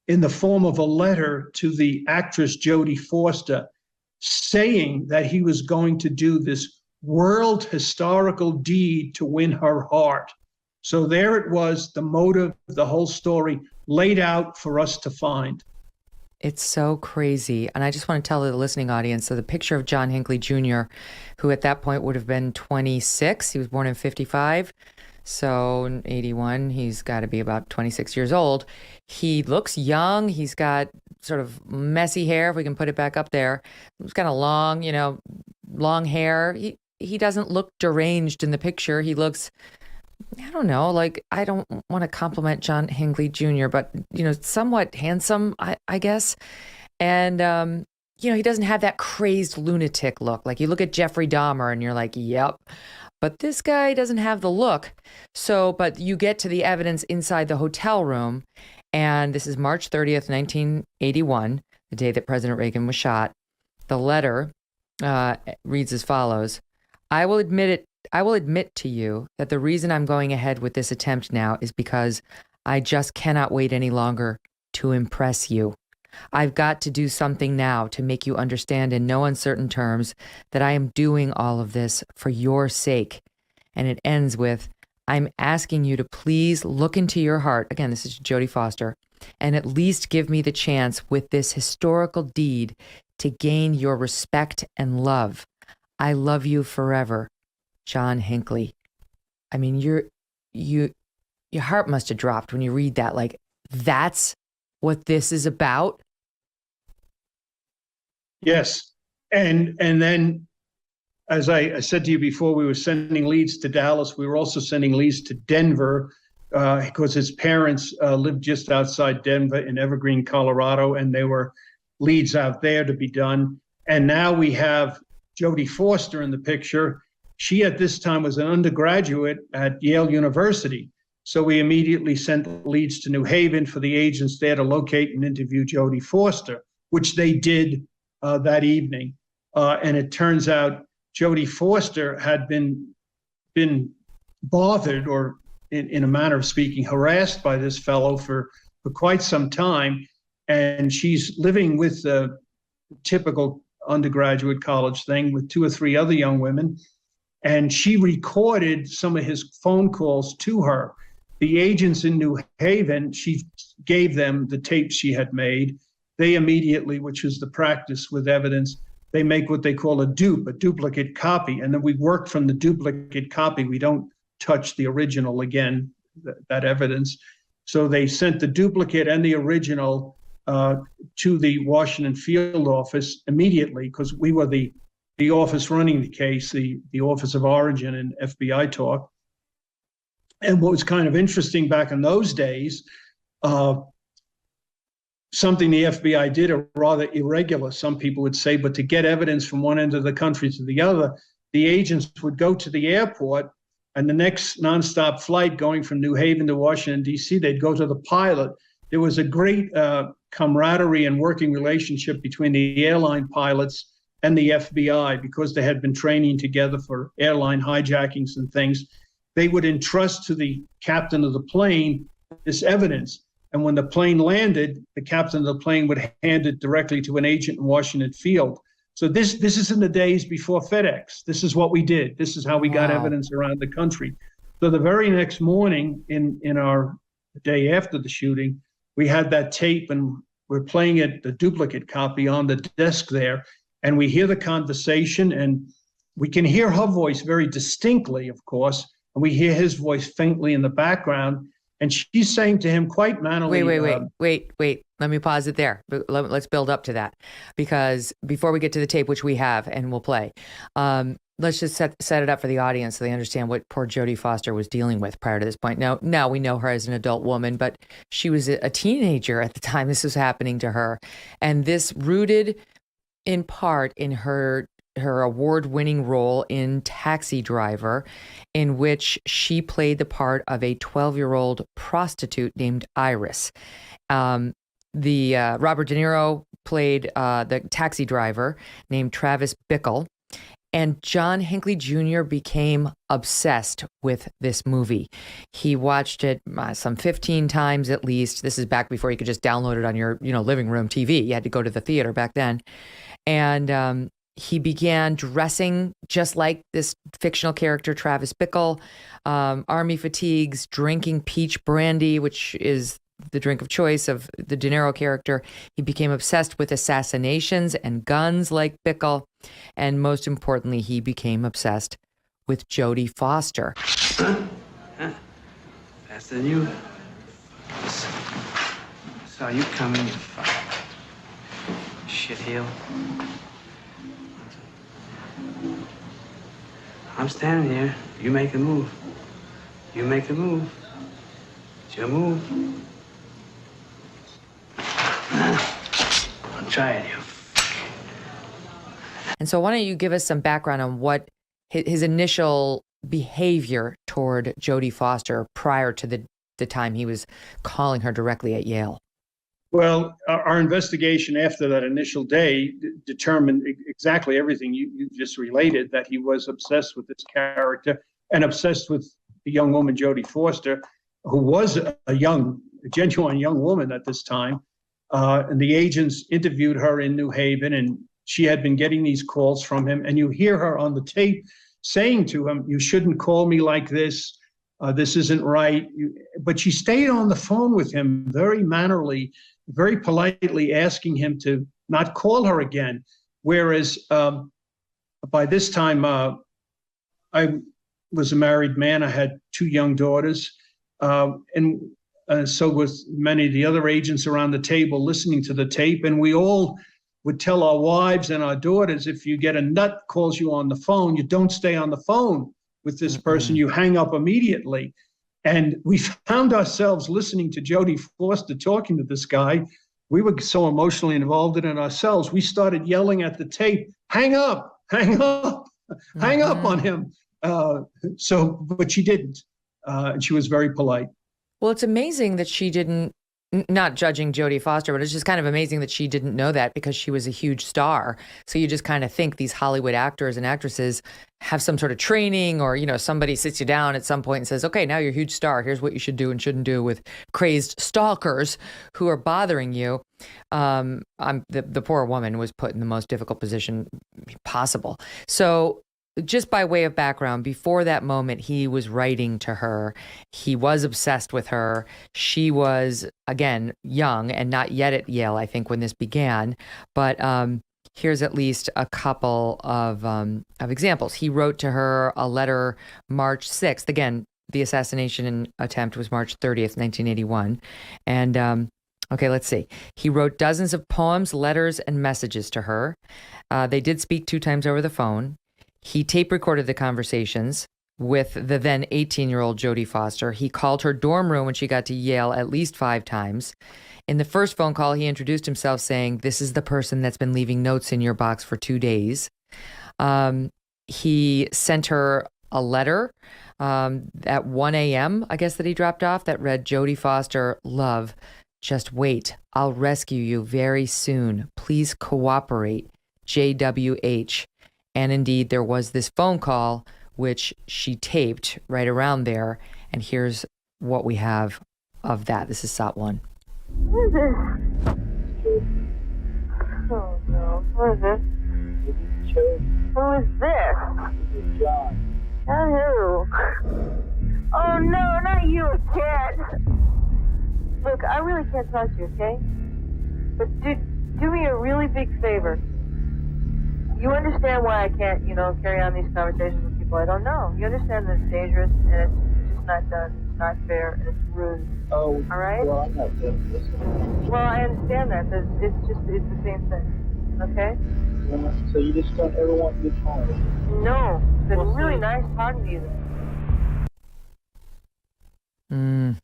in the form of a letter to the actress Jodie Foster saying that he was going to do this world historical deed to win her heart. So there it was, the motive, the whole story laid out for us to find. It's so crazy. And I just want to tell the listening audience, so the picture of John Hinckley Jr., who at that point would have been 26, he was born in 55. So in 81, he's got to be about 26 years old. He looks young. He's got sort of messy hair, if we can put it back up there. He's got a long, long hair. He doesn't look deranged in the picture. He looks, I don't know, like, I don't want to compliment John Hinckley Jr., but, somewhat handsome, I guess. And, he doesn't have that crazed lunatic look. Like, you look at Jeffrey Dahmer and you're like, yep. But this guy doesn't have the look. So, but you get to the evidence inside the hotel room. And this is March 30th, 1981, the day that President Reagan was shot. The letter reads as follows. I will admit to you that the reason I'm going ahead with this attempt now is because I just cannot wait any longer to impress you. I've got to do something now to make you understand in no uncertain terms that I am doing all of this for your sake. And it ends with, I'm asking you to please look into your heart. Again, this is Jodie Foster, and at least give me the chance with this historical deed to gain your respect and love. I love you forever, John Hinckley. I mean, your heart must have dropped when you read that. Like, that's what this is about. Yes. And then, as I said to you before, we were sending leads to Dallas. We were also sending leads to Denver because his parents lived just outside Denver in Evergreen, Colorado, and there were leads out there to be done. And now we have Jodie Foster in the picture. She at this time was an undergraduate at Yale University. So we immediately sent leads to New Haven for the agents there to locate and interview Jodie Foster, which they did that evening. And it turns out Jodie Foster had been bothered, or in a manner of speaking, harassed by this fellow for quite some time. And she's living with the typical undergraduate college thing with 2 or 3 other young women. And she recorded some of his phone calls to her. The agents in New Haven, she gave them the tapes she had made. They immediately, which is the practice with evidence, they make what they call a duplicate copy. And then we work from the duplicate copy. We don't touch the original again, that evidence. So they sent the duplicate and the original to the Washington field office immediately, because we were the office running the case, the Office of Origin and FBI talk. And what was kind of interesting back in those days, something the FBI did, a rather irregular, some people would say, but to get evidence from one end of the country to the other, the agents would go to the airport, and the next nonstop flight going from New Haven to Washington, D.C., they'd go to the pilot. There was a great camaraderie and working relationship between the airline pilots and the FBI, because they had been training together for airline hijackings and things. They would entrust to the captain of the plane this evidence. And when the plane landed, the captain of the plane would hand it directly to an agent in Washington field. So this is in the days before FedEx. This is what we did. This is how we got evidence around the country. So the very next morning, in our day after the shooting, we had that tape, and we're playing it, the duplicate copy, on the desk there. And we hear the conversation, and we can hear her voice very distinctly, of course, and we hear his voice faintly in the background. And she's saying to him quite mannerly. Wait. Let me pause it there. Let's build up to that, because before we get to the tape, which we have and we'll play, let's just set it up for the audience so they understand what poor Jodie Foster was dealing with prior to this point. Now we know her as an adult woman, but she was a teenager at the time this was happening to her. And this rooted in part in her award-winning role in Taxi Driver, in which she played the part of a 12-year-old prostitute named Iris. Robert De Niro played the taxi driver named Travis Bickle, and John Hinckley Jr. became obsessed with this movie. He watched it some 15 times at least. This is back before you could just download it on your living room TV. You had to go to the theater back then. And he began dressing just like this fictional character, Travis Bickle, army fatigues, drinking peach brandy, which is the drink of choice of the De Niro character. He became obsessed with assassinations and guns like Bickle. And most importantly, he became obsessed with Jodie Foster. Huh? Faster than you. Saw you coming, you shitheel. I'm standing here. You make the move. You make the move. It's your move. I'll try it, you. And so why don't you give us some background on what his initial behavior toward Jodie Foster prior to the time he was calling her directly at Yale? Well, our investigation after that initial day determined exactly everything you just related, that he was obsessed with this character and obsessed with the young woman, Jodie Foster, who was a genuine young woman at this time. And the agents interviewed her in New Haven, and she had been getting these calls from him. And you hear her on the tape saying to him, "You shouldn't call me like this. This isn't right. But she stayed on the phone with him very mannerly, very politely asking him to not call her again. Whereas by this time, I was a married man. I had 2 young daughters. And so was many of the other agents around the table listening to the tape. And we all would tell our wives and our daughters, if you get a nut calls you on the phone, you don't stay on the phone with this person, you hang up immediately. And we found ourselves listening to Jodie Foster talking to this guy. We were so emotionally involved in it ourselves. We started yelling at the tape, hang up, hang up, hang up on him. But she didn't. And she was very polite. Well, it's amazing that she didn't, not judging Jodie Foster, but it's just kind of amazing that she didn't know that because she was a huge star. So you just kind of think these Hollywood actors and actresses have some sort of training, or, somebody sits you down at some point and says, okay, now you're a huge star. Here's what you should do and shouldn't do with crazed stalkers who are bothering you. The poor woman was put in the most difficult position possible. So just by way of background, before that moment, he was writing to her. He was obsessed with her. She was, again, young and not yet at Yale, I think, when this began. But here's at least a couple of examples. He wrote to her a letter March 6th. Again, the assassination attempt was March 30th, 1981. And okay, let's see. He wrote dozens of poems, letters, and messages to her. They did speak 2 times over the phone. He tape recorded the conversations with the then 18-year-old Jodie Foster. He called her dorm room when she got to Yale at least 5 times. In the first phone call, he introduced himself saying, "This is the person that's been leaving notes in your box for 2 days." He sent her a letter at 1 a.m., I guess, that he dropped off that read, "Jodie Foster, love, just wait. I'll rescue you very soon. Please cooperate. JWH." And indeed, there was this phone call, which she taped right around there. And here's what we have of that. This is SOT 1. What is this? Oh, no. What is this? Who is this? This is John. John who? Oh, no, not you, Ted. Look, I really can't talk to you, okay? But do me a really big favor. You understand why I can't, carry on these conversations with people I don't know. You understand that it's dangerous and it's just not done, it's not fair, and it's rude. Oh, all right? Well, I'm not doing this. Well, I understand that. It's the same thing, okay? So you just don't ever want to be talking? No. It's been really nice talking to you.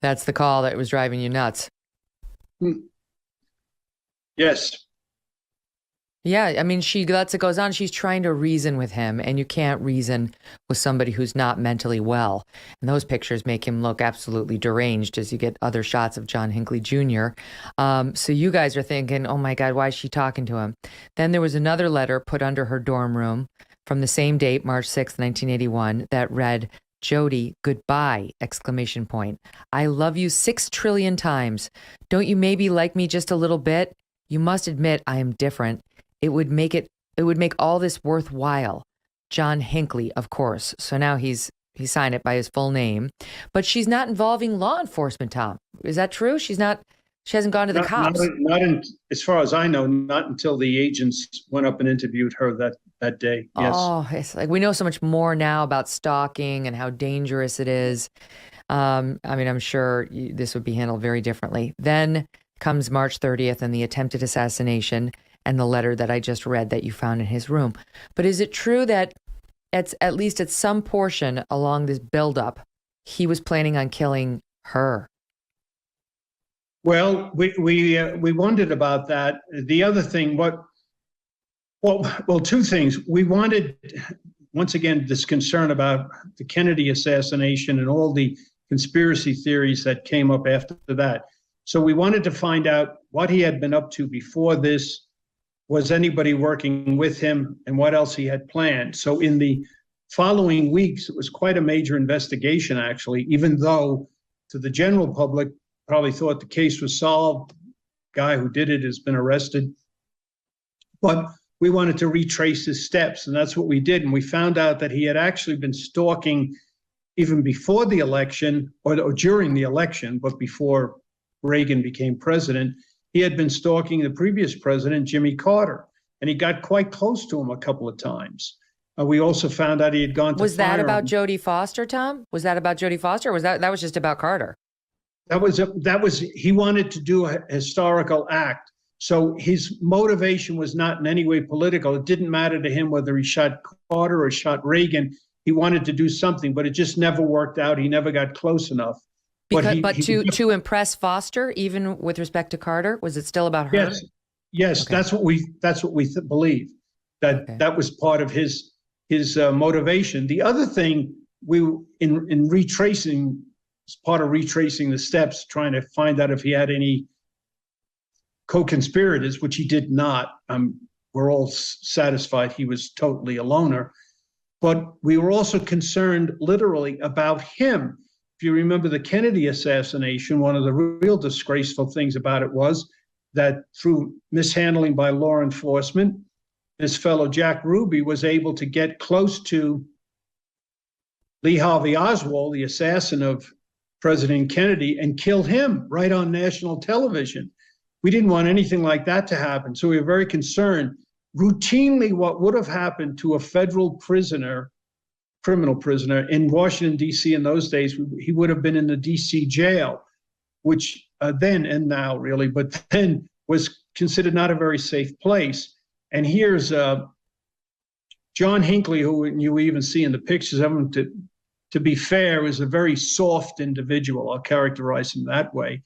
That's the call that was driving you nuts. Yes. Yeah, I mean, she lets it goes on. She's trying to reason with him, and you can't reason with somebody who's not mentally well. And those pictures make him look absolutely deranged as you get other shots of John Hinckley Jr. So you guys are thinking, oh my God, why is she talking to him? Then there was another letter put under her dorm room from the same date, March 6th, 1981, that read, "Jodie, goodbye, ! I love you 6 trillion times. Don't you maybe like me just a little bit? You must admit I am different. It would make all this worthwhile. John Hinckley, of course." So now he signed it by his full name, but she's not involving law enforcement, Tom. Is that true? She hasn't gone to the cops. As far as I know, not until the agents went up and interviewed her that day. Yes. Oh, it's like we know so much more now about stalking and how dangerous it is. I mean, I'm sure this would be handled very differently. Then comes March 30th and the attempted assassination and the letter that I just read that you found in his room. But is it true that at least at some portion along this buildup, he was planning on killing her? Well, we wondered about that. The other thing, two things. We wanted, once again, this concern about the Kennedy assassination and all the conspiracy theories that came up after that. So we wanted to find out what he had been up to before this. Was anybody working with him, and what else he had planned? So in the following weeks, it was quite a major investigation, actually, even though to the general public probably thought the case was solved. The guy who did it has been arrested. But we wanted to retrace his steps, and that's what we did. And we found out that he had actually been stalking even before the election or during the election, but before Reagan became president, he had been stalking the previous president, Jimmy Carter, and he got quite close to him a couple of times. We also found out he had gone to Was that fire about him. Jodie Foster, Tom? Was that about Jodie Foster, or was that was just about Carter? That was he wanted to do a historical act. So his motivation was not in any way political. It didn't matter to him whether he shot Carter or shot Reagan. He wanted to do something, but it just never worked out. He never got close enough. But to impress Foster, even with respect to Carter, was it still about her? Yes, okay. That's what we believe. That was part of his motivation. The other thing in retracing, as part of retracing the steps, trying to find out if he had any co-conspirators, which he did not. We're all satisfied he was totally a loner. But we were also concerned literally about him. If you remember the Kennedy assassination, one of the real disgraceful things about it was that through mishandling by law enforcement, this fellow Jack Ruby was able to get close to Lee Harvey Oswald, the assassin of President Kennedy, and kill him right on national television. We didn't want anything like that to happen, so we were very concerned. Routinely, what would have happened to a federal prisoner, criminal prisoner in Washington, D.C. in those days, he would have been in the D.C. jail, which then and now really, but then was considered not a very safe place. And here's John Hinckley, who you even see in the pictures of him, to be fair, is a very soft individual. I'll characterize him that way.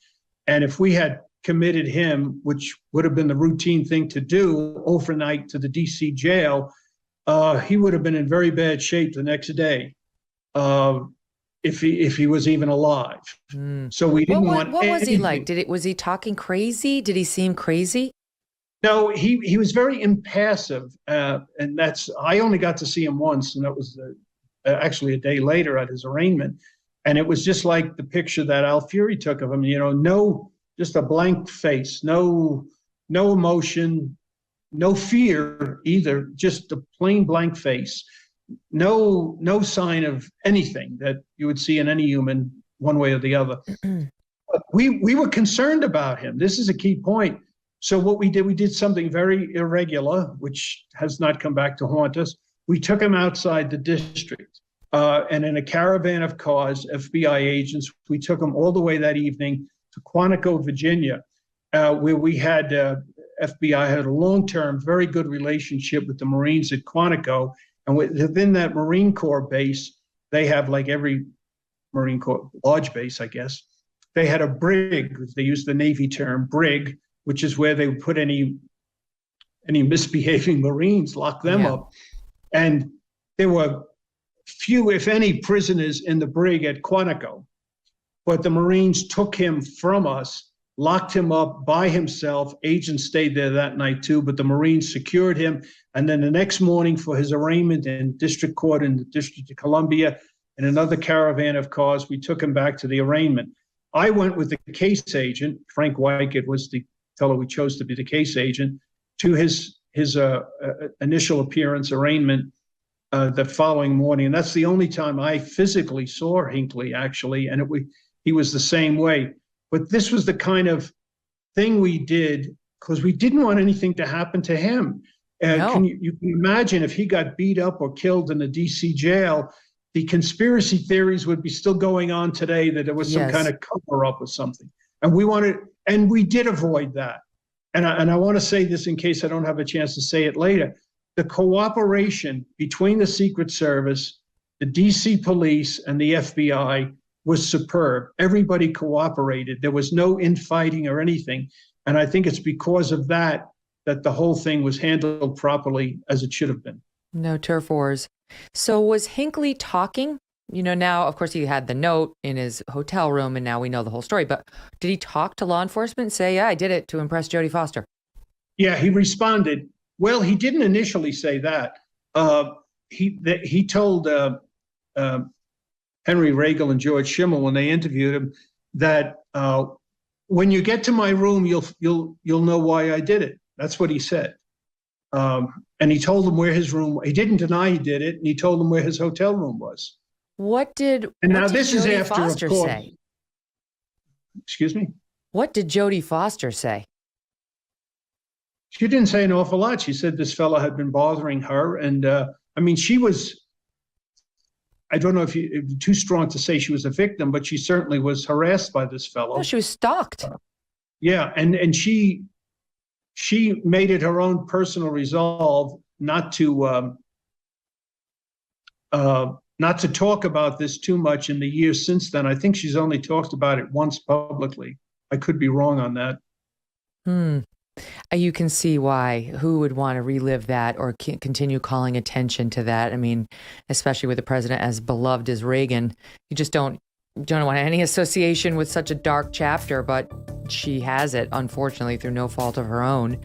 And if we had committed him, which would have been the routine thing to do, overnight to the DC jail, he would have been in very bad shape the next day, if he was even alive. So we didn't want. What was he like? Was he talking crazy? Did he seem crazy? No, he was very impassive, and I only got to see him once, and that was actually a day later at his arraignment, and it was just like the picture that Al Fury took of him. Just a blank face, no emotion, no fear either, just a plain blank face, no sign of anything that you would see in any human one way or the other. We were concerned about him. This is a key point. So what we did something very irregular, which has not come back to haunt us. We took him outside the district, and in a caravan of cars, FBI agents, we took him all the way that evening to Quantico, Virginia, where we had FBI had a long-term, very good relationship with the Marines at Quantico. And within that Marine Corps base, they have, like every Marine Corps large base, I guess, they had a brig. They used the Navy term brig, which is where they would put any misbehaving Marines, lock them up. And there were few, if any, prisoners in the brig at Quantico. But the Marines took him from us, locked him up by himself. Agents stayed there that night too, but the Marines secured him. And then the next morning for his arraignment in district court in the District of Columbia, in another caravan of cars, we took him back to the arraignment. I went with the case agent. Frank Wyckett was the fellow we chose to be the case agent, to his initial appearance, arraignment, the following morning. And that's the only time I physically saw Hinckley, actually, and he was the same way. But this was the kind of thing we did because we didn't want anything to happen to him. No. You can imagine if he got beat up or killed in the DC jail, the conspiracy theories would be still going on today that there was some kind of cover up or something. And we did avoid that. And I want to say this in case I don't have a chance to say it later. The cooperation between the Secret Service, the DC police, and the FBI was superb. Everybody cooperated. There was no infighting or anything. And I think it's because of that the whole thing was handled properly as it should have been. No turf wars. So was Hinckley talking? Now, of course, he had the note in his hotel room, and now we know the whole story. But did he talk to law enforcement and say, yeah, I did it to impress Jodie Foster? Yeah, he responded. Well, he didn't initially say that. He told Henry Reagan and George Schimmel when they interviewed him that when you get to my room, you'll know why I did it. That's what he said. And he told them where his room. He didn't deny he did it, and he told them where his hotel room was. What did Jodie Foster say? Excuse me? What did Jodie Foster say? She didn't say an awful lot. She said this fellow had been bothering her. And I mean, she was, I don't know if it's too strong to say she was a victim, but she certainly was harassed by this fellow. No, she was stalked. Yeah. And she made it her own personal resolve not to talk about this too much in the years since then. I think she's only talked about it once publicly. I could be wrong on that. You can see why. Who would want to relive that or continue calling attention to that? I mean, especially with a president as beloved as Reagan, you just don't want any association with such a dark chapter, but she has it, unfortunately, through no fault of her own.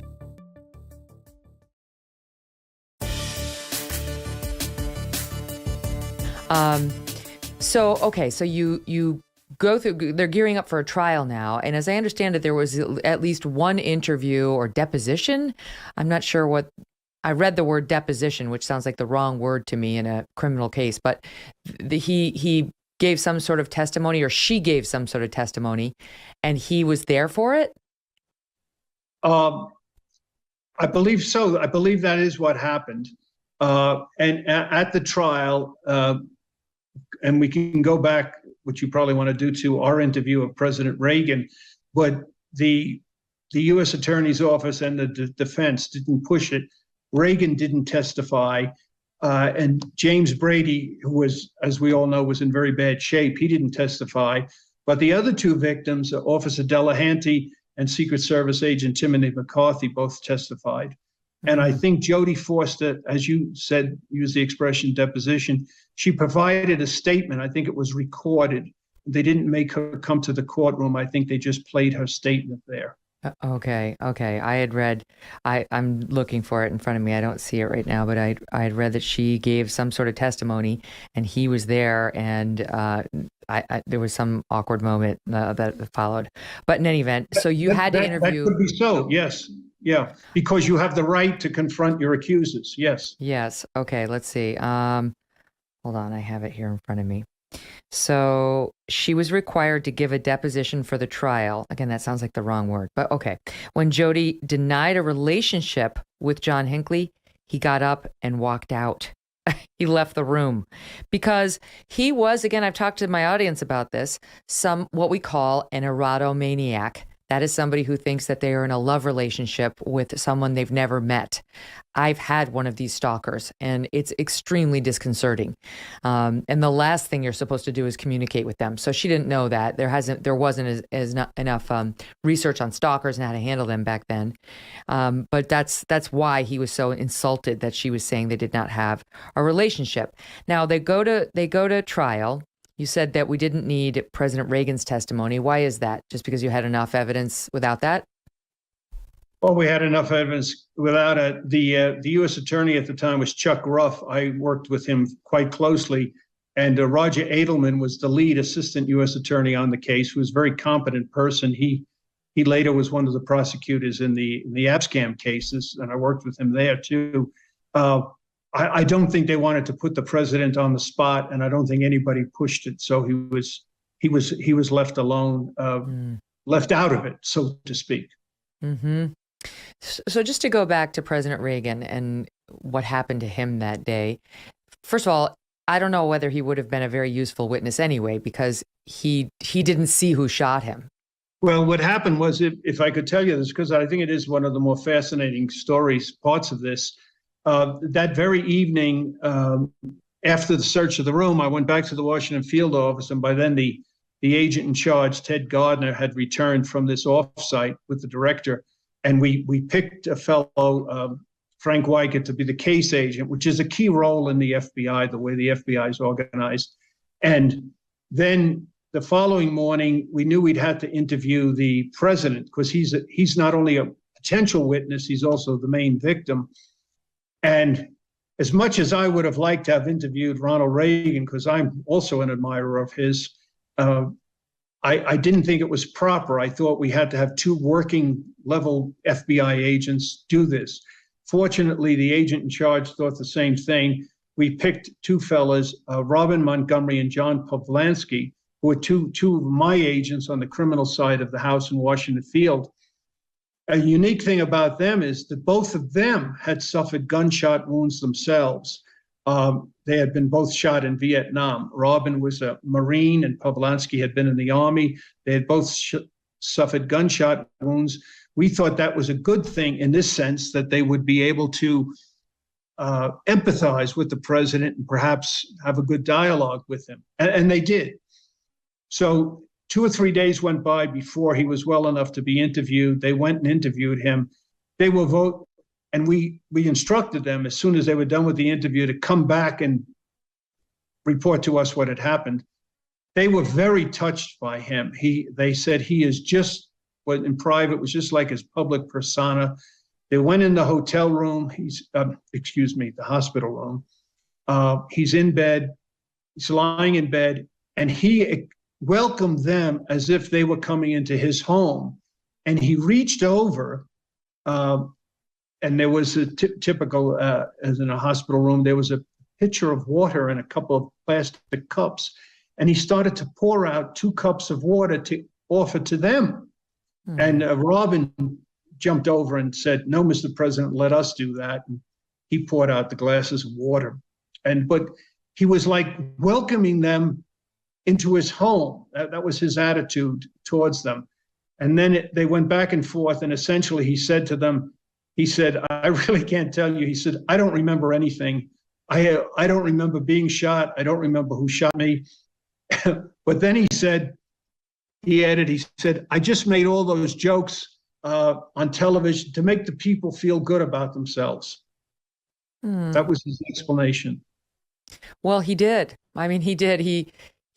So you go through, they're gearing up for a trial now. And as I understand it, there was at least one interview or deposition. I'm not sure what, I read the word deposition, which sounds like the wrong word to me in a criminal case, but he gave some sort of testimony, or she gave some sort of testimony, and he was there for it? I believe so. I believe that is what happened. And at the trial, and we can go back, which you probably want to do, to our interview of President Reagan, but the U.S. Attorney's Office and the defense didn't push it. Reagan didn't testify, and James Brady, who was, as we all know, was in very bad shape, he didn't testify. But the other two victims, Officer Delahanty and Secret Service Agent Timothy McCarthy, both testified. And I think Jodie Foster, as you said, used the expression deposition. She provided a statement. I think it was recorded. They didn't make her come to the courtroom. I think they just played her statement there. Okay. I had read, I'm looking for it in front of me. I don't see it right now, but I had read that she gave some sort of testimony and he was there, and there was some awkward moment that followed. But in any event, so you had to interview. That could be so, yes. Yeah, because you have the right to confront your accusers. Yes. Yes. Okay. Let's see. Hold on. I have it here in front of me. So she was required to give a deposition for the trial. Again, that sounds like the wrong word, but okay. When Jodie denied a relationship with John Hinckley, he got up and walked out. He left the room because he was, again, I've talked to my audience about this, what we call an erotomaniac. That is somebody who thinks that they are in a love relationship with someone they've never met. I've had one of these stalkers, and it's extremely disconcerting. And the last thing you're supposed to do is communicate with them. So she didn't know that. There wasn't enough research on stalkers and how to handle them back then. But that's why he was so insulted that she was saying they did not have a relationship. Now they go to trial. You said that we didn't need President Reagan's testimony. Why is that? Just because you had enough evidence without that? Well, we had enough evidence without it. The U.S. attorney at the time was Chuck Ruff. I worked with him quite closely. And Roger Edelman was the lead assistant U.S. attorney on the case, who was a very competent person. He later was one of the prosecutors in the Abscam cases, and I worked with him there too. I don't think they wanted to put the president on the spot, and I don't think anybody pushed it. So he was left alone, left out of it, so to speak. Mm-hmm. So just to go back to President Reagan and what happened to him that day. First of all, I don't know whether he would have been a very useful witness anyway, because he didn't see who shot him. Well, what happened was, if I could tell you this, because I think it is one of the more fascinating parts of this. That very evening, after the search of the room, I went back to the Washington field office, and by then the agent in charge, Ted Gardner, had returned from this offsite with the director, and we picked a fellow, Frank Weickert, to be the case agent, which is a key role in the FBI, the way the FBI is organized. And then the following morning, we knew we'd had to interview the president, because he's not only a potential witness, he's also the main victim. And as much as I would have liked to have interviewed Ronald Reagan, because I'm also an admirer of his, I didn't think it was proper. I thought we had to have two working level FBI agents do this. Fortunately, the agent in charge thought the same thing. we picked two fellas, Robin Montgomery and John Pavlansky, who were two of my agents on the criminal side of the house in Washington Field. A unique thing about them is that both of them had suffered gunshot wounds themselves. They had been both shot in Vietnam. Robin was a Marine and Pavlansky had been in the Army. They had both suffered gunshot wounds. We thought that was a good thing in this sense, that they would be able to empathize with the president and perhaps have a good dialogue with him. And they did. So 2 or 3 days went by before he was well enough to be interviewed. They went and interviewed him. They will vote. And we instructed them as soon as they were done with the interview to come back and report to us what had happened. They were very touched by him. They said he is just, what in private was just like his public persona. They went in the hotel room. The hospital room. He's in bed. He's lying in bed, and he welcomed them as if they were coming into his home. And he reached over. And there was a typical, as in a hospital room, there was a pitcher of water and a couple of plastic cups. And he started to pour out 2 cups of water to offer to them. Mm-hmm. And Robin jumped over and said, "No, Mr. President, let us do that." And he poured out the glasses of water. But he was like welcoming them into his home. That was his attitude towards them. And then they went back and forth. And essentially he said to them, he said, "I really can't tell you." He said, "I don't remember anything. I don't remember being shot. I don't remember who shot me." But then he said, "I just made all those jokes on television to make the people feel good about themselves." That was his explanation. Well, he did. I mean, he did.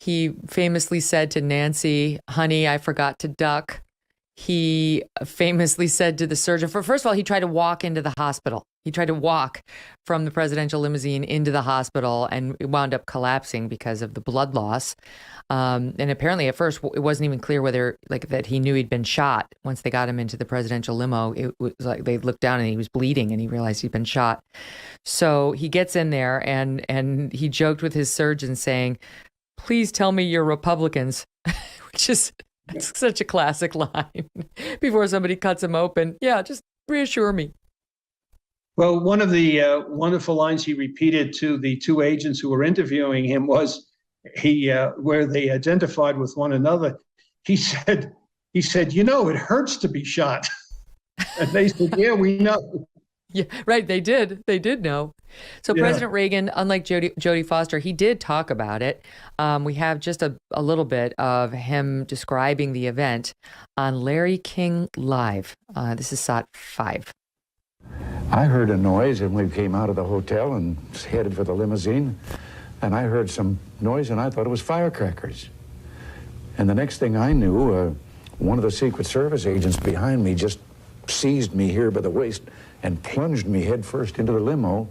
He famously said to Nancy, "Honey, I forgot to duck." He famously said to the surgeon, first of all, he tried to walk into the hospital. He tried to walk from the presidential limousine into the hospital, and it wound up collapsing because of the blood loss. And apparently at first it wasn't even clear whether that he knew he'd been shot. Once they got him into the presidential limo, it was like they looked down and he was bleeding and he realized he'd been shot. So he gets in there and he joked with his surgeon saying, "Please tell me you're Republicans," which is it's such a classic line before somebody cuts him open. Yeah, just reassure me. Well, one of the wonderful lines he repeated to the 2 agents who were interviewing him was where they identified with one another. He said, "You know, it hurts to be shot." And they said, "Yeah, we know." Yeah, right. They did know. So yeah. President Reagan, unlike Jodie Foster, he did talk about it. We have just a little bit of him describing the event on Larry King Live. This is SOT 5. I heard a noise and we came out of the hotel and headed for the limousine. And I heard some noise and I thought it was firecrackers. And the next thing I knew, one of the Secret Service agents behind me just seized me here by the waist and plunged me headfirst into the limo.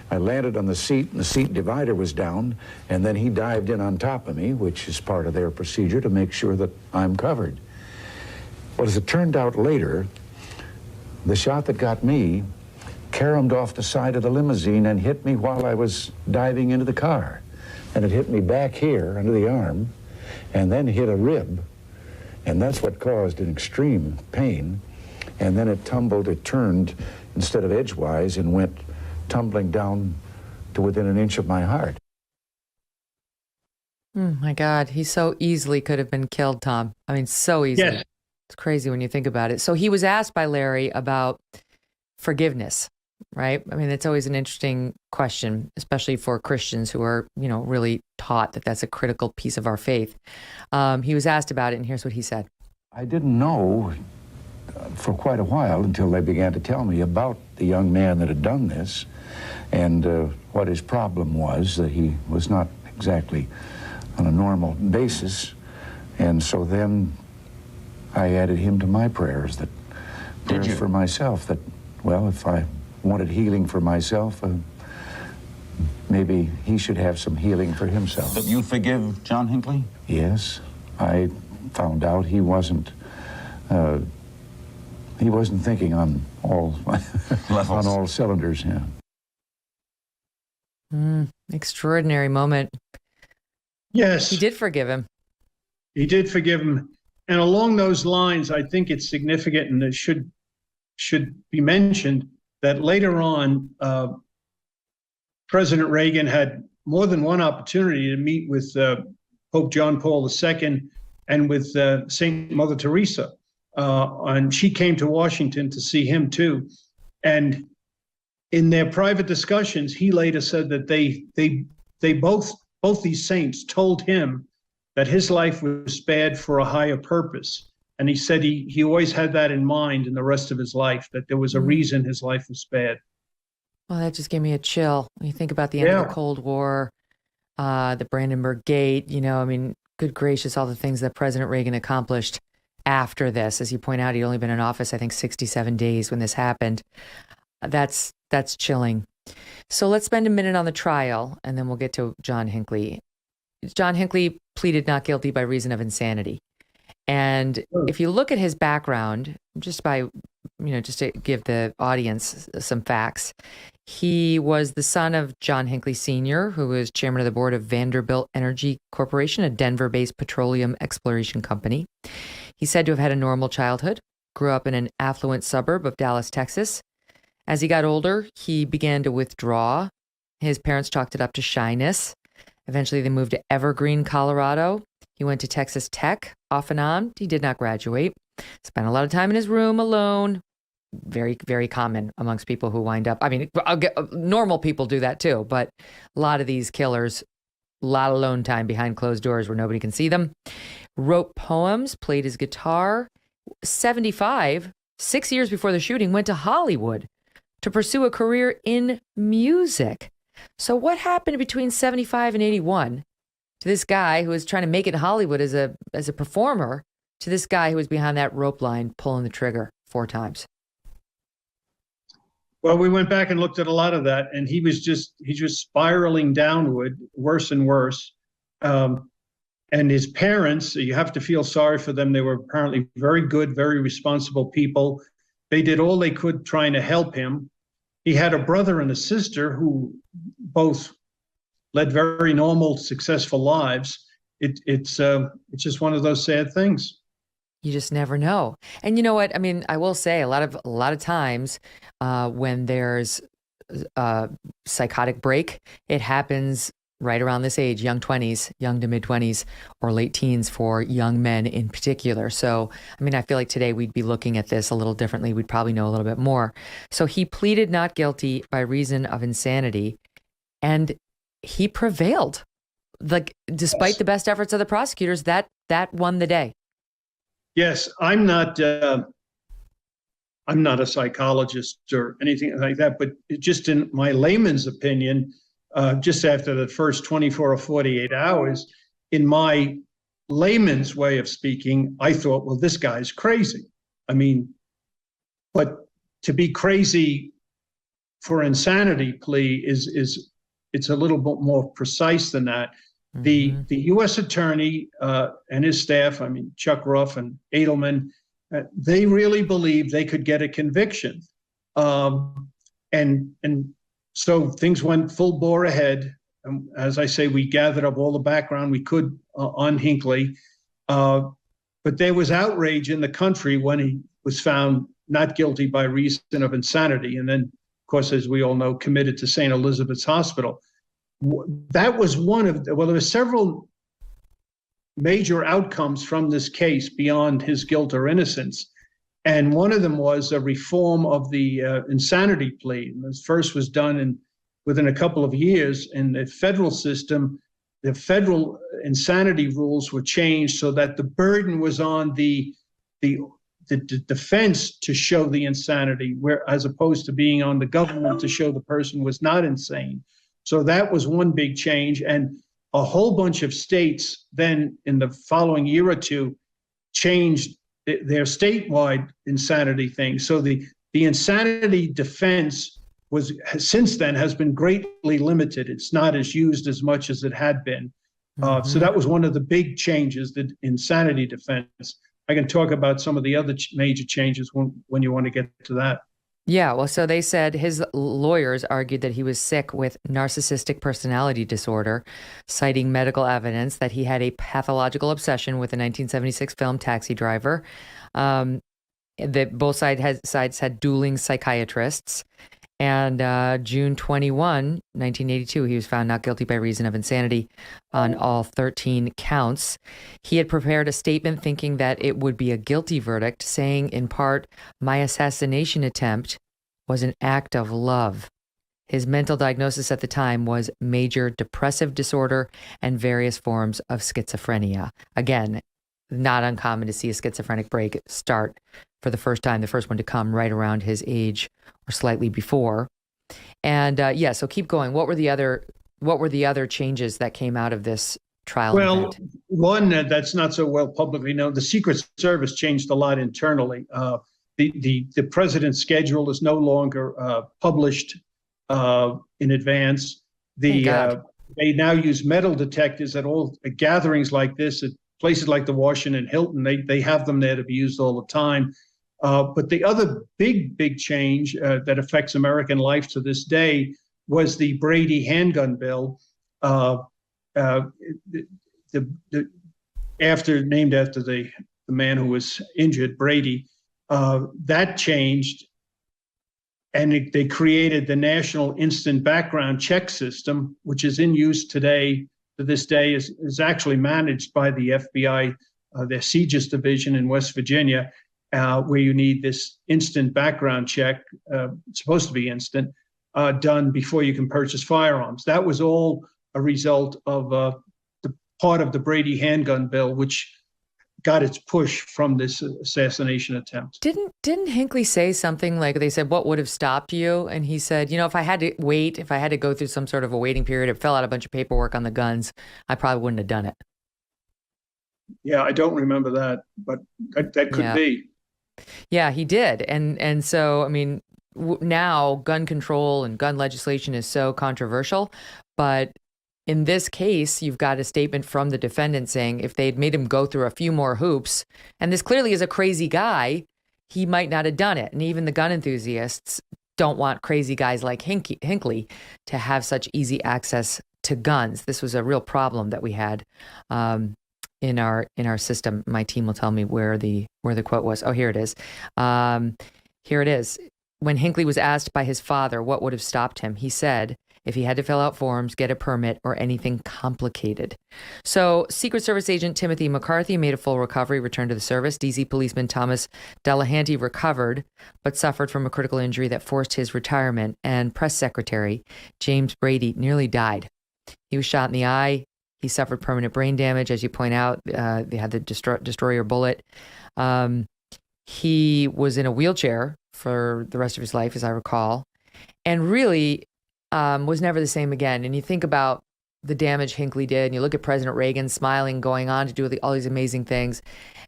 I landed on the seat, and the seat divider was down, and then he dived in on top of me, which is part of their procedure to make sure that I'm covered. Well, as it turned out later, the shot that got me caromed off the side of the limousine and hit me while I was diving into the car. And it hit me back here under the arm, and then hit a rib, and that's what caused an extreme pain. And then it turned instead of edgewise and went tumbling down to within an inch of my heart. Oh my God, he so easily could have been killed, Tom. I mean, so easily. Yes. It's crazy when you think about it. So he was asked by Larry about forgiveness, right? I mean, it's always an interesting question, especially for Christians who are, really taught that that's a critical piece of our faith. He was asked about it, and here's what he said. I didn't know for quite a while until they began to tell me about the young man that had done this and what his problem was, that he was not exactly on a normal basis. And so then I added him to my prayers for myself, that, well, if I wanted healing for myself, maybe he should have some healing for himself. But you forgive John Hinckley? Yes. I found out he wasn't thinking on all on all cylinders. Yeah. Extraordinary moment. Yes. He did forgive him. He did forgive him. And along those lines, I think it's significant, and it should be mentioned that later on, President Reagan had more than one opportunity to meet with Pope John Paul II and with Saint Mother Teresa. And she came to Washington to see him too. And in their private discussions, he later said that they both these saints told him that his life was spared for a higher purpose. And he said he always had that in mind in the rest of his life, that there was a reason his life was spared. Well, that just gave me a chill. When you think about the end of the Cold War, the Brandenburg Gate, I mean, good gracious, all the things that President Reagan accomplished after this. As you point out, he'd only been in office, I think, 67 days when this happened. That's chilling. So let's spend a minute on the trial, and then we'll get to John Hinckley. John Hinckley pleaded not guilty by reason of insanity. And if you look at his background, just to give the audience some facts, he was the son of John Hinckley Sr., who was chairman of the board of Vanderbilt Energy Corporation, a Denver-based petroleum exploration company. He's said to have had a normal childhood, grew up in an affluent suburb of Dallas, Texas. As he got older, he began to withdraw. His parents chalked it up to shyness. Eventually, they moved to Evergreen, Colorado. He went to Texas Tech off and on. He did not graduate. Spent a lot of time in his room alone. Very, very common amongst people who wind up. I mean, normal people do that too, but a lot of these killers, a lot of alone time behind closed doors where nobody can see them. Wrote poems, played his guitar. 75, 6 years before the shooting, went to Hollywood to pursue a career in music. So what happened between 75 and 81 to this guy who was trying to make it in Hollywood as a performer, to this guy who was behind that rope line pulling the trigger 4 times? Well, we went back and looked at a lot of that, and he was spiraling downward, worse and worse. And his parents, you have to feel sorry for them. They were apparently very good, very responsible people. They did all they could trying to help him. He had a brother and a sister who both led very normal, successful lives. It's just one of those sad things. You just never know. And you know what? I mean, I will say a lot of times when there's a psychotic break, it happens right around this age, young 20s, young to mid 20s, or late teens for young men in particular. So, I mean, I feel like today we'd be looking at this a little differently. We'd probably know a little bit more. So he pleaded not guilty by reason of insanity, and he prevailed. Like, despite the best efforts of the prosecutors, that won the day. Yes, I'm not a psychologist or anything like that, but just in my layman's opinion, just after the first 24 or 48 hours, in my layman's way of speaking, I thought, well, this guy's crazy. I mean, but to be crazy for insanity plea it's a little bit more precise than that. Mm-hmm. The U.S. attorney and his staff, I mean, Chuck Ruff and Edelman, they really believed they could get a conviction. And so things went full bore ahead. As I say, we gathered up all the background we could on Hinckley. But there was outrage in the country when he was found not guilty by reason of insanity. And then, of course, as we all know, committed to St. Elizabeth's Hospital. That was there were several major outcomes from this case beyond his guilt or innocence. And one of them was a reform of the insanity plea. And this first was done within a couple of years. In the federal system, the federal insanity rules were changed so that the burden was on the defense to show the insanity, as opposed to being on the government to show the person was not insane. So that was one big change. And a whole bunch of states then in the following year or two changed their statewide insanity thing. So the insanity defense since then has been greatly limited. It's not as used as much as it had been. So that was one of the big changes, the insanity defense. I can talk about some of the other major changes when you want to get to that. Yeah, well, so they said his lawyers argued that he was sick with narcissistic personality disorder, citing medical evidence that he had a pathological obsession with the 1976 film Taxi Driver. That both sides had dueling psychiatrists. And June 21, 1982, he was found not guilty by reason of insanity on all 13 counts. He had prepared a statement thinking that it would be a guilty verdict, saying in part, "My assassination attempt was an act of love." His mental diagnosis at the time was major depressive disorder and various forms of schizophrenia. Again, not uncommon to see a schizophrenic break start for the first time, the first one to come right around his age or slightly before. And so keep going. What were the other changes that came out of this trial event? One that's not so well publicly known, the Secret Service changed a lot internally. The president's schedule is no longer published in advance. They now use metal detectors at all gatherings like this, at places like the Washington Hilton. They have them there to be used all the time. But the other big change that affects American life to this day was the Brady handgun bill, named after the man who was injured, Brady. That changed, and they created the National Instant Background Check System, which is in use today. To this day, is actually managed by the FBI, their CJIS division in West Virginia. Where you need this instant background check, it's supposed to be instant, done before you can purchase firearms. That was all a result of the part of the Brady handgun bill, which got its push from this assassination attempt. Didn't Hinckley say something like, they said, what would have stopped you? And he said, if I had to go through some sort of a waiting period, or fill out a bunch of paperwork on the guns, I probably wouldn't have done it. Yeah, I don't remember that, but that could be. Yeah, he did. And so, I mean, now gun control and gun legislation is so controversial. But in this case, you've got a statement from the defendant saying if they'd made him go through a few more hoops, and this clearly is a crazy guy, he might not have done it. And even the gun enthusiasts don't want crazy guys like Hinckley to have such easy access to guns. This was a real problem that we had in our system. My team will tell me where the quote was. Oh, here it is. Here it is. When Hinckley was asked by his father what would have stopped him, he said, if he had to fill out forms, get a permit, or anything complicated. So Secret Service agent Timothy McCarthy made a full recovery, returned to the service. DZ policeman Thomas Delahanty recovered, but suffered from a critical injury that forced his retirement. And press secretary James Brady nearly died. He was shot in the eye. He suffered permanent brain damage, as you point out. They had the destroyer bullet. He was in a wheelchair for the rest of his life, as I recall, and really was never the same again. And you think about the damage Hinckley did, and you look at President Reagan smiling, going on to do all these amazing things.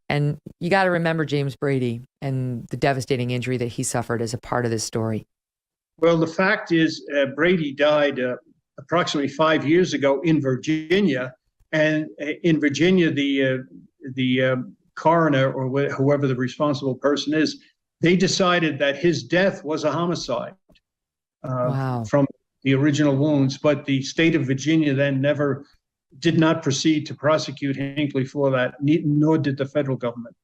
And you got to remember James Brady and the devastating injury that he suffered as a part of this story. Well, the fact is, Brady died approximately 5 years ago in Virginia. And in Virginia, the coroner or whoever the responsible person is, they decided that his death was a homicide from the original wounds. But the state of Virginia then did not proceed to prosecute Hinckley for that, nor did the federal government.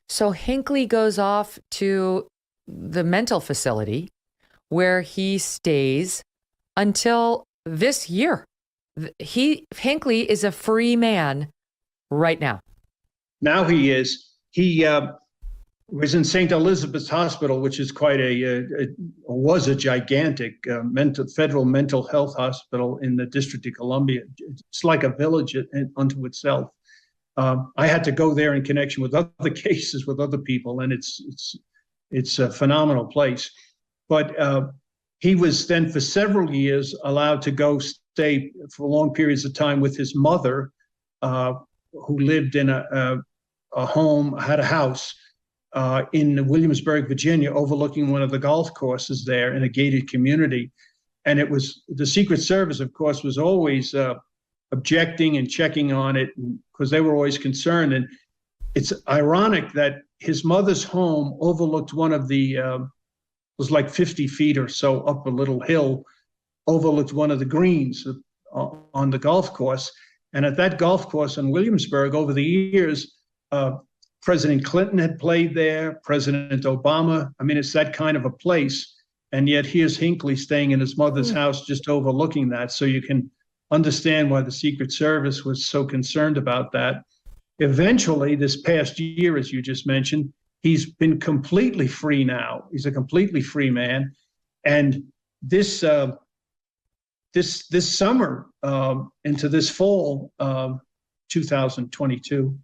So Hinckley goes off to the mental facility where he stays until this year. Hinckley is a free man right now. Now he is. He was in St. Elizabeth's Hospital, which is was a gigantic federal mental health hospital in the District of Columbia. It's like a village unto itself. I had to go there in connection with other cases with other people, and it's a phenomenal place. But he was then for several years allowed to stay for long periods of time with his mother, who lived in a house in Williamsburg, Virginia, overlooking one of the golf courses there in a gated community. And it was the Secret Service, of course, was always objecting and checking on it because they were always concerned. And it's ironic that his mother's home overlooked one of the was like 50 feet or so up a little hill, overlooked one of the greens on the golf course. And at that golf course in Williamsburg, over the years, President Clinton had played there, President Obama. I mean, it's that kind of a place. And yet here's Hinckley staying in his mother's house just overlooking that. So you can understand why the Secret Service was so concerned about that. Eventually, this past year, as you just mentioned, he's been completely free now. He's a completely free man. And this summer into this fall, 2022,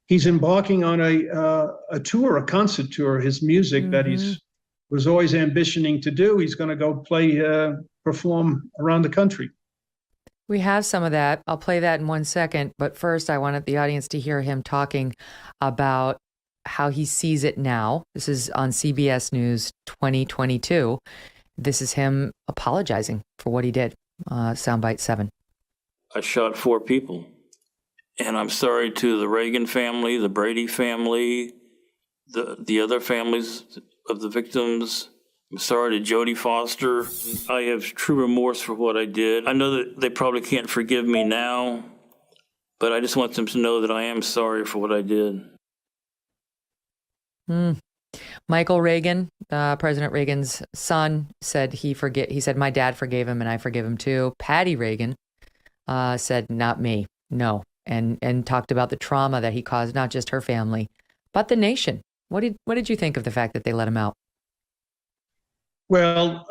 he's embarking on a tour, a concert tour. His music that he's was always ambitioning to do, he's going to go perform around the country. We have some of that. I'll play that in 1 second. But first, I wanted the audience to hear him talking about how he sees it now. This is on CBS News 2022. This is him apologizing for what he did. Soundbite 7. I shot 4 people. And I'm sorry to the Reagan family, the Brady family, the other families of the victims. I'm sorry to Jodie Foster. I have true remorse for what I did. I know that they probably can't forgive me now, but I just want them to know that I am sorry for what I did. Michael Reagan, President Reagan's son, said he said, my dad forgave him and I forgive him too. Patty Reagan said, not me, no. And talked about the trauma that he caused, not just her family, but the nation. What did you think of the fact that they let him out? Well,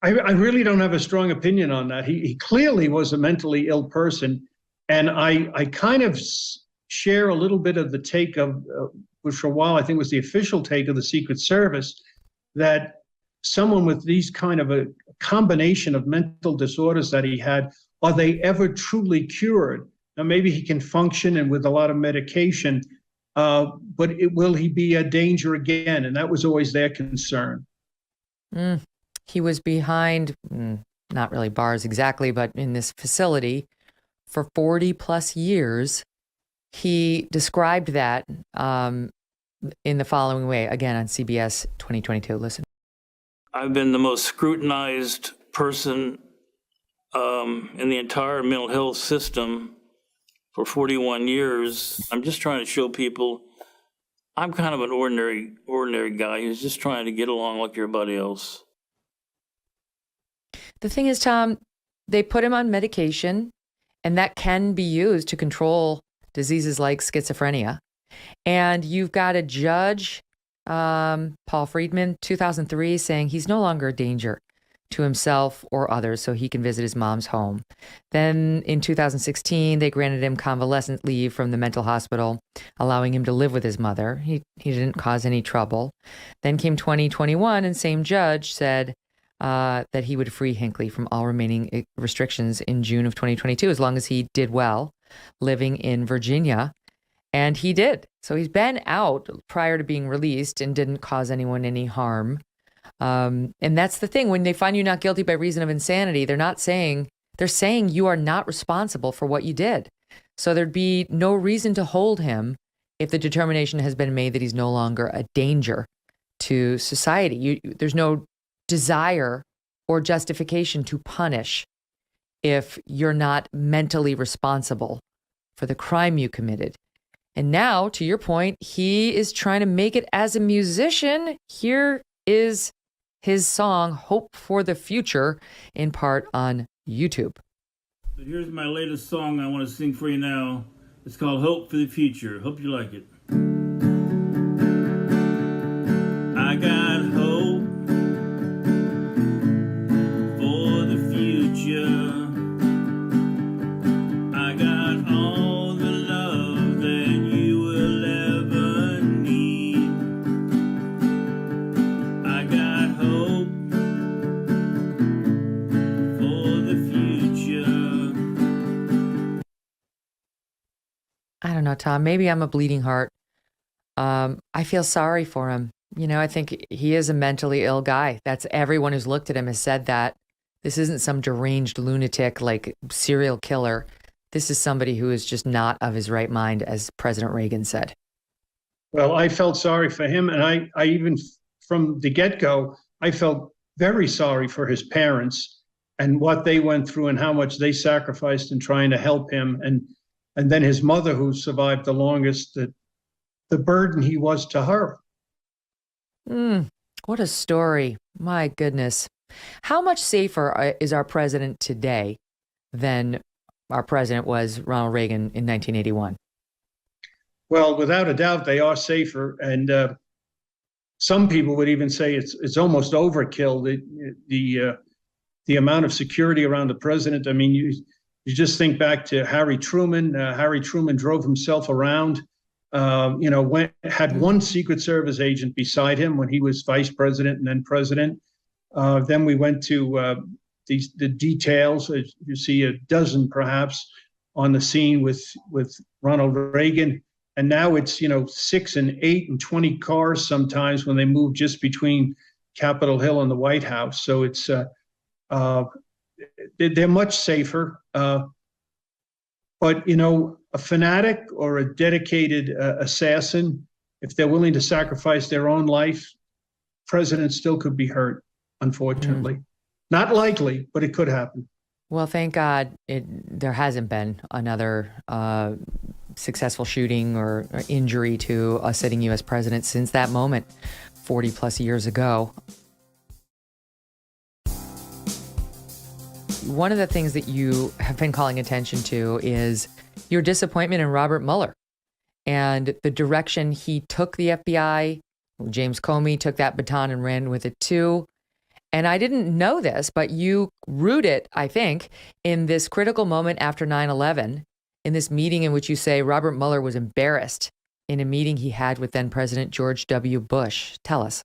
I really don't have a strong opinion on that. He clearly was a mentally ill person. And I kind of share a little bit of the take of, which for a while I think was the official take of the Secret Service, that someone with these kind of a combination of mental disorders that he had, are they ever truly cured? Now, maybe he can function and with a lot of medication, but will he be a danger again? And that was always their concern. He was behind, not really bars exactly, but in this facility for 40 plus years. He described that in the following way, again on CBS 2022. Listen. I've been the most scrutinized person in the entire mental health system for 41 years. I'm just trying to show people I'm kind of an ordinary guy who's just trying to get along like everybody else. The thing is, Tom, they put him on medication, and that can be used to control diseases like schizophrenia. And you've got a judge, Paul Friedman, 2003, saying he's no longer a danger to himself or others, so he can visit his mom's home. Then in 2016, they granted him convalescent leave from the mental hospital, allowing him to live with his mother. He didn't cause any trouble. Then came 2021, and same judge said that he would free Hinckley from all remaining restrictions in June of 2022, as long as he did well living in Virginia. And he did. So he's been out prior to being released and didn't cause anyone any harm. And that's the thing. When they find you not guilty by reason of insanity, they're saying you are not responsible for what you did. So there'd be no reason to hold him if the determination has been made that he's no longer a danger to society. There's no desire or justification to punish if you're not mentally responsible for the crime you committed. And now, to your point, he is trying to make it as a musician. Here is his song, Hope for the Future, in part on YouTube. But here's my latest song I want to sing for you now. It's called Hope for the Future. Hope you like it. I got hope for the future. I got all the love that you will ever need. I got hope for the future. I don't know, Tom, maybe I'm a bleeding heart. I feel sorry for him. You know, I think he is a mentally ill guy. That's everyone who's looked at him has said that. This isn't some deranged lunatic like serial killer. This is somebody who is just not of his right mind, as President Reagan said. Well, I felt sorry for him, and I even from the get-go, I felt very sorry for his parents and what they went through and how much they sacrificed in trying to help him, and then his mother, who survived the longest, the burden he was to her. What a story. My goodness. How much safer is our president today than our president was Ronald Reagan in 1981? Well, without a doubt, they are safer. And some people would even say it's almost overkill, the amount of security around the president. I mean, you just think back to Harry Truman. Harry Truman drove himself around, had one Secret Service agent beside him when he was vice president and then president. Then we went to the details. You see a dozen perhaps on the scene with Ronald Reagan. And now it's, 6 and 8 and 20 cars sometimes when they move just between Capitol Hill and the White House. So it's they're much safer. But, a fanatic or a dedicated assassin, if they're willing to sacrifice their own life, president still could be hurt, unfortunately. Not likely, but it could happen. Well, thank God there hasn't been another successful shooting or injury to a sitting U.S. president since that moment 40 plus years ago. One of the things that you have been calling attention to is your disappointment in Robert Mueller and the direction he took the FBI. James Comey took that baton and ran with it too. And I didn't know this, but you root it, I think, in this critical moment after 9/11, in this meeting in which you say Robert Mueller was embarrassed in a meeting he had with then President George W. Bush. Tell us.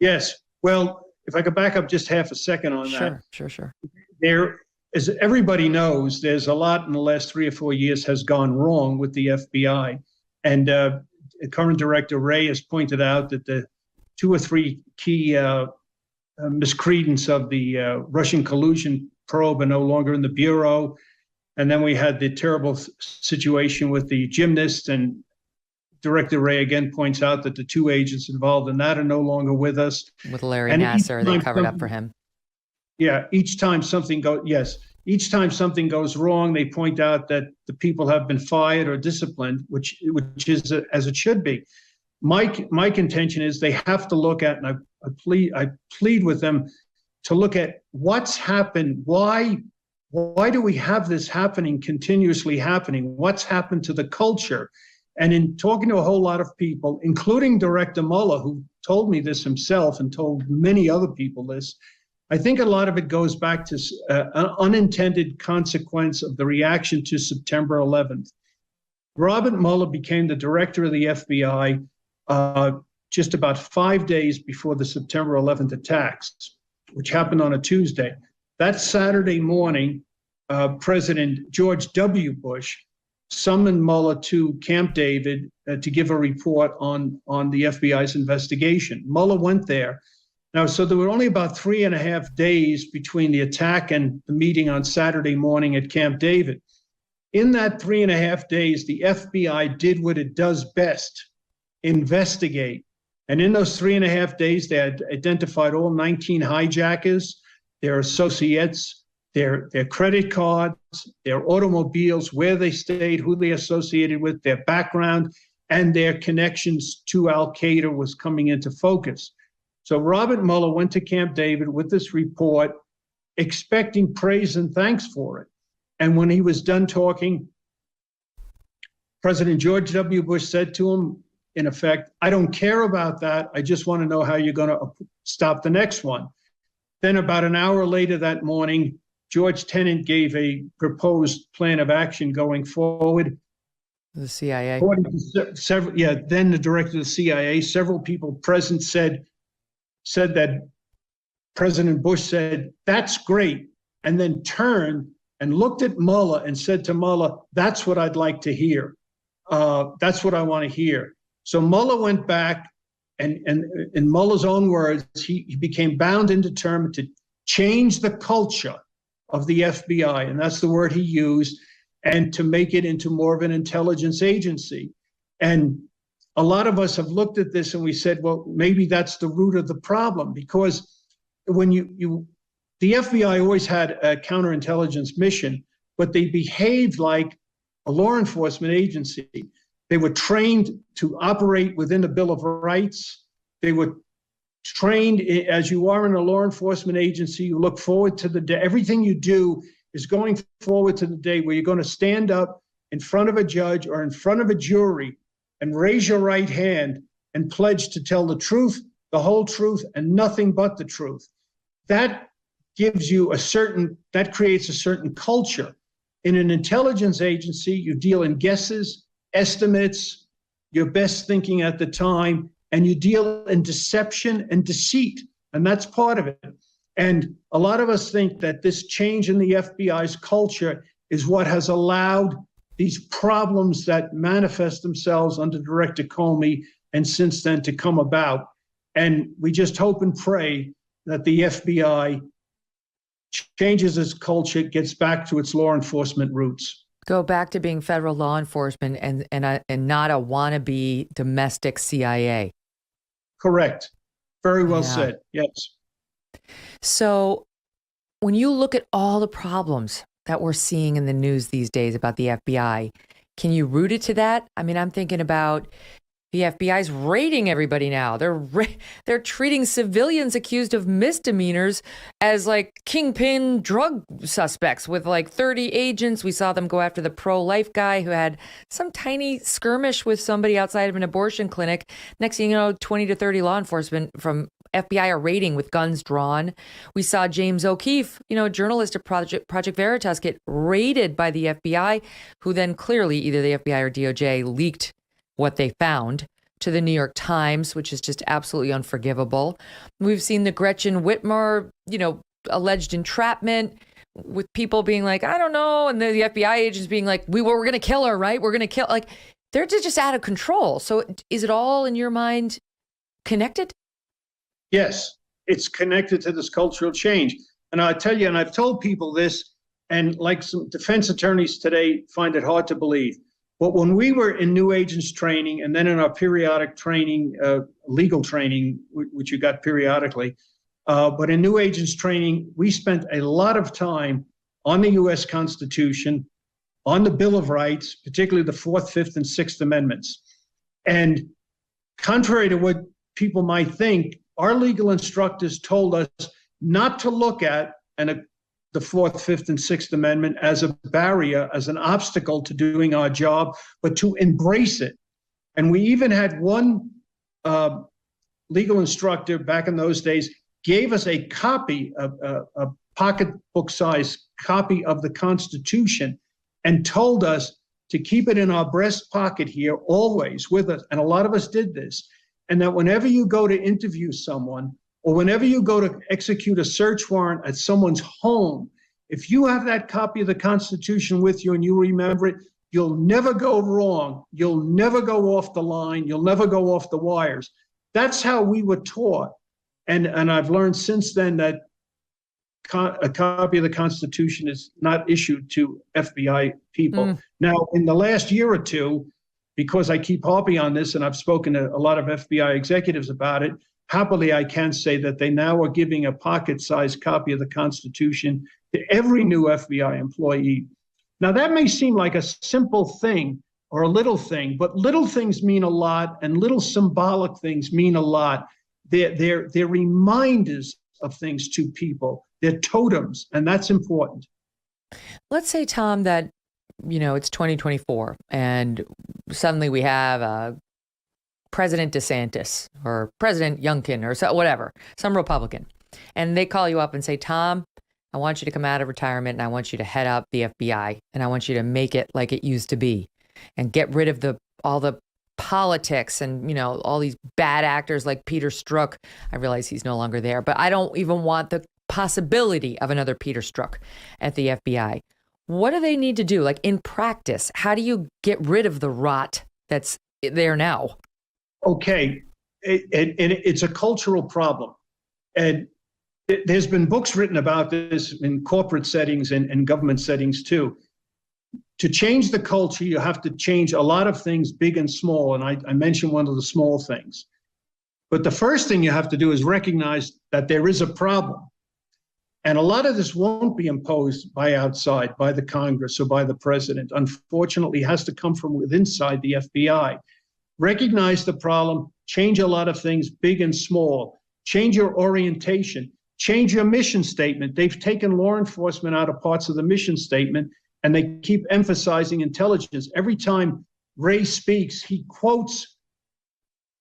Yes. Well, if I could back up just half a second on that. Sure. There, as everybody knows, there's a lot in the last 3 or 4 years has gone wrong with the FBI. And current director Wray has pointed out that the 2 or 3 key miscredence of the Russian collusion probe are no longer in the Bureau. And then we had the terrible situation with the gymnast, and Director Wray again points out that the 2 agents involved in that are no longer with us. With Larry Nassar, they covered up for him. Yeah, each time something goes wrong, they point out that the people have been fired or disciplined, which is as it should be. My contention is they have to look at, and I plead with them to look at what's happened. Why do we have this continuously happening? What's happened to the culture? And in talking to a whole lot of people, including Director Mueller, who told me this himself and told many other people this, I think a lot of it goes back to an unintended consequence of the reaction to September 11th. Robert Mueller became the director of the FBI just about 5 days before the September 11th attacks, which happened on a Tuesday. That Saturday morning, President George W. Bush summoned Mueller to Camp David to give a report on the FBI's investigation. Mueller went there. Now, so there were only about 3.5 days between the attack and the meeting on Saturday morning at Camp David. In that 3.5 days, the FBI did what it does best, investigate. And in those 3.5 days, they had identified all 19 hijackers, their associates, their credit cards, their automobiles, where they stayed, who they associated with, their background, and their connections to Al-Qaeda was coming into focus. So Robert Mueller went to Camp David with this report, expecting praise and thanks for it. And when he was done talking, President George W. Bush said to him, in effect, I don't care about that. I just want to know how you're going to stop the next one. Then about an hour later that morning, George Tenet gave a proposed plan of action going forward. The CIA. According to then the director of the CIA, several people present said that President Bush said, that's great, and then turned and looked at Mueller and said to Mueller, that's what I'd like to hear. That's what I want to hear. So Mueller went back, and in Mueller's own words, he became bound and determined to change the culture of the FBI, and that's the word he used, and to make it into more of an intelligence agency. And a lot of us have looked at this and we said, well, maybe that's the root of the problem, because when the FBI always had a counterintelligence mission, but they behaved like a law enforcement agency. They were trained to operate within the Bill of Rights. They were trained, as you are in a law enforcement agency, you look forward to the day. Everything you do is going forward to the day where you're going to stand up in front of a judge or in front of a jury and raise your right hand and pledge to tell the truth, the whole truth, and nothing but the truth. That gives you that creates a certain culture. In an intelligence agency, you deal in guesses, estimates, your best thinking at the time, and you deal in deception and deceit, and that's part of it. And a lot of us think that this change in the FBI's culture is what has allowed these problems that manifest themselves under Director Comey and since then to come about. And we just hope and pray that the FBI changes its culture, gets back to its law enforcement roots. Go back to being federal law enforcement and not a wannabe domestic CIA. Correct. Very well said. Yes. So when you look at all the problems that we're seeing in the news these days about the FBI, can you root it to that? I mean, I'm thinking about the FBI's raiding everybody now. They're treating civilians accused of misdemeanors as like kingpin drug suspects with like 30 agents. We saw them go after the pro-life guy who had some tiny skirmish with somebody outside of an abortion clinic. Next thing you know, 20 to 30 law enforcement from FBI are raiding with guns drawn. We saw James O'Keefe, a journalist at Project Veritas, get raided by the FBI, who then clearly either the FBI or DOJ leaked what they found to the New York Times, which is just absolutely unforgivable. We've seen the Gretchen Whitmer, alleged entrapment with people being like, I don't know. And the FBI agents being like, we're going to kill her, right? We're going to kill, like, they're just out of control. So is it all in your mind connected? Yes, it's connected to this cultural change. And I tell you, and I've told people this, and like some defense attorneys today find it hard to believe. But when we were in new agents training and then in our periodic training, legal training, which you got periodically, but in new agents training, we spent a lot of time on the U.S. Constitution, on the Bill of Rights, particularly the 4th, 5th, and 6th Amendments. And contrary to what people might think, our legal instructors told us not to look at the 4th, 5th, and 6th Amendment as a barrier, as an obstacle to doing our job, but to embrace it. And we even had one legal instructor back in those days gave us a copy, a pocketbook-sized copy of the Constitution, and told us to keep it in our breast pocket here always with us. And a lot of us did this. And that whenever you go to interview someone, or whenever you go to execute a search warrant at someone's home, if you have that copy of the Constitution with you and you remember it, you'll never go wrong. You'll never go off the line. You'll never go off the wires. That's how we were taught. And I've learned since then that a copy of the Constitution is not issued to FBI people. Now, in the last year or two, because I keep harping on this and I've spoken to a lot of FBI executives about it, happily, I can say that they now are giving a pocket-sized copy of the Constitution to every new FBI employee. Now, that may seem like a simple thing or a little thing, but little things mean a lot, and little symbolic things mean a lot. They're reminders of things to people. They're totems, and that's important. Let's say, Tom, that, it's 2024, and suddenly we have President DeSantis or President Youngkin or whatever, some Republican. And they call you up and say, Tom, I want you to come out of retirement and I want you to head up the FBI and I want you to make it like it used to be and get rid of all the politics and, all these bad actors like Peter Strzok. I realize he's no longer there, but I don't even want the possibility of another Peter Strzok at the FBI. What do they need to do? Like in practice, how do you get rid of the rot that's there now? Okay, it's a cultural problem. And there's been books written about this in corporate settings and government settings too. to change the culture, you have to change a lot of things, big and small. And I mentioned one of the small things. But the first thing you have to do is recognize that there is a problem. And a lot of this won't be imposed by outside, by the Congress or by the president. Unfortunately, it has to come from within inside the FBI. Recognize the problem, change a lot of things, big and small. Change your orientation, change your mission statement. They've taken law enforcement out of parts of the mission statement, and they keep emphasizing intelligence. Every time Ray speaks, he quotes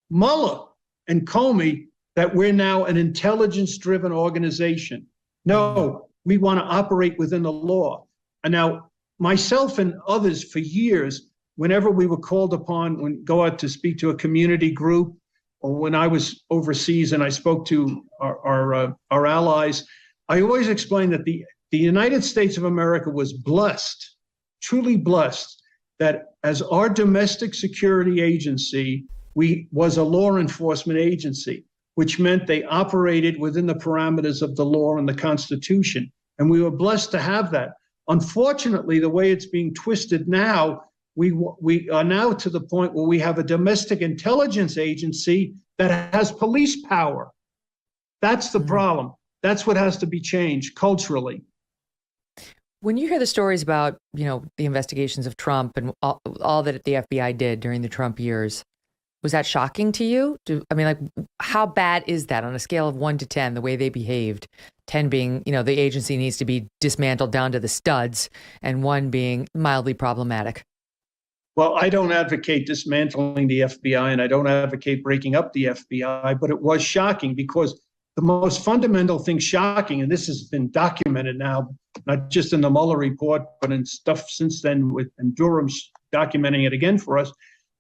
Mueller and Comey that we're now an intelligence-driven organization. No, we want to operate within the law. And now, myself and others for years, whenever we were called upon when go out to speak to a community group, or when I was overseas and I spoke to our allies, I always explained that the United States of America was blessed, truly blessed, that as our domestic security agency, we was a law enforcement agency, which meant they operated within the parameters of the law and the Constitution. And we were blessed to have that. Unfortunately, the way it's being twisted now, we are now to the point where we have a domestic intelligence agency that has police power. That's the problem. That's what has to be changed culturally. When you hear the stories about, the investigations of Trump and all that the FBI did during the Trump years, was that shocking to you? How bad is that on a scale of 1 to 10, the way they behaved? 10 being, the agency needs to be dismantled down to the studs, and 1 being mildly problematic. Well, I don't advocate dismantling the FBI, and I don't advocate breaking up the FBI, but it was shocking because the most fundamental thing shocking, and this has been documented now, not just in the Mueller report, but in stuff since then, and Durham's documenting it again for us,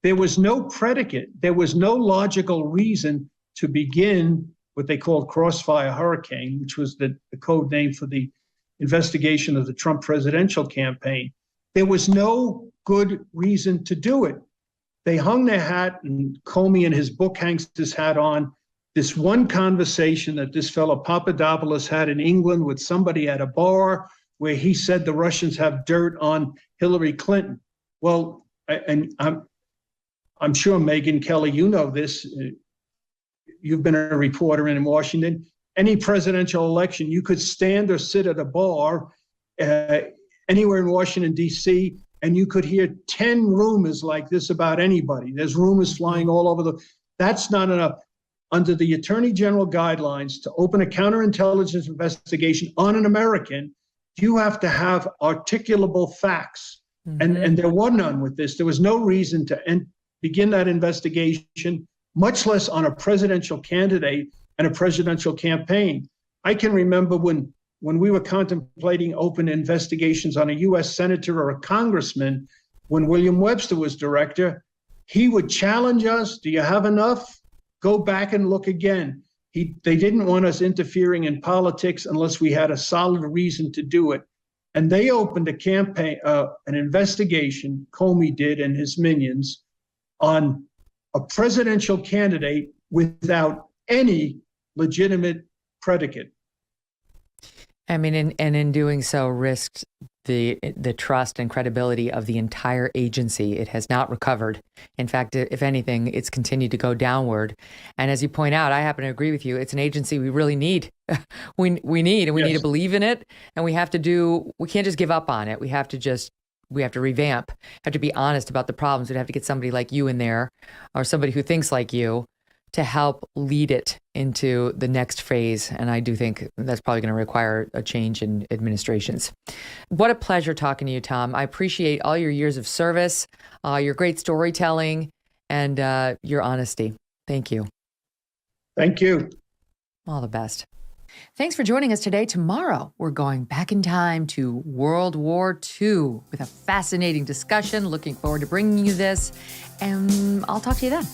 there was no predicate, there was no logical reason to begin what they called Crossfire Hurricane, which was the code name for the investigation of the Trump presidential campaign. There was no good reason to do it. They hung their hat, and Comey in his book hangs his hat on this one conversation that this fellow Papadopoulos had in England with somebody at a bar where he said the Russians have dirt on Hillary Clinton. Well, and I'm sure, Megyn Kelly, you know this. You've been a reporter in Washington. Any presidential election, you could stand or sit at a bar anywhere in Washington, D.C., and you could hear 10 rumors like this about anybody. There's rumors flying all over that's not enough. Under the Attorney General guidelines to open a counterintelligence investigation on an American, you have to have articulable facts. Mm-hmm. And there were none with this. There was no reason to begin that investigation, much less on a presidential candidate and a presidential campaign. I can remember when we were contemplating open investigations on a U.S. senator or a congressman, when William Webster was director, he would challenge us. Do you have enough? Go back and look again. They didn't want us interfering in politics unless we had a solid reason to do it. And they opened a campaign, an investigation, Comey did and his minions, on a presidential candidate without any legitimate predicate. In doing so, risked the trust and credibility of the entire agency. It has not recovered. In fact, if anything, it's continued to go downward. And as you point out, I happen to agree with you. It's an agency we really need. we need to believe in it. And we can't just give up on it. We have to revamp, have to be honest about the problems. We'd have to get somebody like you in there, or somebody who thinks like you, to help lead it into the next phase. And I do think that's probably going to require a change in administrations. What a pleasure talking to you, Tom. I appreciate all your years of service, your great storytelling, and your honesty. Thank you. Thank you. All the best. Thanks for joining us today. Tomorrow, we're going back in time to World War II with a fascinating discussion. Looking forward to bringing you this, and I'll talk to you then.